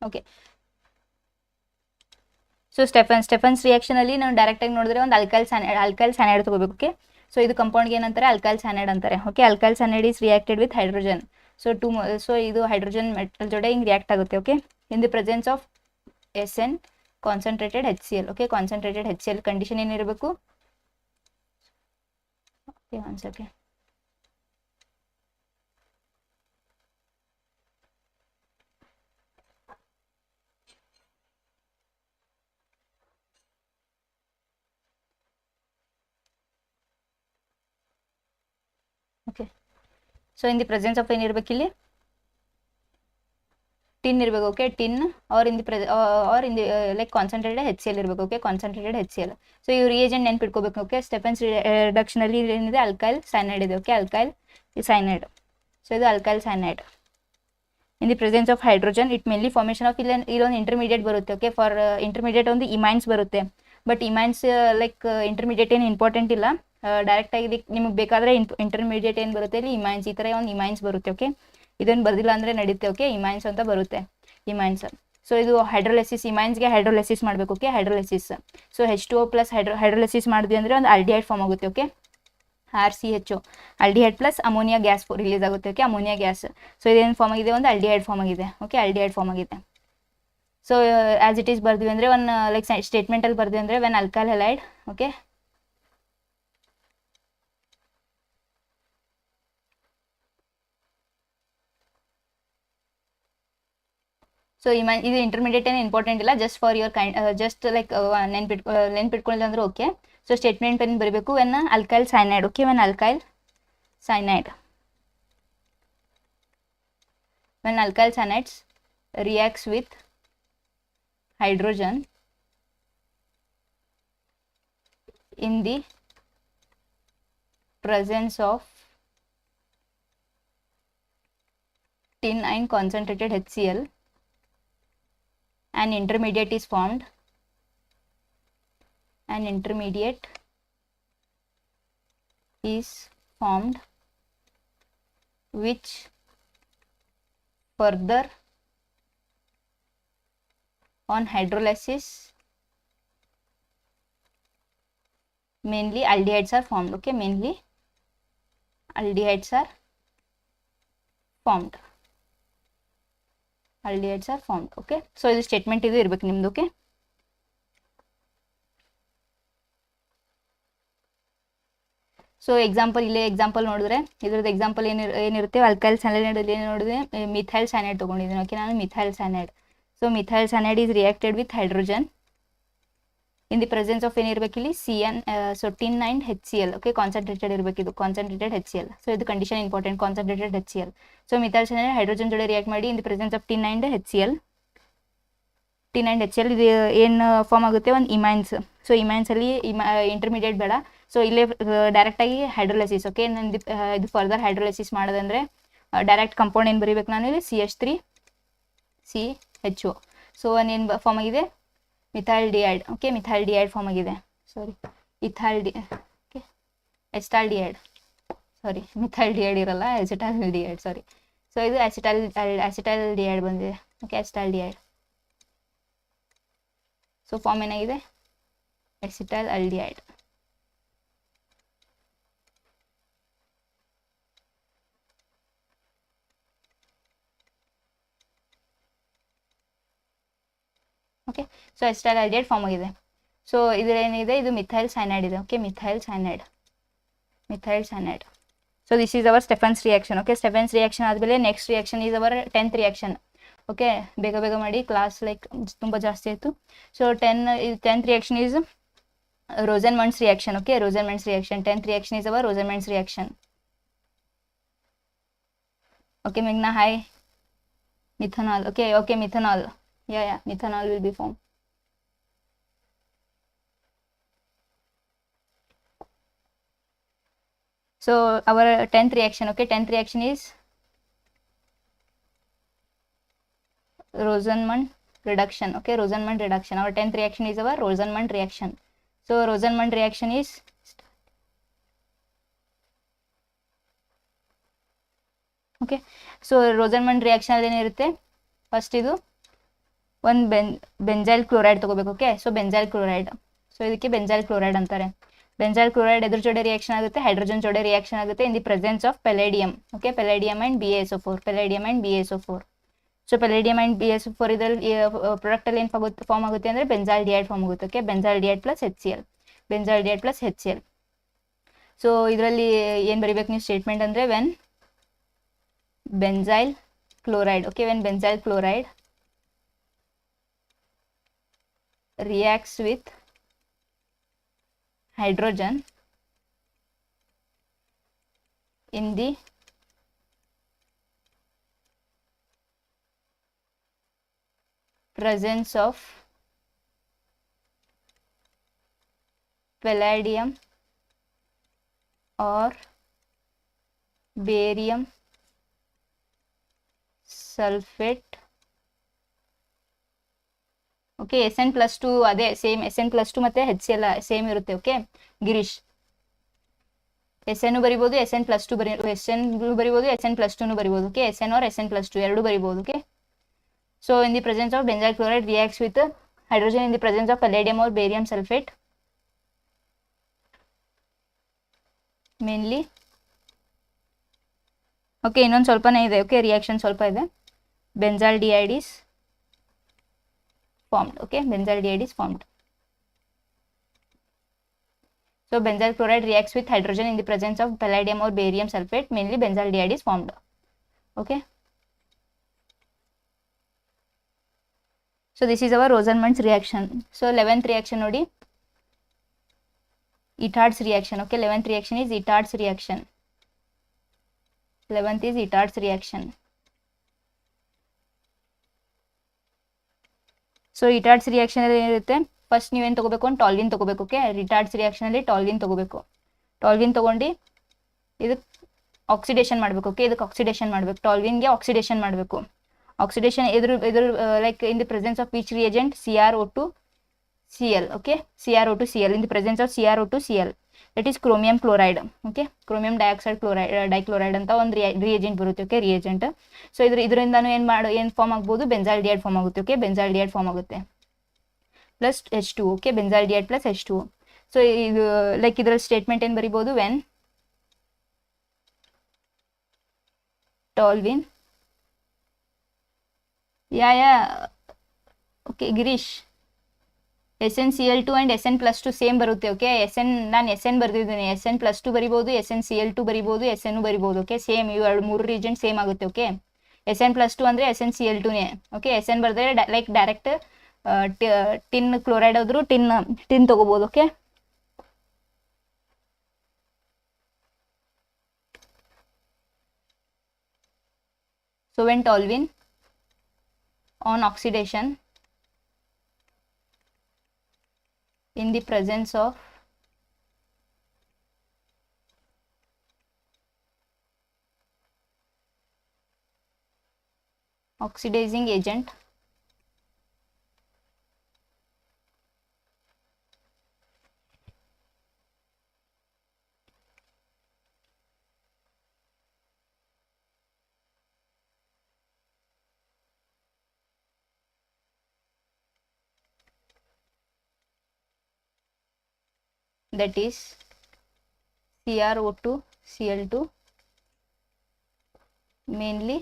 Okay, so Stephen's reaction ಅಲ್ಲಿ ನಾವು direct ಆಗಿ ನೋಡಿದ್ರೆ ಒಂದು ಆಲ್ಕೈಲ್ ಸೈನೈಡ್ ತಗೋಬೇಕು. ಓಕೆ, ಸೊ ಇದು ಕಂಪೌಂಡ್ಗೆ ಏನಂತಾರೆ? ಆಲ್ಕೈಲ್ ಸೈನೈಡ್ ಅಂತಾರೆ. Okay, alkyl cyanide is reacted with hydrogen. So ಇದು ಹೈಡ್ರೋಜನ್ ಮೆಟಲ್ ಜೊತೆ ಹಿಂಗೆ ರಿಯಾಕ್ಟ್ ಆಗುತ್ತೆ. Okay, in the presence of SN concentrated HCl. Okay, concentrated HCl condition ಏನಿರಬೇಕು? Okay, one second. Okay. So in the presence of ಏನಿರ್ಬೇಕು ಇಲ್ಲಿ tin ಇರಬೇಕು. Okay, tin or in the like concentrated HCl ಇರಬೇಕು. Okay, concentrated HCl. So ಇವು reagent ನೆನ್ಪಿಟ್ಕೋಬೇಕು. Okay, Stephen's reduction ಅಲ್ಲಿ ಏನಿದೆ alkyl cyanide ಇದೆ. Okay, alkyl cyanide. ಸೊ ಇದು alkyl cyanide. In the presence of hydrogen it mainly formation of ಇಲ್ಲೊಂದು intermediate ಬರುತ್ತೆ. Okay, for intermediate ಒಂದು ಇಮೈನ್ಸ್ ಬರುತ್ತೆ. ಬಟ್ ಇಮೈನ್ಸ್ ಲೈಕ್ ಇಂಟರ್ಮೀಡಿಯೇಟ್ ಏನು ಇಂಪಾರ್ಟೆಂಟ್ ಇಲ್ಲ. ಡೈರೆಕ್ಟ್ ಆಗಿ ನಿಮಗೆ ಬೇಕಾದರೆ ಇಂಟರ್ಮೀಡಿಯೇಟ್ ಏನು ಬರುತ್ತೆ ಇಲ್ಲಿ ಇಮೈನ್ಸ್, ಈ ಥರ ಒಂದು ಇಮೈನ್ಸ್ ಬರುತ್ತೆ. ಓಕೆ, ಇದನ್ನು ಬರ್ದಿಲ್ಲ ಅಂದರೆ ನಡೀತೆ. ಓಕೆ, ಇಮೈನ್ಸ್ ಅಂತ ಬರುತ್ತೆ, ಇಮೈನ್ಸ್. ಸೊ ಇದು ಹೈಡ್ರೋಲಿಸಿಸ್, ಇಮೈನ್ಸ್ಗೆ ಹೈಡ್ರೋಲಿಸಿಸ್ ಮಾಡಬೇಕು. Okay, hydrolysis. So H2O plus hydrolysis ಮಾಡಿದ್ವಿ ಅಂದರೆ ಒಂದು ಆಲ್ಡಿಹೈಡ್ ಫಾರ್ಮ್ ಆಗುತ್ತೆ. Okay, RCHO aldehyde plus ammonia gas release ಆಗುತ್ತೆ. Okay, ammonia gas. ಸೊ ಇದೇನು ಫಾರ್ಮ್ ಆಗಿದೆ, ಒಂದು ಆಲ್ಡಿಹೈಡ್ ಫಾರ್ಮ್ ಆಗಿದೆ. ಓಕೆ, ಆಲ್ಡಿಹೈಡ್ ಫಾರ್ಮ್ ಆಗಿದೆ. ಸೊ ಆಸ್ ಇಟ್ ಈಸ್ ಬರ್ದ್ವಿ ಅಂದರೆ ಒಂದು ಲೈಕ್ ಸ್ಟೇಟ್ಮೆಂಟಲ್ಲಿ ಬರ್ದ್ವಿ ಅಂದರೆ when alkyl halide. Okay, so ಇದು ಇಂಟರ್ಮೀಡಿಯೇಟ್ ಏನು ಇಂಪಾರ್ಟೆಂಟ್ ಇಲ್ಲ, just for your kind, just like ನೆನ್ಪಿಟ್ಕೊಳ್ಳಿ ಅಂದ್ರೆ ಓಕೆ. ಸೊ ಸ್ಟೇಟ್ಮೆಂಟ್ ಏನು ಬರೀಬೇಕು, when alkyl cyanide. Okay, when alkyl cyanide, when alkyl cyanides reacts with hydrogen in the presence of tin and concentrated HCl, an intermediate is formed. An intermediate is formed which further on hydrolysis mainly aldehydes are formed. Okay, mainly aldehydes are formed. Aldehydes are formed. Okay, so ಇದು ಸ್ಟೇಟ್ಮೆಂಟ್ ಇದು ಇರಬೇಕು ನಿಮ್ದು. Okay, so example ಇಲ್ಲೇ example ನೋಡಿದ್ರೆ ಇದ್ರದ್ದು example ಏನಿರುತ್ತೆ, alkyl cyanide ಏನು ನೋಡಿದ್ರೆ ಮಿಥೈಲ್ ಸೈನೈಡ್ ತೊಗೊಂಡಿದ್ದೀನಿ. ಓಕೆ, ನಾನು methyl cyanide. So methyl cyanide is reacted with hydrogen in the presence of ಏನಿರಬೇಕು ಇಲ್ಲಿ CN, so tin and HCl. Okay, concentrated ಇರಬೇಕು, ಇದು ಕಾನ್ಸಂಟ್ರೇಟೆಡ್ HCl. ಸೊ ಇದು condition important, concentrated HCl. So methyl cyanide hydrogen ಜೊತೆ react ಮಾಡಿ in the presence of tin and HCl. Tin and HCl ಇದು ಏನು form ಆಗುತ್ತೆ, ಒಂದು ಇಮೈನ್ಸ್. ಸೊ ಇಮೈನ್ಸಲ್ಲಿ ಇಂಟರ್ಮೀಡಿಯೇಟ್ ಬೇಡ. ಸೊ ಇಲ್ಲೇ ಡೈರೆಕ್ಟಾಗಿ ಹೈಡ್ರೋಲಿಸಿಸ್. ಓಕೆ, ನಂದು ಇದು ಫರ್ದರ್ ಹೈಡ್ರೋಲಿಸಿಸ್ ಮಾಡೋದಂದರೆ ಡೈರೆಕ್ಟ್ ಕಂಪೌಂಡ್ ಏನು ಬರೀಬೇಕು ನಾನು ಇಲ್ಲಿ CH3CHO. ಸೊ ಏನು ಫಾರ್ಮ್ ಆಗಿದೆ, ಮಿಥೈಲ್ ಡಿಯೈಡ್. ಓಕೆ, ಮಿಥೈಲ್ ಡಿಯೈಡ್ ಫಾರ್ಮ್ ಆಗಿದೆ. ಸಾರಿ, ಓಕೆ, ಎಸಿಟೈಲ್ ಡಿಯೈಡ್. ಸಾರಿ, ಮಿಥೈಲ್ ಡಿಯೈಡ್ ಇರಲ್ಲ, ಎಸಿಟೈಲ್ ಡಿಯೈಡ್. ಸಾರಿ. ಸೊ ಇದು ಎಸಿಟೈಲ್ ಡಿಯೈಡ್ ಬಂದಿದೆ. Okay, acetaldehyde. So form ಏನಾಗಿದೆ, acetyl aldehyde. Okay, so acetyl aldehyde form ಆಗಿದೆ. ಸೊ ಇದೇನಿದೆ, ಇದು ಮಿಥೈಲ್ ಸೈನೈಡ್ ಇದೆ. Okay, methyl cyanide. So this is our Stephen's reaction. Okay, Stephen's reaction ಆದಮೇಲೆ next reaction is our 10th reaction. Okay, ಬೇಗ ಬೇಗ ಮಾಡಿ, class like ತುಂಬ ಜಾಸ್ತಿ ಆಯಿತು. So 10th reaction is Rosenmund's reaction. Okay, Rosenmund's reaction. 10th reaction is our Rosenmund's reaction. Okay, ಮೇಘ್ನಾ hi. Methanol. Okay, methanol. Yeah, methanol will be formed. So our 10th reaction. Okay, 10th reaction is Rosenmund reduction. Okay, Rosenmund reduction. Our 10th reaction is our Rosenmund reaction. So Rosenmund reaction is okay. So Rosenmund reaction ಅಲ್ಲಿ ಏನಿರುತ್ತೆ, first ಇದು ಒಂದು benzyl chloride ತೊಗೋಬೇಕು. Okay, so benzyl chloride. So ಇದಕ್ಕೆ benzyl chloride ಅಂತಾರೆ. Benzyl chloride ಎದ್ರ ಜೋಡೆ reaction ಆಗುತ್ತೆ, ಹೈಡ್ರೋಜನ್ ಜೋಡೆ ರಿಯಾಕ್ಷನ್ ಆಗುತ್ತೆ in the presence of palladium. Okay, palladium and BaSO4. Palladium and BaSO4. So palladium and BaSO4 ಇದರಲ್ಲಿ ಪ್ರಾಡಕ್ಟಲ್ಲಿ ಏನು ಫಾರ್ಮ್ ಆಗುತ್ತೆ ಅಂದರೆ ಬೆಂಜೈಲ್ ಡಿಯೈಡ್ ಫಾರ್ಮ್ ಆಗುತ್ತೆ. Okay, benzaldehyde plus HCl. Benzaldehyde plus HCl. So ಇದರಲ್ಲಿ ಏನು ಬರೀಬೇಕು ನೀವು ಸ್ಟೇಟ್ಮೆಂಟ್ ಅಂದರೆ when benzyl chloride. Okay, when benzyl chloride reacts with hydrogen in the presence of palladium or barium sulfate. Okay SN+2 ಅದೇ same SN+2 ಮತ್ತೆ HCl same ಇರುತ್ತೆ. Okay Girish SN ಬರಿಬೋದು, SN+2 ಬರಿಬೋದು, SN+2 ಬರಿಬೋದು. ಓಕೆ SN or SN+2 ಎರಡು ಬರಿಬೋದು. Okay so in the presence of benzyl chloride reacts with hydrogen in the presence of palladium or barium sulphate mainly. Okay ಇನ್ನೊಂದು ಸ್ವಲ್ಪನೇ ಇದೆ. Okay reaction ಸ್ವಲ್ಪ ಇದೆ. Benzaldehyde is formed. Okay, benzyl diide is formed. So benzyl chloride reacts with hydrogen in the presence of palladium or barium sulfate. Mainly benzyl diide is formed. Okay, so this is our Rosenmund's reaction. So 11th reaction nodi, Itard's reaction. Okay, 11th reaction is Itard's reaction. 11th is Itard's reaction. So Etard's reaction ಅಲ್ಲಿ ಏನಿರುತ್ತೆ, first ನೀವೇನು ತಗೋಬೇಕು, ಒಂದು ಟಾಲ್ವಿನ್ ತಗೋಬೇಕು. Okay ರಿಟಾರ್ಡ್ಸ್ reaction ಅಲ್ಲಿ ಟಾಲ್ವಿನ್ ತಗೋಬೇಕು. ಟಾಲ್ವಿನ್ ತಗೊಂಡು ಇದಕ್ಕೆ ಆಕ್ಸಿಡೇಷನ್ ಮಾಡಬೇಕು. ಓಕೆ ಇದಕ್ಕೆ ಆಕ್ಸಿಡೇಷನ್ ಮಾಡಬೇಕು, ಟಾಲ್ವಿನ್ಗೆ ಆಕ್ಸಿಡೇಷನ್ ಮಾಡಬೇಕು. ಆಕ್ಸಿಡೇಷನ್ ಇದ್ರ like in the presence of which reagent CrO2Cl. Okay CrO2Cl in the presence of CrO2Cl that is chromium chloride. Okay chromium dioxide dichloride ಅಂತ ಒಂದು ರಿಯೇಜೆಂಟ್ ಬರುತ್ತೆ. Okay reagent. ಸೊ ಇದರಿಂದನೂ ಏನು form ಆಗ್ಬೋದು, benzaldehyde form ಆಗುತ್ತೆ. Okay benzaldehyde form ಆಗುತ್ತೆ plus H2. Okay benzaldehyde plus H2. So ಇದು like ಇದರ statement ಏನು ಬರಿಬೋದು, when toluene okay Girish SnCl2 and SN+2 same ಬರುತ್ತೆ. ಓಕೆ ನಾನು SN ಬರ್ದಿದ್ದೀನಿ, SN+2 ಬರಿಬೋದು, SnCl2 ಬರಿಬೋದು, SN ಬರಿಬೋದು. ಓಕೆ ಸೇಮ್ ಇವು ಮೂರು ರೀಜೆಂಟ್ ಸೇಮ್ ಆಗುತ್ತೆ. ಓಕೆ SN+2 ಅಂದರೆ SnCl2ನೇ. ಓಕೆ SN ಬರೆದ್ರೆ ಲೈಕ್ ಡೈರೆಕ್ಟ್ ಟಿನ್ ಕ್ಲೋರೈಡ್ ಆದರೂ ಟಿನ್ ತಗೋಬೋದು. Okay so when ಟಾಲ್ವಿನ್ on oxidation in the presence of oxidizing agent that is CrO2Cl2 mainly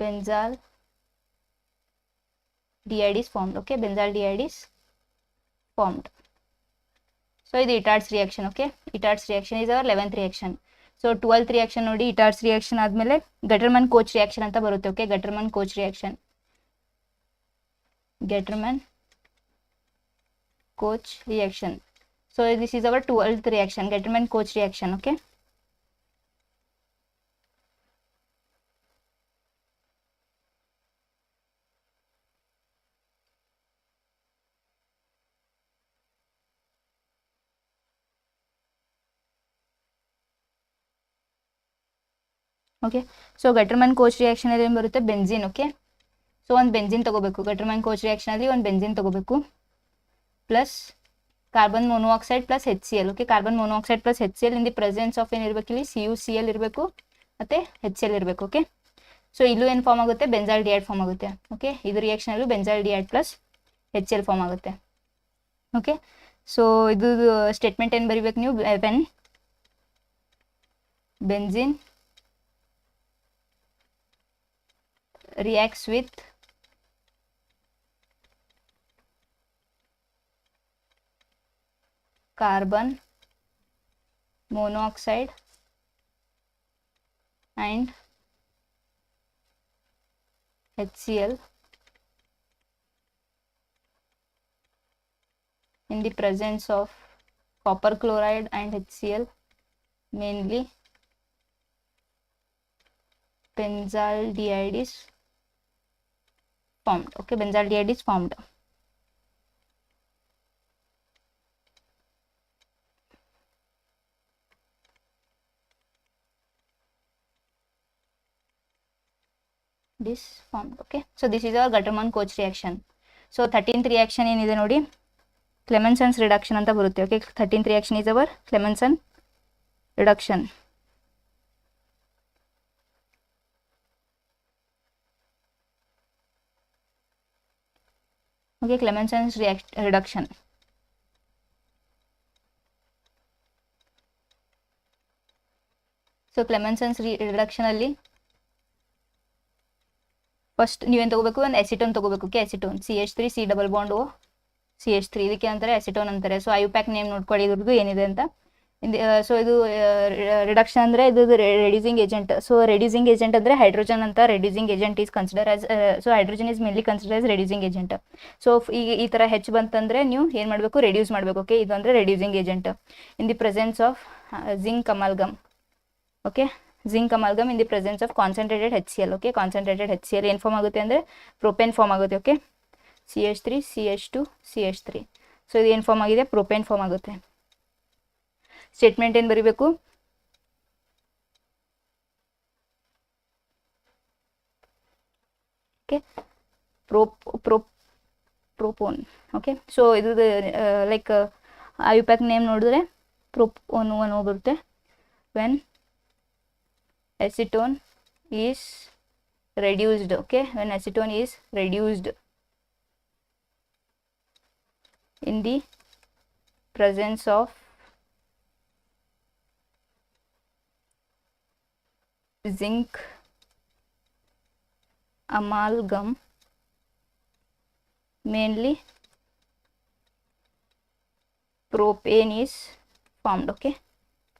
benzyl diide is formed. Okay benzyl diide is formed. So ಇದು Itard's reaction. Okay Itard's reaction is our 11th reaction. So 12th reaction ನೋಡಿ, Itard's reaction ಆದಮೇಲೆ ಗಟರ್ಮನ್-ಕೋಚ್ reaction ಅಂತ ಬರುತ್ತೆ. Okay Gattermann Koch reaction, Gutterman-Koch reaction. So this is our 12th reaction, Gutterman-Koch reaction. Okay okay so Gutterman-Koch reaction ಅಲ್ಲಿ ಏನು ಬರುತ್ತೆ, benzene. Okay so ಒಂದು benzene ತಗೋಬೇಕು. Gutterman-Koch reaction ಅಲ್ಲಿ ಒಂದು ಬೆಂಜಿನ್ ತಗೋಬೇಕು plus carbon monoxide plus HCl. Okay carbon monoxide plus HCl in the presence of ಏನು ಇರಬೇಕು, ಇಲ್ಲಿ CuCl ಇರಬೇಕು ಮತ್ತು HCl ಇರಬೇಕು. ಓಕೆ ಸೊ ಇಲ್ಲೂ ಏನು ಫಾರ್ಮ್ ಆಗುತ್ತೆ, ಬೆಂಜಾಲ್ ಡಿಐಡ್ ಫಾರ್ಮ್ ಆಗುತ್ತೆ. ಓಕೆ ಇದು ರಿಯಾಕ್ಷನಲ್ಲೂ ಬೆಂಜಾಲ್ ಡಿಐಡ್ ಪ್ಲಸ್ HCl ಫಾರ್ಮ್ ಆಗುತ್ತೆ. ಓಕೆ ಸೊ ಇದು ಸ್ಟೇಟ್ಮೆಂಟ್ ಏನು ಬರಿಬೇಕು ನೀವು, when benzene reacts with carbon monoxide and HCl in the presence of copper chloride and HCl mainly benzaldehyde is formed. Okay, benzaldehyde is formed. This formed. Okay, so this is our Gattermann-Koch reaction. So 13th reaction ಏನಿದೆ ನೋಡಿ, Clemenson's reduction ಅಂತ ಬರುತ್ತೆ. Okay, 13th reaction is our Clemenson reduction. Okay, Clemenson's reduction. So Clemenson's reduction ಅಲ್ಲಿ first ನೀವೇನು ತಗೋಬೇಕು, ಒಂದು ಎಸಿಟೋನ್ ತಗೋಬೇಕು. Okay, ಎಸಿಟೋನ್ CH3 C double bond O CH3, ಇದಕ್ಕೆ ಅಂತಾರೆ ಎಸಿಟೋನ್ ಅಂತಾರೆ. ಸೊ IUPAC ನೇಮ್ ನೋಡ್ಕೊಳ್ಳಿ ಇದ್ರದ್ದು ಏನಿದೆ ಅಂತ. ಸೊ ಇದು ರಿಡಕ್ಷನ್ ಅಂದರೆ ಇದು reducing agent. So reducing agent ಅಂದರೆ ಹೈಡ್ರೋಜನ್ ಅಂತ reducing agent is consider as, so hydrogen is mainly consider as reducing agent. So ಈಗ ಈ ಥರ ಹೆಚ್ಚು ಬಂತಂದರೆ ನೀವು ಏನು ಮಾಡಬೇಕು, ರೆಡ್ಯೂಸ್ ಮಾಡಬೇಕು. ಓಕೆ, ಇದು ಅಂದರೆ reducing agent in the presence of zinc amalgam. Okay, zinc amalgam in the presence of concentrated HCl. Okay, concentrated HCl ಏನು ಫಾರ್ಮ್ ಆಗುತ್ತೆ ಅಂದರೆ ಪ್ರೋಪೇನ್ ಫಾರ್ಮ್ ಆಗುತ್ತೆ. Okay, CH3 CH2 CH3. So ಇದು ಏನು ಫಾರ್ಮ್ ಆಗಿದೆ, ಪ್ರೋಪೇನ್ ಫಾರ್ಮ್ ಆಗುತ್ತೆ. Statement ಏನು ಬರೀಬೇಕು, ಓಕೆ, ಪ್ರೋಪೋನ್. ಓಕೆ, ಸೊ ಇದು ಲೈಕ್ IUPAC ನೇಮ್ ನೋಡಿದ್ರೆ ಪ್ರೋಪೋನ್ ಬರುತ್ತೆ. When acetone is reduced. Okay, when acetone is reduced in the presence of zinc amalgam, mainly propane is formed. Okay,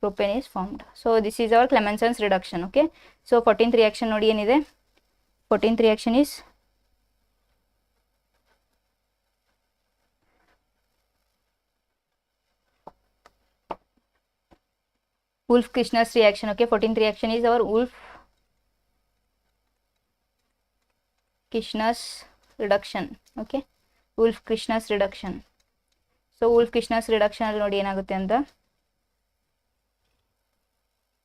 propane is formed. So this is our Clemenson's reduction. Okay, so 14th reaction ನೋಡಿ ಏನಿದೆ, 14th reaction is Wolff-Kishner's reaction. Okay, 14th reaction is our Wolff-Kishner's reduction. Okay, Wolff-Kishner's reduction. So Wolff-Kishner's reduction ಅಲ್ಲಿ ನೋಡಿ ಏನಾಗುತ್ತೆ ಅಂತ,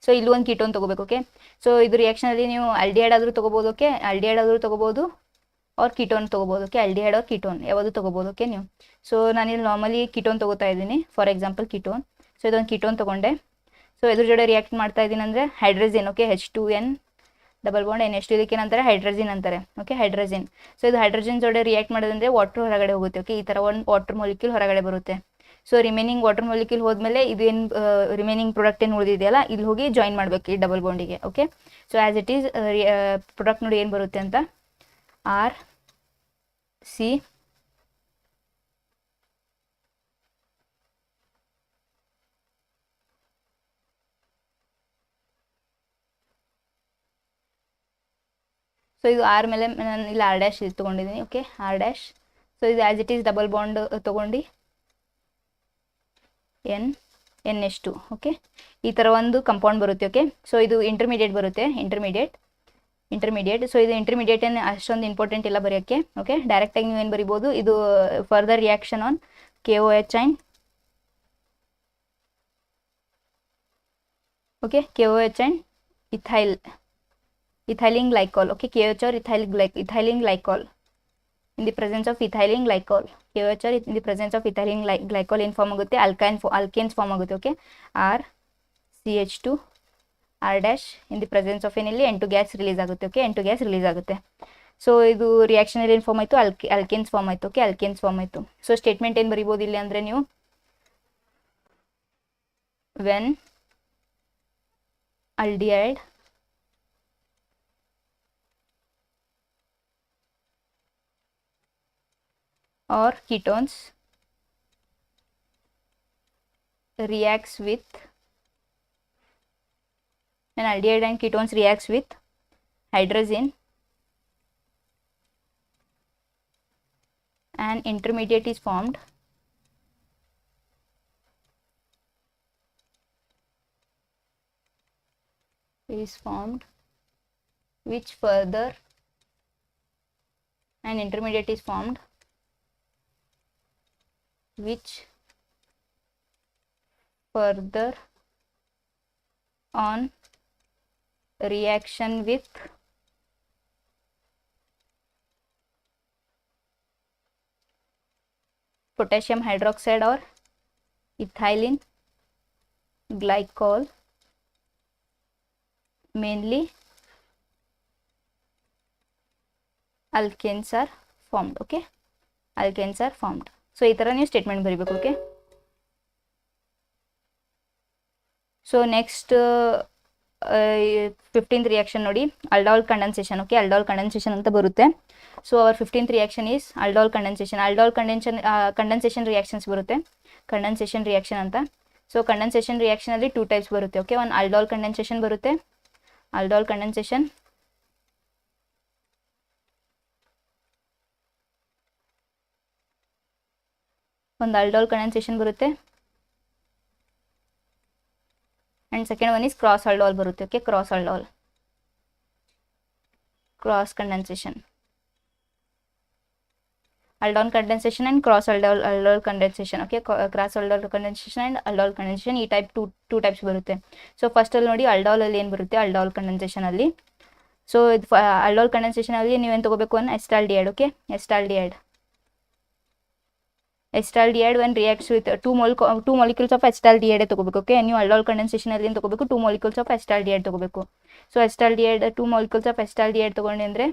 so ಇಲ್ಲೂ ಒಂದು ketone ತೊಗೋಬೇಕು. Okay, so ಇದು ರಿಯಾಕ್ಷನಲ್ಲಿ ನೀವು ಆಲ್ಡಿಹೈಡ್ ಆದರೂ ತೊಗೋಬೋದು. ಓಕೆ, ಆಲ್ಡಿಹೈಡ್ ಆದರೂ ತೊಗೋಬೋದು, ಅವ್ರ ಕೀಟೋನ್ ತೊಗೋಬೋದು. ಓಕೆ, ಆಲ್ಡಿಹೈಡ್ ಅವ್ರ ಕೀಟೋನ್ ಯಾವುದು ತೊಗೋಬೋದು. ಓಕೆ ನೀವು, ಸೊ ನಾನಿಲ್ಲಿ ನಾರ್ಮಲಿ ಕೀಟೋನ್ ತೊಗೋತಾ ಇದ್ದೀನಿ. For example ketone. ಸೊ ಇದೊಂದು ಕೀಟೋನ್ ತೊಗೊಂಡೆ. ಸೊ ಇದ್ರ ಜೊತೆ ರಿಯಾಕ್ಟ್ ಮಾಡ್ತಾ ಇದ್ದೀನಿ ಅಂದರೆ hydrogen. Okay, H2N double bond NH2, ಇದಕ್ಕೆ ಏನಂತಾರೆ, ಹೈಡ್ರೋಜನ್ ಅಂತಾರೆ. Okay, hydrogen. ಸೊ ಇದು ಹೈಡ್ರೋಜನ್ ಜೊತೆ ರಿಯಾಕ್ಟ್ ಮಾಡೋದಂದರೆ ವಾಟರ್ ಹೊರಗಡೆ ಹೋಗುತ್ತೆ. ಓಕೆ, ಈ ಥರ ಒಂದು ವಾಟರ್ ಮಾಲಿಕ್ಯೂಲ್ ಹೊರಗಡೆ ಬರುತ್ತೆ. ಸೊ ರಿಮೈನಿಂಗ್ ವಾಟರ್ ಮಾಲಿಕ್ಯೂಲ್ ಹೋದ್ಮೇಲೆ ಇದು ಏನು ರಿಮೈನಿಂಗ್ ಪ್ರಾಡಕ್ಟ್ ಏನು ಉಳಿದಿದೆಯಲ್ಲ ಇಲ್ಲಿ ಹೋಗಿ ಜಾಯಿನ್ ಮಾಡಬೇಕು ಈ ಡಬಲ್ ಬಾಂಡಿಗೆ. Okay, so as it is product ನೋಡಿ ಏನು ಬರುತ್ತೆ ಅಂತ, RC ಸೊ ಇದು R ಮೇಲೆ ನಾನು ಇಲ್ಲಿ R' ಇದು ತೊಗೊಂಡಿದ್ದೀನಿ. Okay, R'. ಸೊ ಇದು as it is double bond ತೊಗೊಂಡು NH2. ಓಕೆ, ಈ ಥರ ಒಂದು ಕಂಪೌಂಡ್ ಬರುತ್ತೆ. ಓಕೆ, ಸೊ ಇದು ಇಂಟರ್ಮೀಡಿಯೇಟ್ ಬರುತ್ತೆ, ಇಂಟರ್ಮೀಡಿಯೇಟ್. ಸೊ ಇದು ಇಂಟರ್ಮೀಡಿಯೇಟ್ ಏನು ಅಷ್ಟೊಂದು ಇಂಪಾರ್ಟೆಂಟ್ ಇಲ್ಲ ಬರೆಯೋಕ್ಕೆ. ಓಕೆ, ಡೈರೆಕ್ಟಾಗಿ ನೀವೇನು ಬರಿಬೋದು, ಇದು further reaction on KOH in. Okay, KOH in ethylene glycol. Okay, KOH or ethylene glycol in the presence of ethylene glycol. KOH or in the presence of ethylene glycol ಏನು form ಆಗುತ್ತೆ, alkanes form ಆಗುತ್ತೆ. Okay, R CH2 R' in the presence of ಏನಿಲ್ಲಿ N2 gas release ಆಗುತ್ತೆ. Okay, N2 gas release ಆಗುತ್ತೆ. So ಇದು ರಿಯಾಕ್ಷನಲ್ಲಿ ಏನು form ಆಯಿತು, alkanes form ಆಯಿತು. Okay, alkanes form ಆಯಿತು. ಸೊ ಸ್ಟೇಟ್ಮೆಂಟ್ ಏನು ಬರಿಬೋದು ಇಲ್ಲಿ ಅಂದರೆ ನೀವು, when aldehyde or ketones reacts with, when aldehyde and ketones reacts with hydrogen, an intermediate is formed which further an intermediate is formed which further on reaction with potassium hydroxide or ethylene glycol, mainly alkanes are formed. Okay, alkanes are formed. So ಈ ತರ ನೀವು statement ಬರೀಬೇಕು. Okay, so next 15th reaction ನೋಡಿ, ಅಲ್ಡಾಲ್ condensation. Okay, ಅಲ್ಡಾಲ್ condensation ಅಂತ ಬರುತ್ತೆ. So our 15th reaction is ಅಲ್ಡಾಲ್ condensation. ಅಲ್ಡಾಲ್ condensation reactions ಬರುತ್ತೆ, condensation reaction ಅಂತ. So condensation reaction ಅಲ್ಲಿ 2 ಟೈಪ್ಸ್ ಬರುತ್ತೆ. ಓಕೆ, ಒಂದು ಅಲ್ಡಾಲ್ ಕಂಡೆನ್ಸೇಷನ್ ಬರುತ್ತೆ, ಅಲ್ಡಾಲ್ ಕಂಡೆನ್ಸೇಷನ್. ಒಂದು ಅಲ್ಡಾಲ್ ಕಂಡೆನ್ಸೇಷನ್ ಬರುತ್ತೆ, and second one is cross aldol ಬರುತ್ತೆ. Okay, cross aldol, cross condensation, aldol condensation and cross aldol condensation. Okay, cross aldol condensation and aldol condensation, ಈ type two types ಬರುತ್ತೆ. So first ಅಲ್ಲಿ ನೋಡಿ aldol ಅಲ್ಲಿ ಏನು ಬರುತ್ತೆ, aldol condensation ಅಲ್ಲಿ. So aldol condensation ಅಲ್ಲಿ ನೀವೇನು ತಗೋಬೇಕು ಅಂದ್ರೆ acetaldehyde. Okay, acetaldehyde when reacts with two molecules of acetaldehyde ತಗೋಬೇಕು. ಓಕೆ, ನೀವು aldol condensation ಅಲ್ಲಿ ಏನು ತಗೋಬೇಕು, 2 molecules of acetaldehyde ತಗೋಬೇಕು. So acetaldehyde 2 molecules of acetaldehyde ತಗೊಂಡೆ ಅಂದರೆ,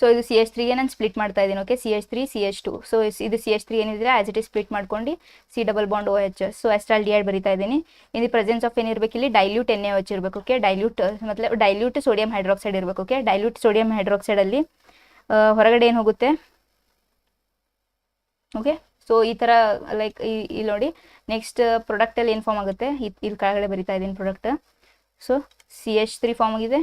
ಸೊ ಇದು CH3ಗೆ ನಾನು ಸ್ಪ್ಲಿಟ್ ಮಾಡ್ತಾ ಇದ್ದೀನಿ. Okay, CH3 CH2. ಸೊ ಇದು CH3 ಏನಿದ್ರೆ ಆಸ್ ಇಟ್ ಇಸ್ ಸ್ಪ್ಲಿಟ್ ಮಾಡ್ಕೊಂಡು C double bond OH. So acetaldehyde ಬರಿತಾ ಇದ್ದೀನಿ. ಇನ್ ದಿ ಪ್ರೆಸೆನ್ಸ್ ಆಫ್ ಏನಿರಬೇಕು ಇಲ್ಲಿ, ಡೈಲ್ಯೂಟ್ NaOH ಇರಬೇಕು. ಓಕೆ, ಡೈಲ್ಯೂಟ್ ಸೋಡಿಯಂ ಹೈಡ್ರಾಕ್ಸೈಡ್ ಇರಬೇಕು. ಓಕೆ, ಡೈಲ್ಯೂಟ್ ಸೋಡಿಯಂ ಹೈಡ್ರಾಕ್ಸೈಡ್ ಅಲ್ಲಿ ಹೊರಗಡೆ ಏನು ಹೋಗುತ್ತೆ. ಓಕೆ, ಸೊ ಈ ಥರ ಲೈಕ್ ಇಲ್ಲಿ ನೋಡಿ, ನೆಕ್ಸ್ಟ್ ಪ್ರಾಡಕ್ಟಲ್ಲಿ ಏನು ಫಾರ್ಮ್ ಆಗುತ್ತೆ, ಇಲ್ಲಿ ಕೆಳಗಡೆ ಬರಿತಾ ಇದ್ದೀನಿ ಪ್ರಾಡಕ್ಟ್. ಸೊ CH3 ಫಾರ್ಮ್ ಆಗಿದೆ,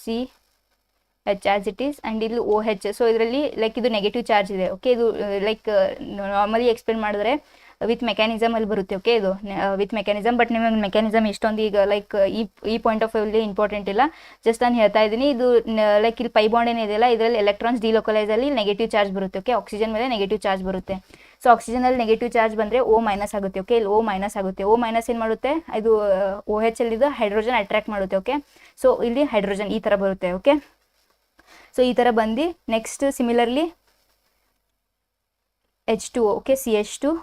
CH as it is, and ಇಲ್ಲಿ OH. ಸೊ ಇದರಲ್ಲಿ ಲೈಕ್ ಇದು ನೆಗೆಟಿವ್ ಚಾರ್ಜ್ ಇದೆ. ಓಕೆ, ಇದು ಲೈಕ್ ನಾರ್ಮಲಿ ಎಕ್ಸ್ಪ್ಲೇನ್ ಮಾಡಿದ್ರೆ ವಿತ್ ಮೆಕ್ಯಾನಿಸಮ್ ಅಲ್ಲಿ ಬರುತ್ತೆ. ಓಕೆ, ಇದು ವಿತ್ ಮೆಕ್ಯಾನಿಸಮ್, ಬಟ್ ನಿಮಗೆ ಮೆಕ್ಯಾನಿಸಮ್ ಇಷ್ಟೊಂದು ಈಗ ಲೈಕ್ ಈ ಪಾಯಿಂಟ್ ಆಫ್ ವ್ಯೂಲಿ ಇಂಪಾರ್ಟೆಂಟ್ ಇಲ್ಲ, ಜಸ್ಟ್ ನಾನು ಹೇಳ್ತಾ ಇದ್ದೀನಿ. ಇದು ಲೈಕ್ ಇಲ್ಲಿ ಪೈ ಬಾಂಡ್ ಏನಿದೆಯಲ್ಲ, ಇದರಲ್ಲಿ ಎಲೆಕ್ಟ್ರಾನ್ಸ್ ಡಿಲೋಕಲೈಸ್ ಅಲ್ಲಿ ನೆಗೆಟಿವ್ ಚಾರ್ಜ್ ಬರುತ್ತೆ. ಓಕೆ, ಆಕ್ಸಿಜನ್ ಮೇಲೆ ನೆಗೆಟಿವ್ ಚಾರ್ಜ್ ಬರುತ್ತೆ. ಸೊ ಆಕ್ಸಿಜನ್ ಅಲ್ಲಿ ನೆಗೆಟಿವ್ ಚಾರ್ಜ್ ಬಂದರೆ O ಮೈನಸ್ ಆಗುತ್ತೆ. ಓಕೆ, ಇಲ್ಲಿ O ಮೈನಸ್ ಆಗುತ್ತೆ. O ಮೈನಸ್ ಏನು ಮಾಡುತ್ತೆ, ಇದು OH ಅಲ್ಲಿ ಇದು ಹೈಡ್ರೋಜನ್ ಅಟ್ರಾಕ್ಟ್ ಮಾಡುತ್ತೆ. ಓಕೆ, ಸೊ ಇಲ್ಲಿ ಹೈಡ್ರೋಜನ್ ಈ ಥರ ಬರುತ್ತೆ. ಓಕೆ, ಸೊ ಈ ಥರ ಬಂದು next similarly H2O. Okay, CH2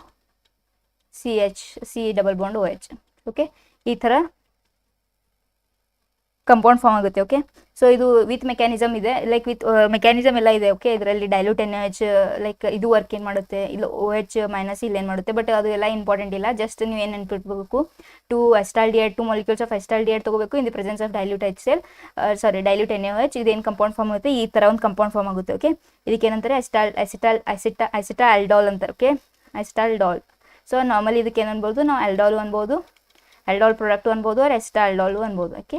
CH C double bond OH. Okay, ಈ ಥರ ಕಂಪೌಂಡ್ ಫಾರ್ಮ್ ಆಗುತ್ತೆ. ಓಕೆ, ಸೊ ಇದು ವಿತ್ ಮೆಕ್ಯಾನಿಸಮ್ ಇದೆ, ಲೈಕ್ ವಿತ್ ಮೆಕ್ಯಾನಿಸಮ್ ಎಲ್ಲ ಇದೆ. ಓಕೆ, ಇದರಲ್ಲಿ ಡೈಲ್ಯೂಟ್ NaOH ಲೈಕ್ ಇದು ವರ್ಕ್ ಏನು ಮಾಡುತ್ತೆ, ಇಲ್ಲಿ OH ಮೈನಸ್ ಇಲ್ಲಿ ಏನು ಮಾಡುತ್ತೆ, ಬಟ್ ಅದು ಎಲ್ಲ ಇಂಪಾರ್ಟೆಂಟ್ ಇಲ್ಲ. ಜಸ್ಟ್ ನೀವು ಏನು ನೆನ್ಪಿಟ್ಬೇಕು, 2 molecules ಆಫ್ acetaldehyde ತಗೋಬೇಕು ಇನ್ the presence of dilute dilute NaOH. ಇದೇನು ಕಂಪೌಂಡ್ ಫಾರ್ಮ್ ಆಗುತ್ತೆ, ಈ ಥರ ಒಂದು ಕಂಪೌಂಡ್ ಫಾರ್ಮ್ ಆಗುತ್ತೆ. ಓಕೆ, ಇದಕ್ಕೆ ಏನಂತಾರೆ, ಅಸಿಟಾಲ್ಡಾಲ್ ಅಂತಾರೆ. ಓಕೆ, ಅಸಿಟಾಲ್ಡಾಲ್. ಸೊ ನಾರ್ಮಲಿ ಇದಕ್ಕೆ ಏನು ಅನ್ಬೋದು, ನಾವು aldol ಅನ್ಬೋದು, aldol ಪ್ರಾಡಕ್ಟ್ ಅನ್ಬೋದು, ಆರ್ ಎಸ್ಟಾಲ್ಡಾಲ್ ಅನ್ಬೋದು. Okay,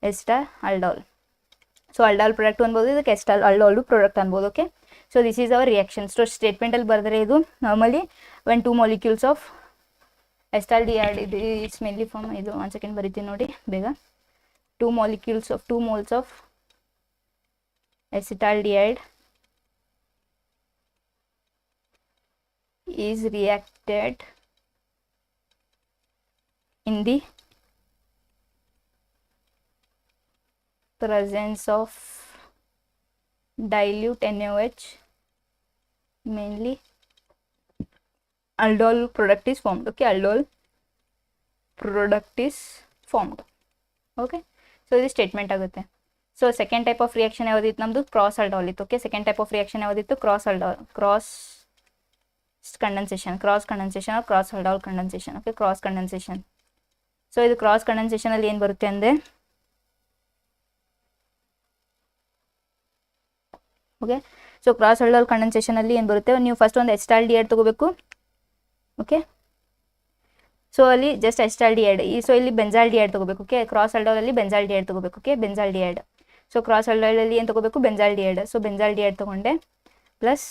acetaldol. So aldol product ಅನ್ಬೋದು, ಇದಕ್ಕೆ ಎಸ್ಟಾಲ್ಡಾಲ್ ಪ್ರಾಡಕ್ಟ್ ಅನ್ಬೋದು. Okay, so this is our reaction. So ಸ್ಟೇಟ್ಮೆಂಟಲ್ಲಿ ಬರೆದ್ರೆ ಇದು normally when 2 molecules of acetaldehyde, ಇದು ಇಟ್ಸ್ ಮೇನ್ಲಿ ಫಾರ್ಮ್. ಇದು 1 ಸೆಕೆಂಡ್ ಬರಿತೀನಿ ನೋಡಿ ಬೇಗ. 2 moles of acetaldehyde is reacted in the presence of dilute NaOH, mainly aldol product is formed. Okay, aldol product is formed. Okay, so this statement ಆಗುತ್ತೆ. So second type of reaction ಯಾವುದಿತ್ತು ನಮ್ಮದು, cross aldol ಇತ್ತು. Okay, second type of reaction ಯಾವುದಿತ್ತು, cross condensation or cross aldol condensation. Okay, cross condensation. So ಇದು cross condensation ಅಲ್ಲಿ ಏನು ಬರುತ್ತೆ ಅಂದರೆ, okay, so cross aldol condensation ಅಲ್ಲಿ ಏನು ಬರುತ್ತೆ, ನೀವು ಫಸ್ಟ್ ಒಂದು acetaldehyde ತಗೋಬೇಕು. ಓಕೆ, ಸೊ ಅಲ್ಲಿ ಜಸ್ಟ್ acetaldehyde, ಸೊ ಇಲ್ಲಿ benzaldehyde ತಗೋಬೇಕು. ಓಕೆ, ಕ್ರಾಸ್ aldol ಅಲ್ಲಿ benzaldehyde ತಗೋಬೇಕು. Okay, benzaldehyde. So cross aldol ಅಲ್ಲಿ ಏನು ತಗೋಬೇಕು, benzaldehyde. ಸೊ benzaldehyde ತಗೊಂಡೆ plus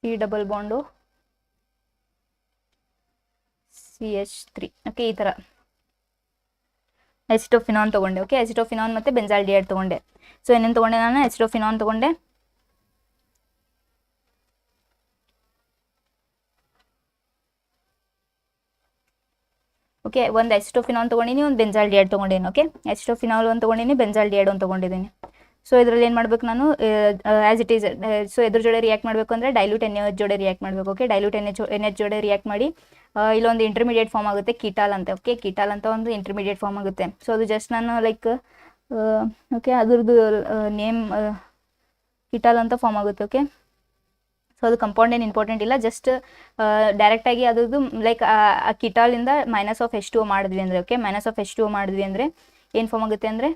C double bond CH3 okay ಈ ಥರ ಎಸಿಟೋಫಿನಾನ್ ತೊಗೊಂಡೆ. ಓಕೆ ಎಸಿಟೋಫಿನಾನ್ ಮತ್ತು ಬೆಂಜಾಲ್ಡಿಹೈಡ್ ತೊಗೊಂಡೆ. ಸೊ ಏನೇನು ತೊಗೊಂಡೆ ನಾನು? ಎಸಿಟೋಫಿನಾನ್ ತೊಗೊಂಡೆ, ಓಕೆ ಒಂದು ಎಸಿಟೋಫಿನಾನ್ ತೊಗೊಂಡಿನಿ, ಒಂದು ಬೆಂಜಾಲ್ಡಿಹೈಡ್ ತೊಗೊಂಡೇನಿ. ಓಕೆ ಎಸಿಟೋಫಿನಾಲ್ ಒಂದು ತೊಗೊಂಡಿನಿ, ಬೆಂಜಾಲ್ಡಿಹೈಡ್ ಒಂದು ತೊಗೊಂಡಿದ್ದೀನಿ. ಸೊ ಇದರಲ್ಲಿ ಏನು ಮಾಡಬೇಕು ನಾನು? ಆ್ಯಸ್ ಇಟ್ ಈಸ್, ಸೊ ಎದ್ರ ಜೋಡೆ ರಿಯಾಕ್ಟ್ ಮಾಡಬೇಕು ಅಂದರೆ ಡೈಲ್ಯೂಟ್ NaOH ಜೋಡೆ ರಿಯಾಕ್ಟ್ ಮಾಡಬೇಕು. ಓಕೆ ಡೈಲ್ಯೂಟ್ NH ಜೋಡೆ ರಿಯಾಕ್ಟ್ ಮಾಡಿ ಇಲ್ಲೊಂದು ಇಂಟರ್ಮೀಡಿಯೇಟ್ ಫಾರ್ಮ್ ಆಗುತ್ತೆ ಕೀಟಾಲ್ ಅಂತ. ಓಕೆ ಕೀಟಾಲ್ ಅಂತ ಒಂದು ಇಂಟರ್ಮೀಡಿಯೇಟ್ ಫಾರ್ಮ್ ಆಗುತ್ತೆ. ಸೊ ಅದು ಜಸ್ಟ್ ನಾನು ಲೈಕ್ ಓಕೆ ಅದ್ರದ್ದು ನೇಮ್ ಕೀಟಾಲ್ ಅಂತ ಫಾರ್ಮ್ ಆಗುತ್ತೆ. ಓಕೆ ಸೊ ಅದು ಕಂಪೌಂಡ್ ಏನು ಇಂಪಾರ್ಟೆಂಟ್ ಇಲ್ಲ, ಜಸ್ಟ್ ಡೈರೆಕ್ಟಾಗಿ ಅದ್ರದ್ದು ಲೈಕ್ ಆ ಕಿಟಾಲಿಂದ -H2O ಮಾಡಿದ್ವಿ ಅಂದರೆ, ಓಕೆ -H2O ಮಾಡಿದ್ವಿ ಅಂದರೆ ಏನು ಫಾರ್ಮ್ ಆಗುತ್ತೆ ಅಂದರೆ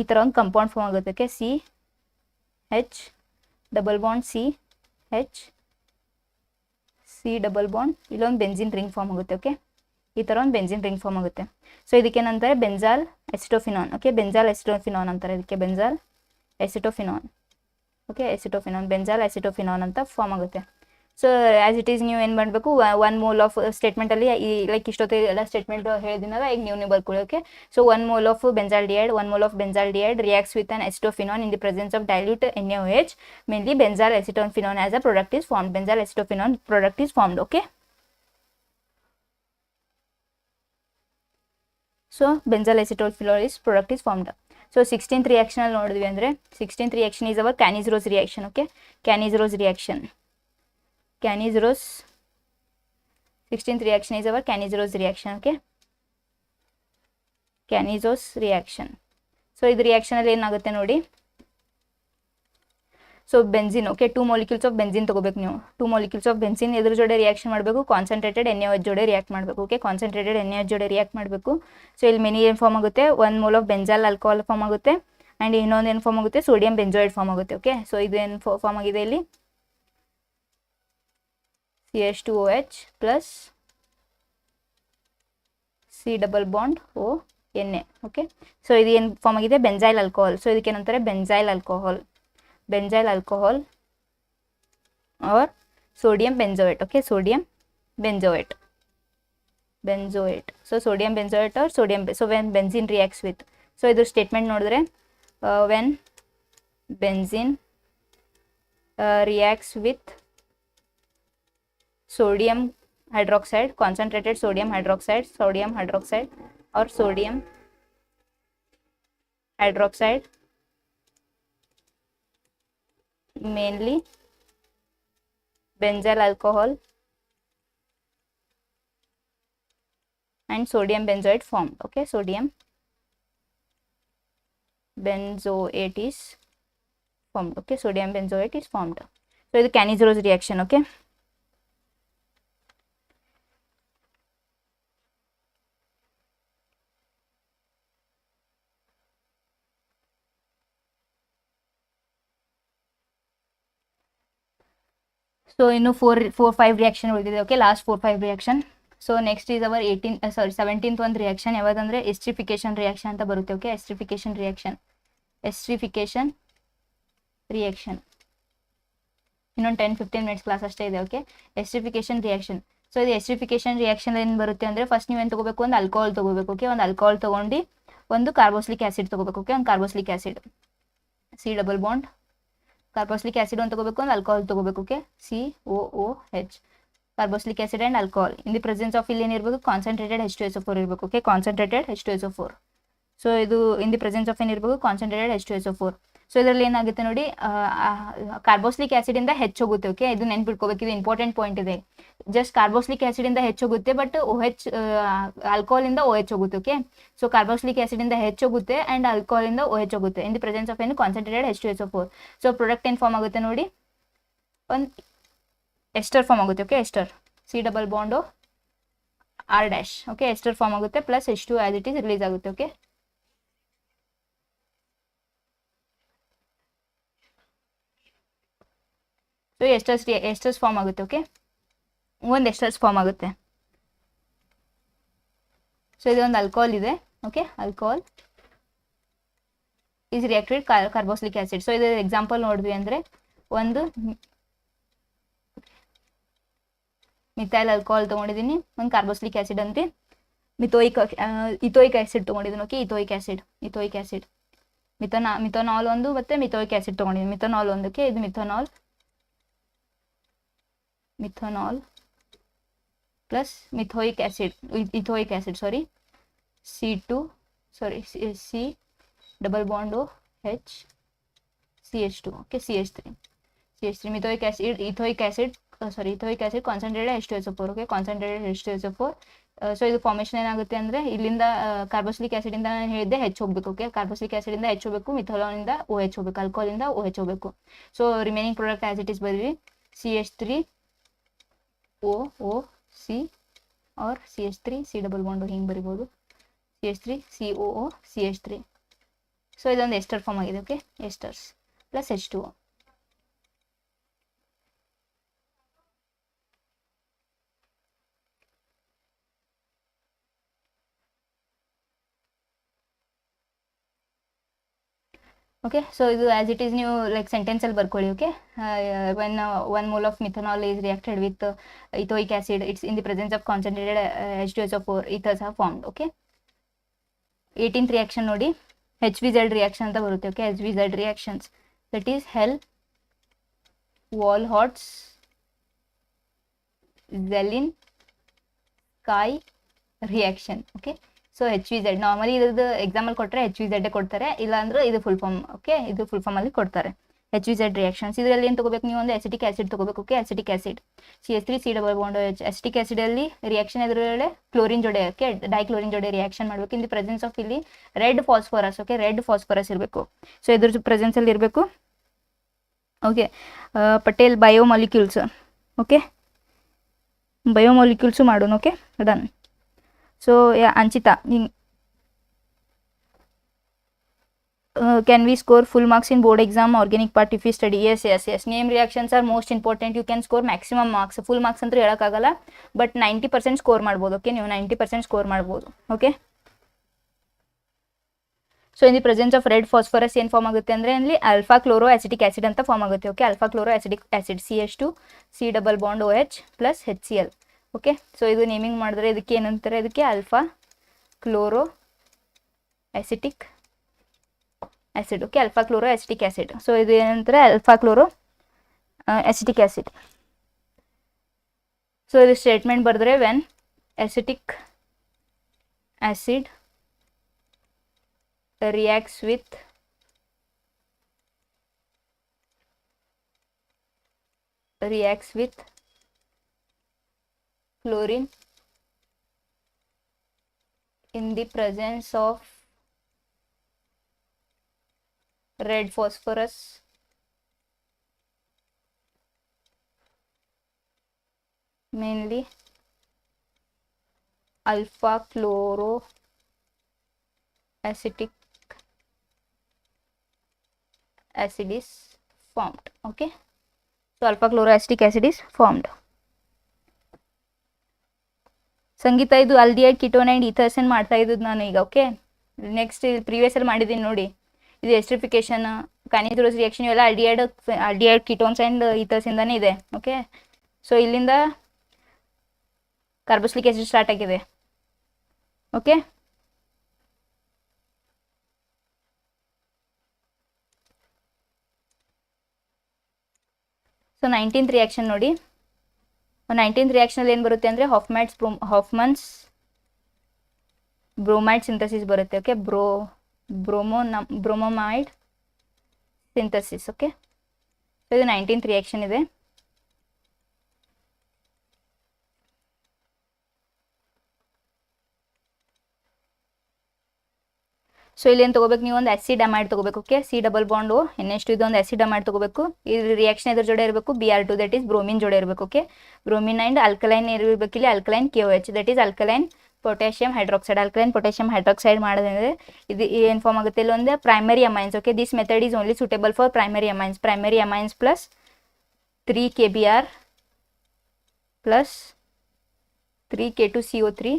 ಈ ಥರ ಒಂದು ಕಂಪೌಂಡ್ ಫಾರ್ಮ್ ಆಗುತ್ತೆ. Okay CH double bond CH C double bond ಇಲ್ಲೊಂದು ಬೆಂಜಿನ್ ರಿಂಗ್ ಫಾರ್ಮ್ ಆಗುತ್ತೆ. ಓಕೆ ಈ ಥರ ಒಂದು ಬೆಂಜಿನ್ ರಿಂಗ್ ಫಾರ್ಮ್ ಆಗುತ್ತೆ. ಸೊ ಇದಕ್ಕೇನಂತಾರೆ? ಬೆಂಜಾಲ್ ಎಸಿಟೋಫಿನಾನ್. ಓಕೆ ಬೆಂಜಾಲ್ ಎಸಿಟೋಫಿನಾನ್ ಅಂತಾರೆ ಇದಕ್ಕೆ, ಬೆಂಜಾಲ್ ಎಸಿಟೋಫಿನಾನ್. ಓಕೆ ಎಸಿಟೋಫಿನಾನ್, ಬೆಂಜಾಲ್ ಎಸಿಟೋಫಿನಾನ್ ಅಂತ ಫಾರ್ಮ್ ಆಗುತ್ತೆ. ಸೊ ಆ್ಯಸ್ ಇಟ್ ಈಸ್ ನೀವು ಏನು ಮಾಡಬೇಕು? 1 ಮೋಲ್ ಆಫ್ ಸ್ಟೇಟ್ಮೆಂಟಲ್ಲಿ ಈ ಲೈಕ್ ಇಷ್ಟೊತ್ತಿಗೆ ಎಲ್ಲ ಸ್ಟೇಟ್ಮೆಂಟ್ ಹೇಳಿದಿನಲ್ಲ, ಈಗ ನೀವು ಬರ್ಕೊಳ್ಳಿ. Okay so 1 mole of benzaldehyde, 1 mole of benzaldehyde reacts with an acetophenone in the presence of dilute NaOH, mainly benzal acetophenone as a product is formed. Benzal acetophenone product is formed. Okay so benzal acetophenol is product is formed. So 16th ರಿಯಾಕ್ಷನಲ್ಲಿ ನೋಡಿದ್ವಿ ಅಂದರೆ 16th reaction is our Cannizzaro's reaction. Okay Cannizzaro's reaction, Cannizzaro's 16th reaction is our Cannizzaro reaction. Okay, Cannizzaro reaction. So this reaction alli enagutte nodi. So benzene, okay, 2 molecules of benzene ತಗೋಬೇಕು ನೀವು. 2 molecules of benzene ಎದ್ರ ಜೊತೆ reaction ಮಾಡಬೇಕು? Concentrated NaOH ಜೊತೆ react ಮಾಡಬೇಕು. Okay, concentrated NaOH ಜೊತೆ react ಮಾಡಬೇಕು. So ಇಲ್ಲಿ ಮೆನಿ ಏನು ಫಾರ್ಮ್ ಆಗುತ್ತೆ? 1 mole of benzyl alcohol form ಆಗುತ್ತೆ ಅಂಡ್ ಇನ್ನೊಂದು ಏನು ಫಾರ್ಮ್ ಆಗುತ್ತೆ? ಸೋಡಿಯಂ ಬೆಂಜೋಯೇಟ್ ಫಾರ್ಮ್ ಆಗುತ್ತೆ. ಓಕೆ, ಸೊ ಇದು ಏನು ಫಾರ್ಮ್ ಆಗಿದೆ ಇಲ್ಲಿ? CH2OH plus C double bond Na. Okay, so ಇದು ಏನು ಫಾರ್ಮ್ ಆಗಿದೆ? Benzyl alcohol. ಸೊ ಇದಕ್ಕೆ ಏನಂತಾರೆ? Benzyl alcohol, benzyl alcohol or sodium benzoate. Okay, sodium benzoate, benzoate. So sodium benzoate or sodium, so when benzene reacts with, so idu statement nodidre when benzene reacts with sodium hydroxide, concentrated sodium hydroxide or sodium hydroxide, mainly benzyl alcohol and sodium benzoate formed. Okay, sodium benzoate is formed. Okay, sodium benzoate is formed. So this is Cannizzaro reaction. Okay, so ಇನ್ನು 4-5 reaction ಉಳಿದಿದೆ. Okay, last 4-5 reaction. So next is our 17th ಒಂದು reaction. ಯಾವ್ದಂದ್ರೆ ಎಸ್ಟ್ರಿಫಿಕೇಶನ್ reaction ಅಂತ ಬರುತ್ತೆ. Okay, ಎಸ್ಟ್ರಿಫಿಕೇಶನ್ reaction, ಎಸ್ಟ್ರಿಫಿಕೇಶನ್ reaction ಇನ್ನೊಂದು 10-15 minutes class ಅಷ್ಟೇ ಇದೆ. Okay, ಎಸ್ಟ್ರಿಫಿಕೇಶನ್ reaction. So ಇದು ಎಸ್ಟ್ರಿಫಿಕೇಶನ್ reaction ಏನು ಬರುತ್ತೆ ಅಂದರೆ, ಫಸ್ಟ್ ನೀವೇನು ತೊಗೋಬೇಕು? ಒಂದು ಆಲ್ಕೋಹಾಲ್ ತೊಗೋಬೇಕು. ಓಕೆ, ಒಂದು ಆಲ್ಕೋಹಾಲ್ ತೊಗೊಂಡು ಒಂದು ಕಾರ್ಬೋಕ್ಸಿಲಿಕ್ ಆ್ಯಸಿಡ್ ತೊಗೋಬೇಕು. ಓಕೆ, ಒಂದು carboxylic acid C double bond, carboxylic acid ಒಂದು ತೊಗೋಬೇಕು, ಒಂದು ಆಲ್ಕೋಹಾಲ್ ತೊಗೋಬೇಕು. Okay, COOH, carboxylic acid and alcohol in the presence of ಇಲ್ಲಿ ಏನಿರಬೇಕು? ಕಾನ್ಸಂಟ್ರೇಟೆಡ್ H2SO4 ಇರಬೇಕು. Okay, concentrated H2SO4. ಸೊ ಇದು ಇನ್ ದಿ ಪ್ರೆಸೆನ್ಸ್ ಆಫ್ ಏನಿರಬೇಕು? Concentrated H2SO4. ಸೊ ಇದರಲ್ಲಿ ಏನಾಗುತ್ತೆ ನೋಡಿ, ಕಾರ್ಬೋಕ್ಸಿಲಿಕ್ ಆ್ಯಸಿಡಿಂದ ಹೆಚ್ಚೋಗುತ್ತೆ. ಓಕೆ, ಇದು ನೆನ್ಪಿಟ್ಕೋಬೇಕು, ಇದು ಇಂಪಾರ್ಟೆಂಟ್ ಪಾಯಿಂಟ್ ಇದೆ. ಜಸ್ಟ್ ಕಾರ್ಬೋಕ್ಸಿಲಿಕ್ ಆ್ಯಸಿಡಿಂದ ಹೆಚ್ಚೋಗುತ್ತೆ, ಬಟ್ OH ಆಲ್ಕೋಹಾಲಿಂದ OH ಹೋಗುತ್ತೆ. ಓಕೆ, ಸೊ ಕಾರ್ಬೋಕ್ಸಿಲಿಕ್ ಆ್ಯಸಿಡಿಂದ ಹೆಚ್ಚೋಗುತ್ತೆ ಆ್ಯಂಡ್ ಆಲ್ಕೋಹಾಲಿಂದ OH ಹೋಗುತ್ತೆ ಇನ್ ದಿ ಪ್ರೆಸೆನ್ಸ್ ಆಫ್ ಏನು? Concentrated H2SO4. ಸೊ ಪ್ರಾಡಕ್ಟ್ ಏನು ಫಾರ್ಮ್ ಆಗುತ್ತೆ ನೋಡಿ? ಒಂದು ಎಸ್ಟರ್ ಫಾರ್ಮ್ ಆಗುತ್ತೆ. Okay, ester C double bond R'. Okay, ester form ಆಗುತ್ತೆ plus H2 as it is release ಆಗುತ್ತೆ. ಓಕೆ, ಸೊ ಎಸ್ಟರ್ಸ್ ಫಾರ್ಮ್ ಆಗುತ್ತೆ. ಓಕೆ, ಒಂದು ಎಸ್ಟರ್ಸ್ ಫಾರ್ಮ್ ಆಗುತ್ತೆ. ಸೊ ಇದೊಂದು ಆಲ್ಕೋಹಾಲ್ ಇದೆ. Okay, alcohol is reacted carboxylic acid. So ಇದರ example ನೋಡಿದ್ವಿ ಅಂದರೆ ಒಂದು ಮಿಥೈಲ್ ಆಲ್ಕೋಹಾಲ್ ತೊಗೊಂಡಿದ್ದೀನಿ, ಒಂದು ಕಾರ್ಬೋಕ್ಸಿಲಿಕ್ ಆ್ಯಸಿಡ್ ಅಂತೆ, ಇಥೋಯಿಕ್ ಆ್ಯಸಿಡ್ ತೊಗೊಂಡಿದ್ದೀನಿ. ಓಕೆ, ಇಥೋಯಿಕ್ ಆ್ಯಸಿಡ್ ಮಿಥನಾಲ್ ಒಂದು ಮತ್ತು ಮಿಥೋಯಿಕ್ ಆ್ಯಸಿಡ್ ತೊಗೊಂಡಿದ್ದೀನಿ. ಮಿಥನಾಲ್ ಒಂದಕ್ಕೆ, ಇದು methanol plus ethanoic acid C double bond H CH2. Okay, CH3 ethanoic acid concentrated H2SO4. Okay, concentrated H2SO4. So ಇದು ಫಾರ್ಮೇಷನ್ ಏನಾಗುತ್ತೆ ಅಂದರೆ ಇಲ್ಲಿಂದ ಕಾರ್ಬೋಕ್ಸಿಲಿಕ್ ಆ್ಯಸಿಡಿಂದ ನಾನು ಹೇಳಿದ್ದೆ H ಹೋಗಬೇಕು. ಓಕೆ, ಕಾರ್ಬೋಕ್ಸಿಲಿಕ್ ಆ್ಯಸಿಡಿಂದ H ಹೋಗಬೇಕು, ಮಿಥನಾಲಿಂದ OH ಹೋಗಬೇಕು, ಆಲ್ಕೋಹಾಲಿಂದ OH ಹೋಗಬೇಕು. So remaining product as it is ಬರೀ CH3OOC R CH3 C double bond ಹಿಂಗೆ ಬರಿಬೋದು, CH3 COO CH3. ಸೊ ಇದೊಂದು ಎಸ್ಟರ್ ಫಾರ್ಮ್ ಆಗಿದೆ. Okay, esters plus H2O. Okay, so ಇದು ಆಸ್ ಇಟ್ ಈಸ್ ನೀವು ಲೈಕ್ ಸೆಂಟೆನ್ಸಲ್ಲಿ ಬರ್ಕೊಳ್ಳಿ. Okay, when 1 mole of methanol is reacted with ethoic acid, it's in the presence of concentrated H2SO4 ethers are formed. Okay, 18th reaction ನೋಡಿ, HVZ reaction ಅಂತ ಬರುತ್ತೆ. Okay, HVZ reactions that is Hell Volhard's Zelinsky reaction. Okay, so HVZ normally ಇದ್ರದ್ದು example ಕೊಟ್ಟರೆ HVZ ಕೊಡ್ತಾರೆ, ಇಲ್ಲ ಇದು full form. Okay, ಇದು full ಫಾರ್ಮಲ್ಲಿ ಕೊಡ್ತಾರೆ. HVZ ರಿಯಾಕ್ಷನ್ಸ್ ಇದರಲ್ಲಿ ಏನು ತೊಗೋಬೇಕು ನೀವು, ಒಂದು ಅಸಿಟಿಕ್ ಆ್ಯಸಿಡ್ ತೊಗೋಬೇಕು. Okay, acetic acid CH3 C double bond OH. Acetic ಆ್ಯಸಿಡಲ್ಲಿ ರಿಯಾಕ್ಷನ್ ಎದುರುಗಡೆ ಕ್ಲೋರಿನ್ ಜೋಡೆ, ಓಕೆ, ಡೈಕ್ಲೋರಿನ್ ಜೋಡೆ ರಿಯಾಕ್ಷನ್ ಮಾಡಬೇಕು. ಇನ್ ದಿ ಪ್ರೆಸೆನ್ಸ್ ಆಫ್ ಇಲ್ಲಿ red phosphorus. Okay, red phosphorus ಇರಬೇಕು. ಸೊ ಇದ್ರ ಪ್ರೆಸೆನ್ಸಲ್ಲಿ ಇರಬೇಕು. ಓಕೆ, ಪಟೇಲ್ ಬಯೋಮಾಲಿಕ್ಯೂಲ್ಸ್. ಓಕೆ, ಬಯೋಮಾಲಿಕ್ಯೂಲ್ಸು ಮಾಡೋಣ. Okay, done. So Anchita, can we score full marks in board exam organic part if we study? Yes. Name reactions are most important. You can score maximum marks. Full marks ಅಂತೂ ಹೇಳೋಕ್ಕಾಗಲ್ಲ, but 90% score ಮಾಡ್ಬೋದು. Okay, ನೀವು 90% score ಮಾಡ್ಬೋದು. Okay, so in the presence of red phosphorus ಏನು form ಆಗುತ್ತೆ ಅಂದರೆ ಅಲ್ಲಿ alpha chloro acetic acid ಅಂತ ಫಾರ್ಮ್ ಆಗುತ್ತೆ. Okay, alpha chloro acetic acid CH2 C double bond OH plus HCl. Okay, so ಇದು ನೇಮಿಂಗ್ ಮಾಡಿದ್ರೆ ಇದಕ್ಕೆ ಏನಂತಾರೆ, ಇದಕ್ಕೆ alpha chloro acetic acid. Okay, alpha chloro acetic acid. So ಇದು ಏನಂತಾರೆ, alpha chloro acetic acid. So ಇದು statement ಬರೆದ್ರೆ when acetic acid reacts with chlorine in the presence of red phosphorus, mainly alpha chloroacetic acid is formed. Okay, so alpha chloroacetic acid is formed. ಸಂಗೀತ ಇದು aldehyde ಕಿಟೋನ್ and ethers ಏನು ಮಾಡ್ತಾ ಇದ್ದು ನಾನು ಈಗ. Okay, next ಪ್ರೀವಿಯಸಲ್ಲಿ ಮಾಡಿದ್ದೀನಿ ನೋಡಿ, ಇದು ಎಸ್ಟ್ರಿಫಿಕೇಶನ್ ಕೈನೆಟೋಸಿಸ್ ರಿಯಾಕ್ಷನ್ ಇವೆಲ್ಲ ಆಲ್ಡಿಹೈಡ್ ಕಿಟೋನ್ಸ್ ಆ್ಯಂಡ್ ಈಥರ್ಸಿಂದನೇ ಇದೆ. ಓಕೆ, ಸೊ ಇಲ್ಲಿಂದ ಕಾರ್ಬೋಕ್ಸಿಲಿಕ್ ಆಸಿಡ್ ಸ್ಟಾರ್ಟ್ ಆಗಿದೆ. ಓಕೆ, ಸೊ 19th ರಿಯಾಕ್ಷನ್ ನೋಡಿ, 19th ರಿಯಾಕ್ಷನಲ್ಲಿ ಏನು ಬರುತ್ತೆ ಅಂದರೆ ಹಾಫ್ಮನ್ಸ್ ಬ್ರೋಮೈಡ್ ಸಿಂಥಸಿಸ್ ಬರುತ್ತೆ. Okay, bromamide synthesis. Okay, so ಇದು 19th ರಿಯಾಕ್ಷನ್ ಇದೆ. ಸೊ ಇಲ್ಲಿ ಏನು ತೊಗೋಬೇಕು ನೀವು, ಒಂದು ಆಸಿಡ್ ಅಮೈಡ್ ತೊಗೋಬೇಕು. Okay, C double bond O NH2 ಇದೊಂದು ಆಸಿಡ್ ಅಮೈಡ್ ತೊಗೋಬೇಕು. ಇದು ರಿಯಾಕ್ಷನ್ ಎದ್ರ ಜೋಡೆ ಇರಬೇಕು, Br2 ದಟ್ ಈಸ್ ಬ್ರೋಮಿನ್ ಜೋಡೆ ಇರಬೇಕು. ಓಕೆ, ಬ್ರೋಮಿನ್ ಆ್ಯಂಡ್ ಆಲ್ಕಲೈನ್ ಇರಬೇಕು. ಇಲ್ಲಿ alkaline KOH that is alkaline potassium hydroxide. Alkaline potassium hydroxide ಮಾಡೋದಂದರೆ ಇದು ಏನು ಫಾರ್ಮ್ ಆಗುತ್ತೆ, ಇಲ್ಲಿ ಒಂದು primary amines. Okay, this method is only suitable for primary amines plus 3 KBr plus 3 K2CO3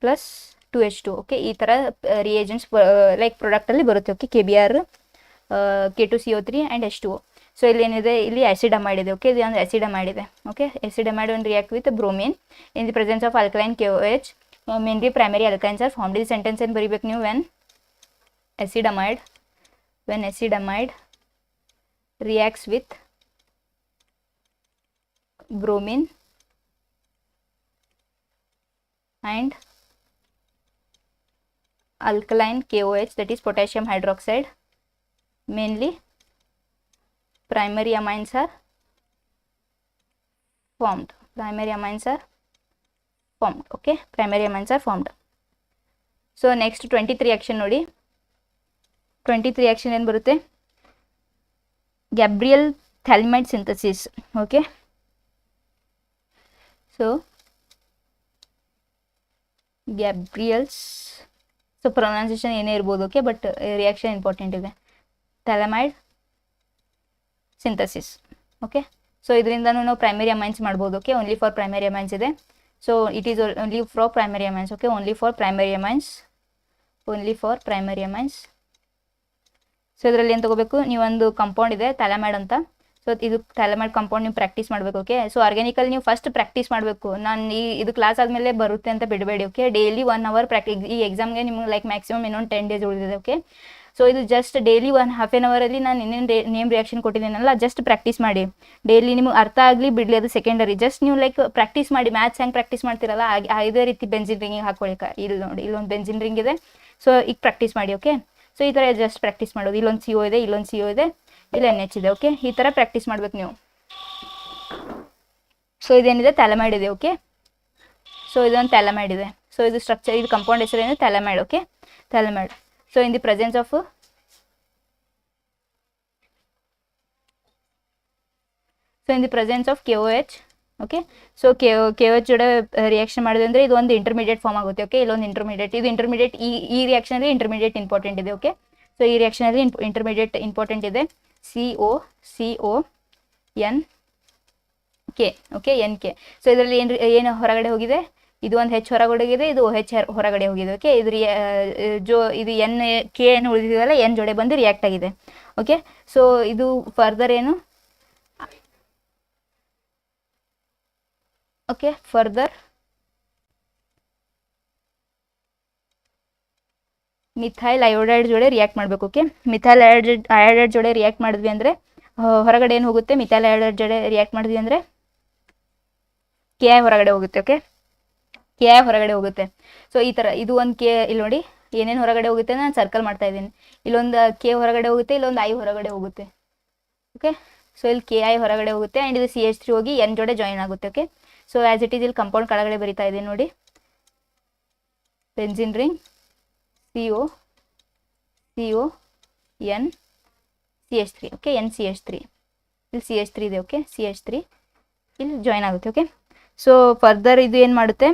plus 2H2. Okay, ಈ ಥರ ರಿಯೇಜೆಂಟ್ಸ್ ಲೈಕ್ ಪ್ರಾಡಕ್ಟಲ್ಲಿ ಬರುತ್ತೆ. Okay, KBr K2CO3 and H2O. So ಇಲ್ಲಿ ಏನಿದೆ, ಇಲ್ಲಿ ಆಸಿಡಮೈಡ್ ಇದೆ. ಓಕೆ, ಇದು ಒಂದು ಆಸಿಡಮೈಡ್ ಇದೆ. ಓಕೆ, ಆಸಿಡಮೈಡ್ ಒಂದು react with bromine in the presence of alkaline KOH. Mainly primary alkynes are formed. ಈ ಸೆಂಟೆನ್ಸ್ ಏನು ಬರೀಬೇಕು ನೀವು? when acidamide reacts with bromine and alkaline KOH, that is potassium hydroxide, mainly primary amines are formed. Okay, primary amines are formed. So next 23 action ನೋಡಿ. 23 action ಏನು ಬರುತ್ತೆ? Gabriel thalamide synthesis. Okay, so Gabriel's, so pronunciation ಏನೇ ಇರ್ಬೋದು. Okay, but reaction important ಇದೆ. Phthalimide synthesis. Okay, so ಇದರಿಂದನೂ ನಾವು primary amines ಮಾಡ್ಬೋದು. Okay, only for primary amines ಇದೆ. So it is only for primary amines. Okay, only for primary amines. So ಇದರಲ್ಲಿ ಏನು ತಗೋಬೇಕು? ನೀವೊಂದು ಕಂಪೌಂಡ್ ಇದೆ ಥ್ಯಾಲಮೈಡ್ ಅಂತ. ಸೊ ಇದು ಥ್ಯಾಲಮೈಡ್ ಕಂಪೌಂಡ್ ನೀವು ಪ್ರಾಕ್ಟೀಸ್ ಮಾಡಬೇಕು. ಓಕೆ, ಸೊ ಆರ್ಗ್ಯಾನಿಕಲ್ ನೀವು ಫಸ್ಟ್ ಪ್ರಾಕ್ಟೀಸ್ ಮಾಡಬೇಕು. ನಾನು ಇದು ಕ್ಲಾಸ್ ಆದಮೇಲೆ ಬರುತ್ತೆ ಅಂತ ಬಿಡಬೇಡಿ. Okay, daily 1 hour practice. ಈ ಎಕ್ಸಾಮ್ಗೆ ನಿಮ್ಗೆ ಲೈಕ್ ಮ್ಯಾಕ್ಸಿಮಮ್ ಇನ್ನೊಂದು 10 days ಉಳಿದಿದೆ. ಓಕೆ, ಸೊ ಇದು ಜಸ್ಟ್ ಡೈಲಿ 1/2 hour ಅಲ್ಲಿ ನಾನು ಇನ್ನೇನು ನೇಮ್ ರಿಯಾಕ್ಷನ್ ಕೊಟ್ಟಿದ್ದೀನಲ್ಲ, ಜಸ್ಟ್ ಪ್ರಾಕ್ಟೀಸ್ ಮಾಡಿ. ಡೈಲಿ ನಿಮ್ಗೆ ಅರ್ಥ ಆಗಲಿ ಬಿಡಲಿ ಅದು ಸೆಕೆಂಡರಿ. ಜಸ್ಟ್ ನೀವು ಲೈಕ್ ಪ್ರಾಕ್ಟೀಸ್ ಮಾಡಿ. ಮ್ಯಾಥ್ಸ್ ಹೆಂಗೆ ಪ್ರಾಕ್ಟೀಸ್ ಮಾಡ್ತಿರಲ್ಲ ಇದೇ ರೀತಿ ಬೆಂಜಿನ್ ರಿಂಗಿಗೆ ಹಾಕೊಳ್ಳಿಕ್ಕೆ. ಇಲ್ಲಿ ನೋಡಿ, ಇಲ್ಲೊಂದು ಬೆಂಜಿನ್ ರಿಂಗ್ ಇದೆ. ಸೊ ಈಗ ಪ್ರಾಕ್ಟೀಸ್ ಮಾಡಿ. ಓಕೆ, ಸೊ ಈ ಥರ ಜಸ್ಟ್ ಪ್ರಾಕ್ಟೀಸ್ ಮಾಡೋದು. ಇಲ್ಲೊಂದು CO ಇದೆ, ಇಲ್ಲೊಂದು CO ಇದೆ, ಇಲ್ಲಿ NH ಇದೆ. ಓಕೆ, ಈ ಥರ ಪ್ರಾಕ್ಟೀಸ್ ಮಾಡ್ಬೇಕು ನೀವು. ಸೊ ಇದೇನಿದೆ? ಥ್ಯಾಲಮೈಡ್ ಇದೆ. ಓಕೆ, ಸೊ ಇದೊಂದು ಥ್ಯಾಲಮೈಡ್ ಇದೆ. ಸೊ ಇದು ಸ್ಟ್ರಕ್ಚರ್, ಇದು ಕಂಪೌಂಡ್ ಹೆಸರು ಏನು? Phthalimide. Okay, phthalimide. So in the presence of KOH. Okay, so KOH ಜೊತೆ ರಿಯಾಕ್ಷನ್ ಮಾಡಿದೆ ಅಂದರೆ ಇದು ಒಂದು ಇಂಟರ್ಮೀಡಿಯೇಟ್ ಫಾರ್ಮ್ ಆಗುತ್ತೆ. ಓಕೆ, ಇಲ್ಲೊಂದು ಇಂಟರ್ಮೀಡಿಯೇಟ್. ಇದು ಇಂಟರ್ಮೀಡಿಯೇಟ್, ಈ ರಿಯಾಕ್ಷನಲ್ಲಿ ಇಂಟರ್ಮೀಡಿಯೇಟ್ ಇಂಪಾರ್ಟೆಂಟ್ ಇದೆ. ಓಕೆ, ಸೊ ಈ ರಿಯಾಕ್ಷನಲ್ಲಿ ಇಂಟರ್ಮೀಡಿಯೇಟ್ ಇಂಪಾರ್ಟೆಂಟ್ ಇದೆ. CONK. Okay, NK. ಸೊ ಇದರಲ್ಲಿ ಏನು ಹೊರಗಡೆ ಹೋಗಿದೆ? ಇದು ಒಂದು H ಹೊರಗಡೆ ಹೋಗಿದೆ, ಇದು OH ಹೊರಗಡೆ ಹೋಗಿದೆ. ಓಕೆ, ಇದು ಇದು NK ಏನು ಉಳಿದಿದೆಯಲ್ಲ, N ಜೋಡೆ ಬಂದು ರಿಯಾಕ್ಟ್ ಆಗಿದೆ. ಓಕೆ, ಸೊ ಇದು ಫರ್ದರ್ ಏನು? ಓಕೆ, ಫರ್ದರ್ ಮಿಥೈಲ್ ಅಯೋಡೈಡ್ ಜೋಡೆ ರಿಯಾಕ್ಟ್ ಮಾಡಬೇಕು. ಓಕೆ, ಮಿಥೈಲ್ ಅಯೋಡೈಡ್ ಜೋಡೆ ರಿಯಾಕ್ಟ್ ಮಾಡಿದ್ವಿ ಅಂದರೆ ಹೊರಗಡೆ ಏನು ಹೋಗುತ್ತೆ? ಮಿಥೈಲ್ ಅಯೋಡೈಡ್ ಜೋಡೆ ರಿಯಾಕ್ಟ್ ಮಾಡಿದ್ವಿ ಅಂದರೆ KI ಹೊರಗಡೆ ಹೋಗುತ್ತೆ. ಓಕೆ, KI ಹೊರಗಡೆ ಹೋಗುತ್ತೆ. ಸೊ ಈ ಥರ ಇದು ಒಂದು ಇಲ್ಲಿ ನೋಡಿ ಏನೇನು ಹೊರಗಡೆ ಹೋಗುತ್ತೆ ನಾನು ಸರ್ಕಲ್ ಮಾಡ್ತಾ ಇದ್ದೀನಿ. ಇಲ್ಲೊಂದು K ಹೊರಗಡೆ ಹೋಗುತ್ತೆ, ಇಲ್ಲೊಂದು I ಹೊರಗಡೆ ಹೋಗುತ್ತೆ. ಓಕೆ, ಸೊ ಇಲ್ಲಿ KI ಹೊರಗಡೆ ಹೋಗುತ್ತೆ ಆ್ಯಂಡ್ ಇದು CH3 ಹೋಗಿ N ಜೋಡೆ ಜಾಯಿನ್ ಆಗುತ್ತೆ. Okay, so as it is ಇಲ್ಲಿ ಕಂಪೌಂಡ್ ಕೆಳಗಡೆ ಬರಿತಾ ಇದ್ದೀನಿ ನೋಡಿ. Benzene ring CO N CH3. Okay, NCH3. ಇಲ್ಲಿ CH3 ಇದೆ. ಓಕೆ, CH3 ಇಲ್ಲಿ ಜಾಯಿನ್ ಆಗುತ್ತೆ. ಓಕೆ, ಸೊ ಫರ್ದರ್ ಇದು ಏನು ಮಾಡುತ್ತೆ?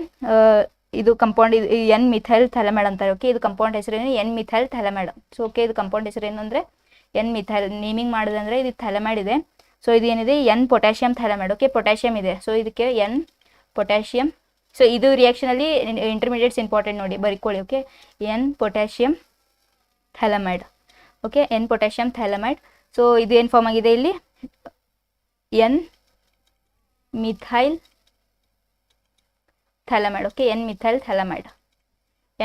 ಇದು ಕಂಪೌಂಡ್, ಇದು N ಮಿಥೈಲ್ ಥ್ಯಾಲಮೈಡ್ ಅಂತಾರೆ. ಓಕೆ, ಇದು ಕಂಪೌಂಡ್ ಹೆಸರೇನು? N methyl phthalimide. So okay, ಇದು ಕಂಪೌಂಡ್ ಹೆಸರೇನು ಅಂದರೆ N ಮಿಥೈಲ್. ನೇಮಿಂಗ್ ಮಾಡಿದ್ರೆ ಇದು ಥ್ಯಾಲಮೈಡ್ ಇದೆ. ಸೊ ಇದು ಏನಿದೆ? N potassium phthalimide. Okay, potassium ಇದೆ. ಸೊ ಇದಕ್ಕೆ N ಪೊಟ್ಯಾಷಿಯಂ. ಸೊ ಇದು ರಿಯಾಕ್ಷನಲ್ಲಿ ಇಂಟರ್ಮೀಡಿಯೇಟ್ಸ್ ಇಂಪಾರ್ಟೆಂಟ್ ನೋಡಿ, ಬರಿಕೊಳ್ಳಿ. Okay, N potassium phthalimide. Okay, N potassium phthalimide. So ಇದು ಏನು ಫಾರ್ಮ್ ಆಗಿದೆ ಇಲ್ಲಿ? N methyl phthalimide. Okay, N methyl phthalimide.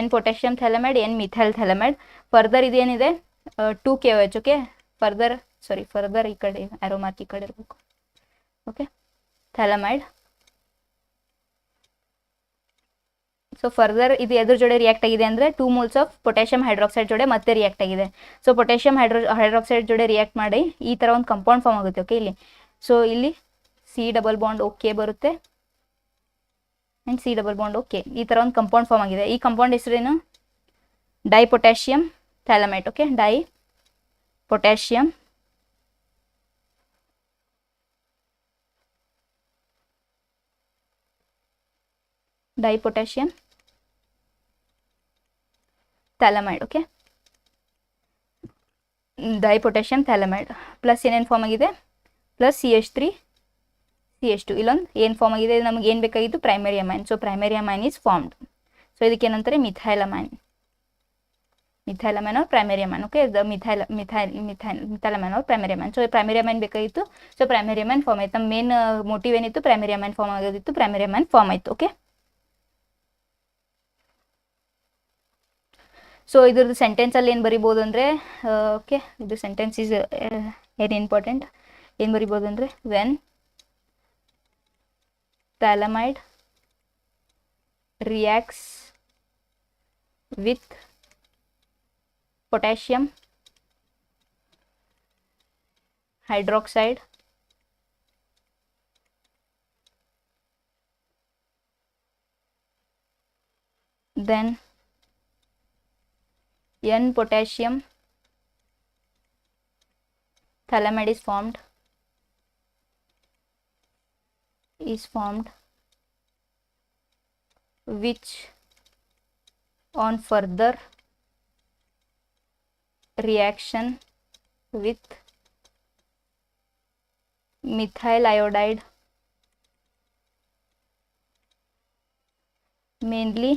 N potassium phthalimide, N methyl phthalimide. Further ಇದೇನಿದೆ? 2 KOH. ಓಕೆ, ಫರ್ದರ್ ಈ ಕಡೆ ಆರೋ ಮಾರ್ಕ್ ಈ ಕಡೆ ಇರಬೇಕು. Okay, phthalimide. ಸೊ ಫರ್ದರ್ ಇದು ಎದ್ರ ಜೋಡೆ ರಿಯಾಕ್ಟ್ ಆಗಿದೆ ಅಂದರೆ 2 moles ಆಫ್ ಪೊಟ್ಯಾಷಿಯಂ ಹೈಡ್ರಾಕ್ಸೈಡ್ ಜೋಡೆ ಮತ್ತೆ ರಿಯಾಕ್ಟ್ ಆಗಿದೆ. ಸೊ ಪೊಟ್ಯಾಷಿಯಂ ಹೈಡ್ರಾಕ್ಸೈಡ್ ಜೋಡೆ ರಿಯಾಕ್ಟ್ ಮಾಡಿ ಈ ಥರ ಒಂದು ಕಂಪೌಂಡ್ ಫಾರ್ಮ್ ಆಗುತ್ತೆ. ಓಕೆ, ಇಲ್ಲಿ ಸೊ ಇಲ್ಲಿ C+OK ಬರುತ್ತೆ ಆ್ಯಂಡ್ C+OK. ಈ ಥರ ಒಂದು ಕಂಪೌಂಡ್ ಫಾರ್ಮ್ ಆಗಿದೆ. ಈ ಕಂಪೌಂಡ್ ಹೆಸರೇನು? Dipotassium phthalimide. Okay, dipotassium phthalimide. Okay, dipotassium phthalimide plus ಏನೇನು ಫಾರ್ಮ್ ಆಗಿದೆ? Plus CH3 CH2. ಇಲ್ಲೊಂದು ಏನು ಫಾರ್ಮ್ ಆಗಿದೆ? ನಮಗೆ ಏನು ಬೇಕಾಗಿತ್ತು? Primary amine. So primary amine is formed. So ಇದಕ್ಕೆ ಏನಂತಾರೆ? Methyl amine. Methylamine are primary amine. Okay, the methylamine are primary amine. So primary amine ಬೇಕಾಗಿತ್ತು. ಸೊ ಪ್ರೈಮರಿ ಅಮೈನ್ ಫಾರ್ಮ್ ಆಯ್ತು. ನಮ್ಮ ಮೇನ್ ಮೋಟಿವ್ ಏನಿತ್ತು, ಪ್ರೈಮರಿ ಅಮೈನ್ ಫಾರ್ಮ್ ಆಗೋದಿತ್ತು. Primary amine form ಆಯ್ತು. Okay, so ಇದ್ರದ್ದು ಸೆಂಟೆನ್ಸಲ್ಲಿ ಏನು ಬರಿಬೋದು ಅಂದರೆ, ಓಕೆ, ಇದು ಸೆಂಟೆನ್ಸ್ ಈಸ್ ವೆರಿ ಇಂಪಾರ್ಟೆಂಟ್. ಏನು ಬರಿಬೋದು ಅಂದರೆ, when phthalimide reacts with potassium hydroxide then n potassium thalamide is formed which on further reaction with methyl iodide, mainly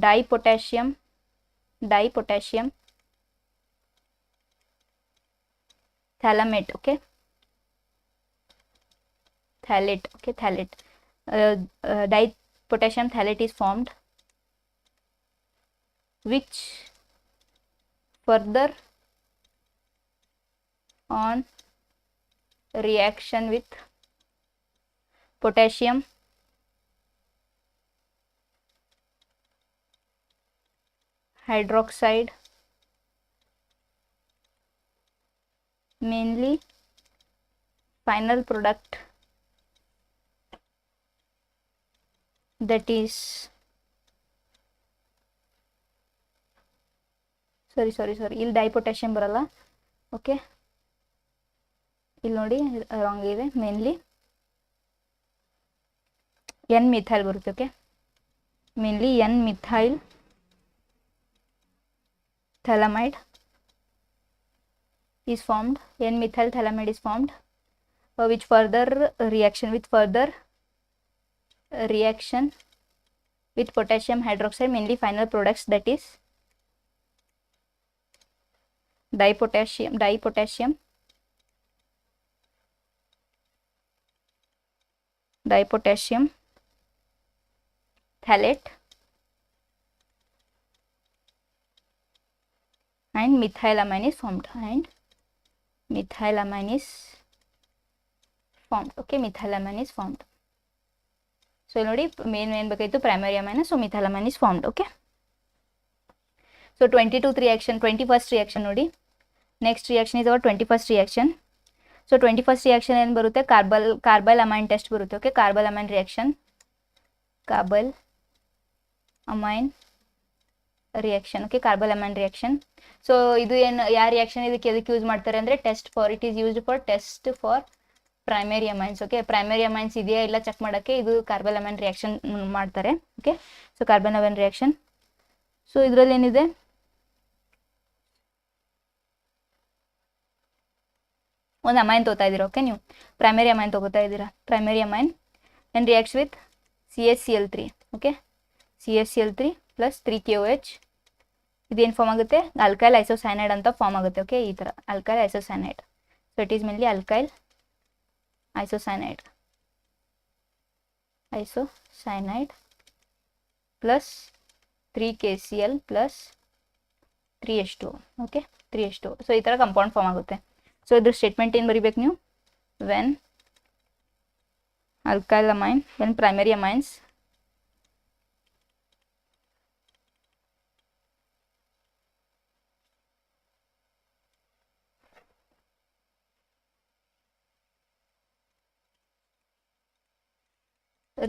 dipotassium thalamate. Okay, thalate. Okay, thalate. Dipotassium thalate is formed, which further on reaction with potassium hydroxide, mainly final product, that is sorry ಇಲ್ಲಿ ಡೈಪೊಟ್ಯಾಷಿಯಂ ಬರಲ್ಲ. Okay, ಇಲ್ಲಿ ನೋಡಿ wrong ಇದೆ. Mainly N methyl ಬರುತ್ತೆ. Okay, mainly N methyl phthalimide is formed. N methyl thalamide is formed, which further reaction with potassium hydroxide, mainly final products, that is dipotassium thalate and methylamine is formed. Okay, methylamine is formed. So ನೋಡಿ main ಬೇಕಾಯಿತು primary amine. So methylamine is formed. Okay, so 22th reaction, 21st reaction ನೋಡಿ. Next reaction is our 21st reaction. So 21st reaction ಏನು ಬರುತ್ತೆ, carbylamine test ಬರುತ್ತೆ. Okay, carbylamine reaction, okay, carbylamine reaction. So ಇದು ಏನು ಯಾವ reaction ಇದಕ್ಕೆ ಎದಕ್ಕೆ use ಮಾಡ್ತಾರೆ ಅಂದರೆ, it is used for test for primary amines. Okay, primary amines ಇದೆಯಾ ಇಲ್ಲ ಚೆಕ್ ಮಾಡೋಕ್ಕೆ ಇದು ಕಾರ್ಬಲ್ ಅಮೈನ್ ರಿಯಾಕ್ಷನ್ ಮಾಡ್ತಾರೆ. Okay, so carbylamine reaction. So ಇದರಲ್ಲಿ ಏನಿದೆ, ಒಂದು ಅಮೈನ್ ತಗೋತಾ ಇದ್ದೀರಾ. ಓಕೆ, ನೀವು ಪ್ರೈಮರಿ ಅಮೈನ್ ತಗೋತಾ ಇದ್ದೀರಾ. Primary amine and reacts with CH3. Okay, CH3 plus 3KOH. ಇದೇನು ಫಾರ್ಮ್ ಆಗುತ್ತೆ, ಆಲ್ಕೈಲ್ ಐಸೋಸೈನೈಡ್ ಅಂತ ಫಾರ್ಮ್ ಆಗುತ್ತೆ. ಓಕೆ, ಈ ಥರ alkyl isocyanide. So it is mainly alkyl isocyanide plus 3KCl plus 3H2. Okay, 3H2. So ಈ ಥರ ಕಂಪೌಂಡ್ ಫಾರ್ಮ್ ಆಗುತ್ತೆ. So ಇದ್ರ ಸ್ಟೇಟ್ಮೆಂಟ್ ಏನು ಬರಿಬೇಕು ನೀವು, when primary amines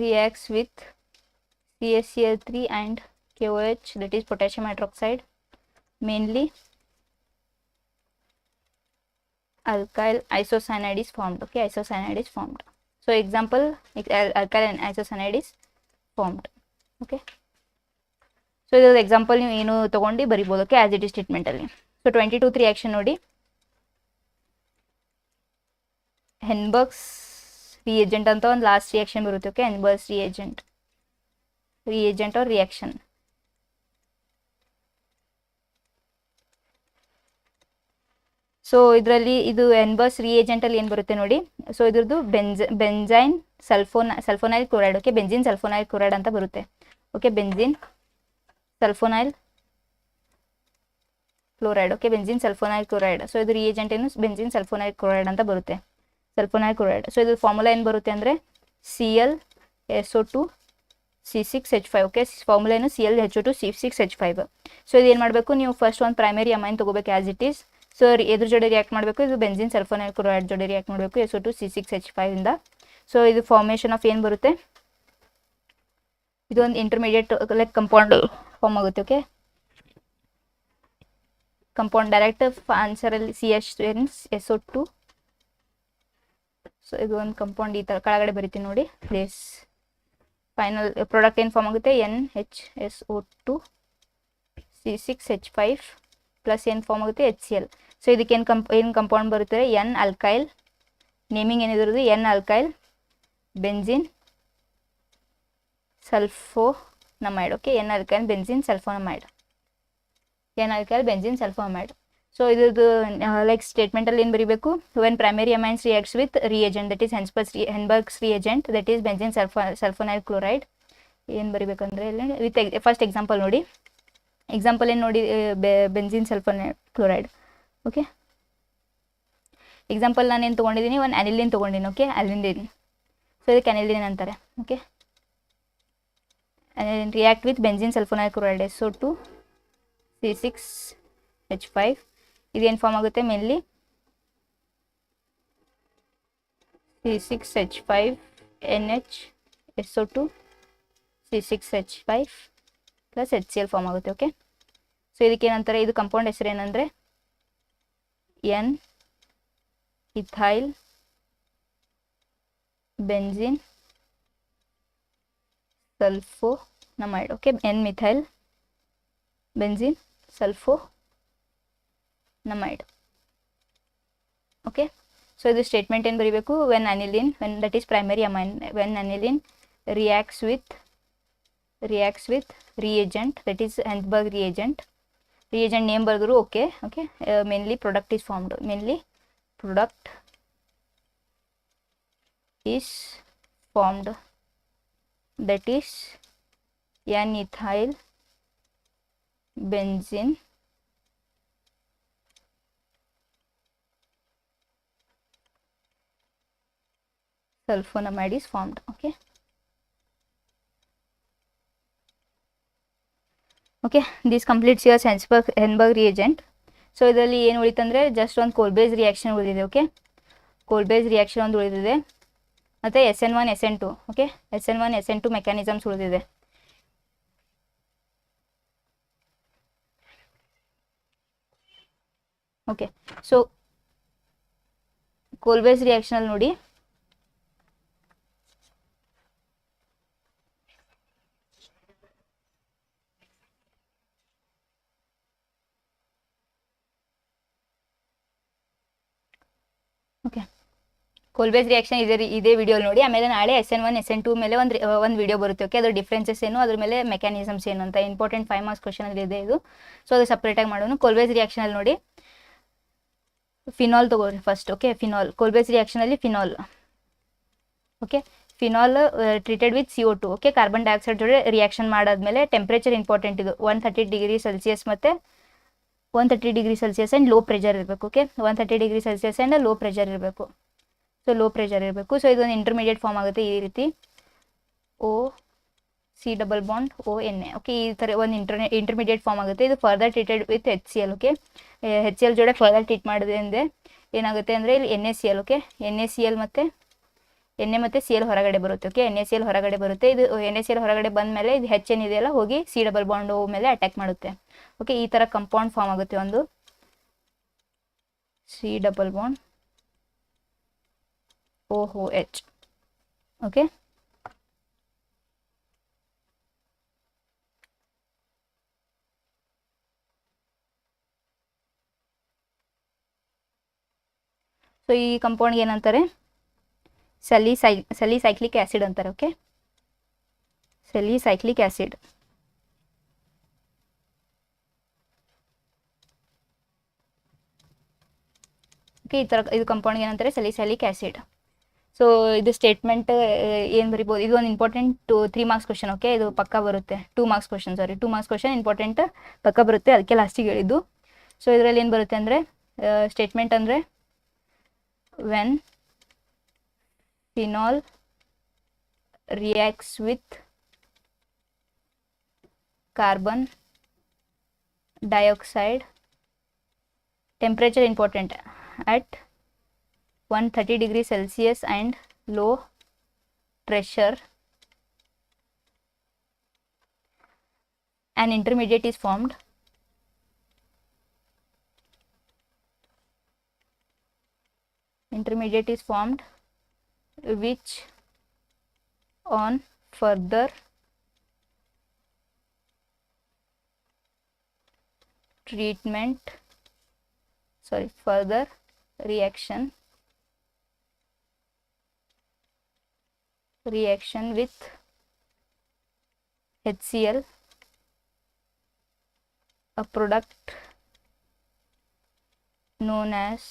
reacts with CaCl3 and KOH, that is potassium hydroxide, mainly alkyl isocyanide is formed. Okay, isocyanide is formed. So example, alkyl isocyanide is formed. Okay, so ಇದು example ನೀವು ಏನು ತಗೊಂಡು ಬರಿಬೋದು. Okay, as it is statement ಅಲ್ಲಿ. So 22th reaction ನೋಡಿ, Hinsberg's reagent ಅಂತ ಒಂದು last reaction ಬರುತ್ತೆ. Okay, Hinsberg's reagent or reaction. So ಇದರಲ್ಲಿ ಇದು ಎನ್ಬಸ್ ರಿಯೇಜೆಂಟಲ್ಲಿ ಏನು ಬರುತ್ತೆ ನೋಡಿ. ಸೊ ಇದ್ರದ್ದು benzene sulphonyl chloride. Okay, benzene sulphonyl chloride ಅಂತ ಬರುತ್ತೆ. Okay, benzene sulphonyl chloride. Okay, benzene sulphonyl chloride. So ಇದು ರಿಯೇಜೆಂಟ್ ಏನು, ಬೆಂಜಿನ್ ಸಲ್ಫೋನೈಲ್ ಕ್ಲೋರೈಡ್ ಅಂತ ಬರುತ್ತೆ, ಸಲ್ಫೋನೈಲ್ ಕ್ಲೋರೈಡ್. ಸೊ ಇದು ಫಾರ್ಮುಲಾ ಏನು ಬರುತ್ತೆ ಅಂದರೆ ClSO2 C6H5. ಓಕೆ, ಫಾರ್ಮುಲಾ ಏನು ClHO2 C6H5. ಸೊ ಇದು ಏನು ಮಾಡಬೇಕು, ನೀವು ಫಸ್ಟ್ ಒಂದು ಪ್ರೈಮರಿ ಅಮೈನ್ ತೊಗೋಬೇಕು ಆ್ಯಸ್ ಇಟ್ ಈಸ್. ಸೊ ಎದ್ರ ಜೊತೆ ರಿಯಾಕ್ಟ್ ಮಾಡಬೇಕು, ಇದು ಬೆಂಜಿನ್ ಸಲ್ಫೋನೈಲ್ ಕ್ಲೋರೈಡ್ ಜೊತೆ ರಿಯಾಕ್ಟ್ ಮಾಡಬೇಕು SO2 C6H5 ಇಂದ. ಸೊ ಇದು ಫಾರ್ಮೇಷನ್ ಆಫ್ ಏನು ಬರುತ್ತೆ, ಇದು ಒಂದು ಇಂಟರ್ಮೀಡಿಯೇಟ್ ಲೈಕ್ ಕಂಪೌಂಡ್ ಫಾರ್ಮ್ ಆಗುತ್ತೆ. ಓಕೆ, ಕಂಪೌಂಡ್ ಡೈರೆಕ್ಟ್ ಆನ್ಸರಲ್ಲಿ SO2. ಸೊ ಇದು ಒಂದು ಕಂಪೌಂಡ್ ಈ ಥರ ಕೆಳಗಡೆ ಬರಿತೀನಿ ನೋಡಿ, ಪ್ಲೇಸ್ ಫೈನಲ್ ಪ್ರಾಡಕ್ಟ್ ಏನು ಫಾರ್ಮ್ ಆಗುತ್ತೆ NHSO2 C6H5 ಪ್ಲಸ್ ಏನು ಫಾರ್ಮ್ ಆಗುತ್ತೆ HCl. ಸೊ ಇದಕ್ಕೆ ಏನು ಕಂಪೌಂಡ್ ಬರುತ್ತೆ N ಅಲ್ಕೈಲ್, ನೇಮಿಂಗ್ ಏನಿರೋದು N alkyl benzene sulphonamide. Okay, N alkyl benzene sulphonamide, N alkyl benzene sulphonamide. So ಇದ್ರದ್ದು ಲೈಕ್ ಸ್ಟೇಟ್ಮೆಂಟಲ್ಲಿ ಏನು ಬರೀಬೇಕು, when primary amines reacts with reagent that is Hinsberg's reagent that is benzene sulphonyl chloride. ಏನು ಬರೀಬೇಕಂದ್ರೆ ಇಲ್ಲಿ with first example ನೋಡಿ. Example ಏನು ನೋಡಿ, benzene sulphonyl chloride. Okay, example ನಾನು ಏನು ತೊಗೊಂಡಿದ್ದೀನಿ, ಒಂದು ಅನಿಲಿನ್ ತೊಗೊಂಡಿನಿ. Okay, aniline. ಸೊ ಇದಕ್ಕೆ ಅನಿಲಿನ್ ಅಂತಾರೆ. Okay, react with benzene sulphonyl chloride SO2 C6H5. ಇದೇನು ಫಾರ್ಮ್ ಆಗುತ್ತೆ mainly C6H5 NHSO2 C6H5 plus HCl form ಆಗುತ್ತೆ. ಓಕೆ, ಸೊ ಇದಕ್ಕೆ ಏನಂತಾರೆ, ಇದು ಕಂಪೌಂಡ್ ಹೆಸರು ಏನಂದರೆ N ethyl benzene sulphonamide. Okay, N methyl benzene sulphonamide. Okay, so ಇದು ಸ್ಟೇಟ್ಮೆಂಟ್ ಏನು ಬರೀಬೇಕು, when that is primary amine, when aniline reacts with reagent that is Hinsberg reagent name ಬರೆದ್ರು. Okay, mainly product is formed, that is N ethyl benzene sulfonamide is formed. Okay, this completes your Henberg reagent. So ಇದರಲ್ಲಿ ಏನು ಉಳಿತಂದರೆ just ಒಂದು ಕೋಲ್ಬೇಸ್ reaction ಉಳಿದಿದೆ. Okay, Kolbe's reaction ಒಂದು ಉಳಿದಿದೆ ಮತ್ತು SN1 SN2. Okay, SN1 SN2 mechanisms ಉಳಿದಿದೆ. Okay, so ಕೋಲ್ಬೇಸ್ ರಿಯಾಕ್ಷನಲ್ಲಿ ನೋಡಿ, okay, Kolbe's reaction ಇದೇ ವಿಡಿಯೋ ನೋಡಿ. ಆಮೇಲೆ ನಾಳೆ SN1 SN2 ಮೇಲೆ ಒಂದು ವಿಡಿಯೋ ಬರುತ್ತೆ. ಓಕೆ, ಅದ್ರ ಡಿಫ್ರೆನ್ಸಸ್ ಏನು, ಅದ್ರ ಮೇಲೆ ಮೆಕ್ಯಾನಿಸಮ್ಸ್ ಏನು ಅಂತ ಇಂಪಾರ್ಟೆಂಟ್ 5 ಮಾರ್ಕ್ಸ್ ಕ್ವಶನ್ ಅಲ್ಲಿ ಇದೆ ಇದು. ಸೊ ಅದು ಸಪ್ರೇಟಾಗಿ ಮಾಡೋಣ. ಕೋಲ್ಬೇಸ್ ರಿಯಾಕ್ಷನಲ್ಲಿ ನೋಡಿ, ಫಿನಾಲ್ ತಗೋರಿ ಫಸ್ಟ್. ಓಕೆ, ಫಿನಾಲ್ ಕೋಲ್ಬೇಸ್ ರಿಯಾಕ್ಷನಲ್ಲಿ phenol. Okay, phenol treated with CO2. Okay, carbon dioxide ಜೊತೆ ರಿಯಾಕ್ಷನ್ ಮಾಡಾದ್ಮೇಲೆ ಟೆಂಪ್ರೇಚರ್ ಇಂಪಾರ್ಟೆಂಟ್, ಇದು 130 ಡಿಗ್ರಿ ಸೆಲ್ಸಿಯಸ್ ಮತ್ತು 130 degree Celsius and low pressure ಇರಬೇಕು. Okay, 130 degree Celsius and low pressure ಇರಬೇಕು. ಸೊ ಲೋ ಪ್ರೆಷರ್ ಇರಬೇಕು. So ಇದೊಂದು intermediate form ಆಗುತ್ತೆ ಈ ರೀತಿ, OC⁻ ONA. ಓಕೆ, ಈ ಥರ ಒಂದು ಇಂಟರ್ಮೀಡಿಯೇಟ್ ಫಾರ್ಮ್ ಆಗುತ್ತೆ. ಇದು further treated with HCl. Okay, HCl ಜೊತೆ ಫರ್ದರ್ ಟ್ರೀಟ್ ಮಾಡಿದೆ ಅಂದರೆ ಏನಾಗುತ್ತೆ ಅಂದರೆ ಇಲ್ಲಿ NaCl. ಓಕೆ, NaCl ಮತ್ತು Na ಮತ್ತು Cl ಹೊರಗಡೆ ಬರುತ್ತೆ. ಓಕೆ, NaCl ಹೊರಗಡೆ ಬರುತ್ತೆ. ಇದು NaCl ಹೊರಗಡೆ ಬಂದ ಮೇಲೆ ಇದು H ಏನಿದೆಯಲ್ಲ ಹೋಗಿ C⁻ ಮೇಲೆ ಅಟ್ಯಾಕ್ ಮಾಡುತ್ತೆ. ಓಕೆ, ಈ ಥರ ಕಂಪೌಂಡ್ ಫಾರ್ಮ್ ಆಗುತ್ತೆ ಒಂದು C⁻OH. ಓಕೆ, ಸೊ ಈ ಕಂಪೌಂಡ್ಗೆ ಏನಂತಾರೆ, ಸಲಿಸೈಕ್ಲಿಕ್ ಆ್ಯಸಿಡ್ ಅಂತಾರೆ. Okay, salicylic acid. ಓಕೆ, ಈ ಥರ ಇದು ಕಂಪೌಂಡ್ಗೆ ಏನಂತಾರೆ ಸೆಲಿಸೈಲಿಕ್ ಆ್ಯಸಿಡ್. ಸೊ ಇದು ಸ್ಟೇಟ್ಮೆಂಟ್ ಏನು ಬರಿಬೋದು, ಇದು ಒಂದು ಇಂಪಾರ್ಟೆಂಟ್ 3 ಮಾರ್ಕ್ಸ್ ಕ್ವಶನ್. ಓಕೆ, ಇದು ಪಕ್ಕ ಬರುತ್ತೆ, 2 marks question, 2 marks question important ಪಕ್ಕ ಬರುತ್ತೆ, ಅದಕ್ಕೆ ಲಾಸ್ಟಿಗೆ ಹೇಳಿದ್ದು. ಸೊ ಇದರಲ್ಲಿ ಏನು ಬರುತ್ತೆ ಅಂದರೆ ಸ್ಟೇಟ್ಮೆಂಟ್ ಅಂದರೆ when phenol reacts with carbon dioxide, temperature important, at 130 degrees Celsius and low pressure, an intermediate is formed. Intermediate is formed which on further treatment, further reaction with HCl, a product known as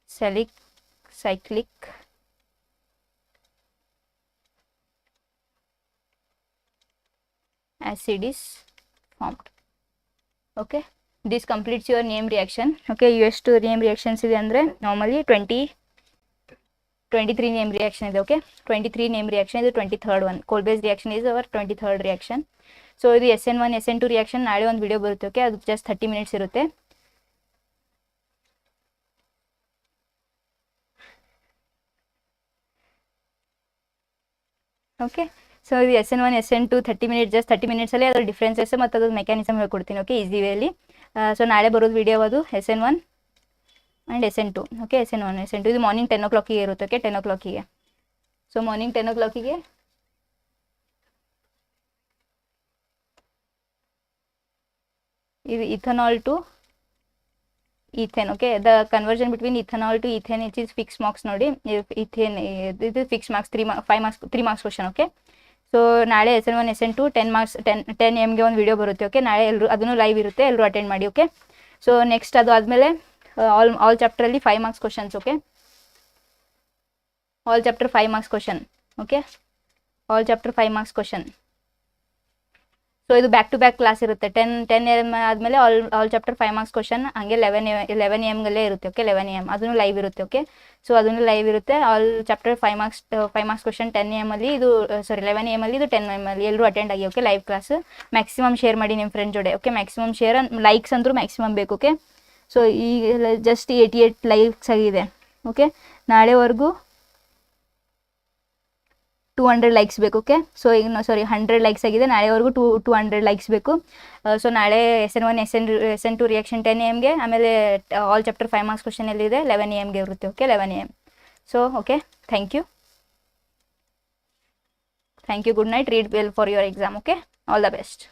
cyclic acid is formed. Okay, this completes your name reaction. Okay, ಎಷ್ಟು name reactions ಇದೆ ಅಂದರೆ normally 23 name reaction ಇದೆ. Okay, 23 name reaction, ಇದು 23rd one. cold base reaction is our 23rd reaction. So ಇದು SN1 SN2 reaction ನಾಳೆ ಒಂದು video ಬರುತ್ತೆ. Okay, ಅದು ಜಸ್ಟ್ 30 minutes ಇರುತ್ತೆ. ಓಕೆ, ಸೊ ಇದು SN1 SN2 30 minutes, just 30 minutes ಅದ್ರ ಡಿಫ್ರೆನ್ಸಸ್ ಮತ್ತು ಅದು ಮೆಕ್ಯಾನಿಸಮ್ ಹೇಳ್ಕೊಡ್ತೀನಿ. Okay, easy ವೇಲಿ. ಸೊ ನಾಳೆ ಬರೋದು ವಿಡಿಯೋ ಅದು SN1 and SN2. Okay, SN1 SN2 ಇದು ಮಾರ್ನಿಂಗ್ 10 o'clock ಇರುತ್ತೆ. Okay, 10 o'clock. So morning 10 o'clock ಇದು ethanol to ethane. Okay, the conversion between ethanol to ethane it is fix marks. ನೋಡಿ, ethane ಇದು fix marks, 3 marks question. Okay, so ನಾಳೆ SN1 SN2 10 AM ಒಂದು video ಬರುತ್ತೆ. Okay, ನಾಳೆ ಎಲ್ಲರೂ ಅದನ್ನು live ಇರುತ್ತೆ, ಎಲ್ಲರೂ ಅಟೆಂಡ್ ಮಾಡಿ. ಓಕೆ, ಸೊ ನೆಕ್ಸ್ಟ್ ಅದು ಆದಮೇಲೆ ಆಲ್ ಚಾಪ್ಟರಲ್ಲಿ 5 marks questions. Okay, all chapter 5 marks question. Okay, all chapter 5 marks question. So ಇದು ಬ್ಯಾಕ್ ಟು ಬ್ಯಾಕ್ ಕ್ಲಾಸ್ ಇರುತ್ತೆ. 10 AM ಆದಮೇಲೆ ಆಲ್ ಚಾಪ್ಟರ್ 5 ಮಾರ್ಕ್ಸ್ ಕ್ವಶನ್, ಹಂಗೆ 11 AM ಇರುತ್ತೆ. ಓಕೆ, 11 AM ಅದನ್ನು ಲೈವ್ ಇರುತ್ತೆ. ಓಕೆ, ಸೊ ಅದನ್ನು ಲೈವ್ ಇರುತ್ತೆ. All chapter 5 marks question 10 AM ಅಲ್ಲಿ, ಇದು 11 AM ಅಲ್ಲಿ, ಇದು 10 AM ಅಲ್ಲಿ ಎಲ್ಲರೂ ಅಟೆಂಡ್ ಆಗಿ. Okay, live class maximum share ಮಾಡಿ ನಿಮ್ಮ ಫ್ರೆಂಡ್ ಜೊತೆ. ಓಕೆ, ಮ್ಯಾಕ್ಸಿಮಮ್ ಶೇರ್, ಲೈಕ್ಸ್ ಅಂದರೂ ಮ್ಯಾಕ್ಸಿಮಮ್ ಬೇಕು. ಓಕೆ, ಸೊ ಈಗ ಜಸ್ಟ್ 88 ಲೈಕ್ಸ್ ಆಗಿದೆ. ಓಕೆ, ನಾಳೆವರೆಗೂ 200 ಲೈಕ್ಸ್ ಬೇಕು. ಓಕೆ, ಸೊ ಈಗ 100 ಲೈಕ್ಸ್ ಆಗಿದೆ, ನಾಳೆವರೆಗೂ 200 ಲೈಕ್ಸ್ ಬೇಕು. ಸೊ ನಾಳೆ SN1 SN2 ರಿಯಾಕ್ಷನ್ 10 AM, ಆಮೇಲೆ ಆಲ್ ಚಾಪ್ಟರ್ 5 ಮಾರ್ಕ್ಸ್ ಕ್ವಶನ್ ಎಲ್ಲಿದೆ 11 AM ಇರುತ್ತೆ. Okay, 11 AM. So okay, thank you, good night, read well for your exam. Okay, all the best.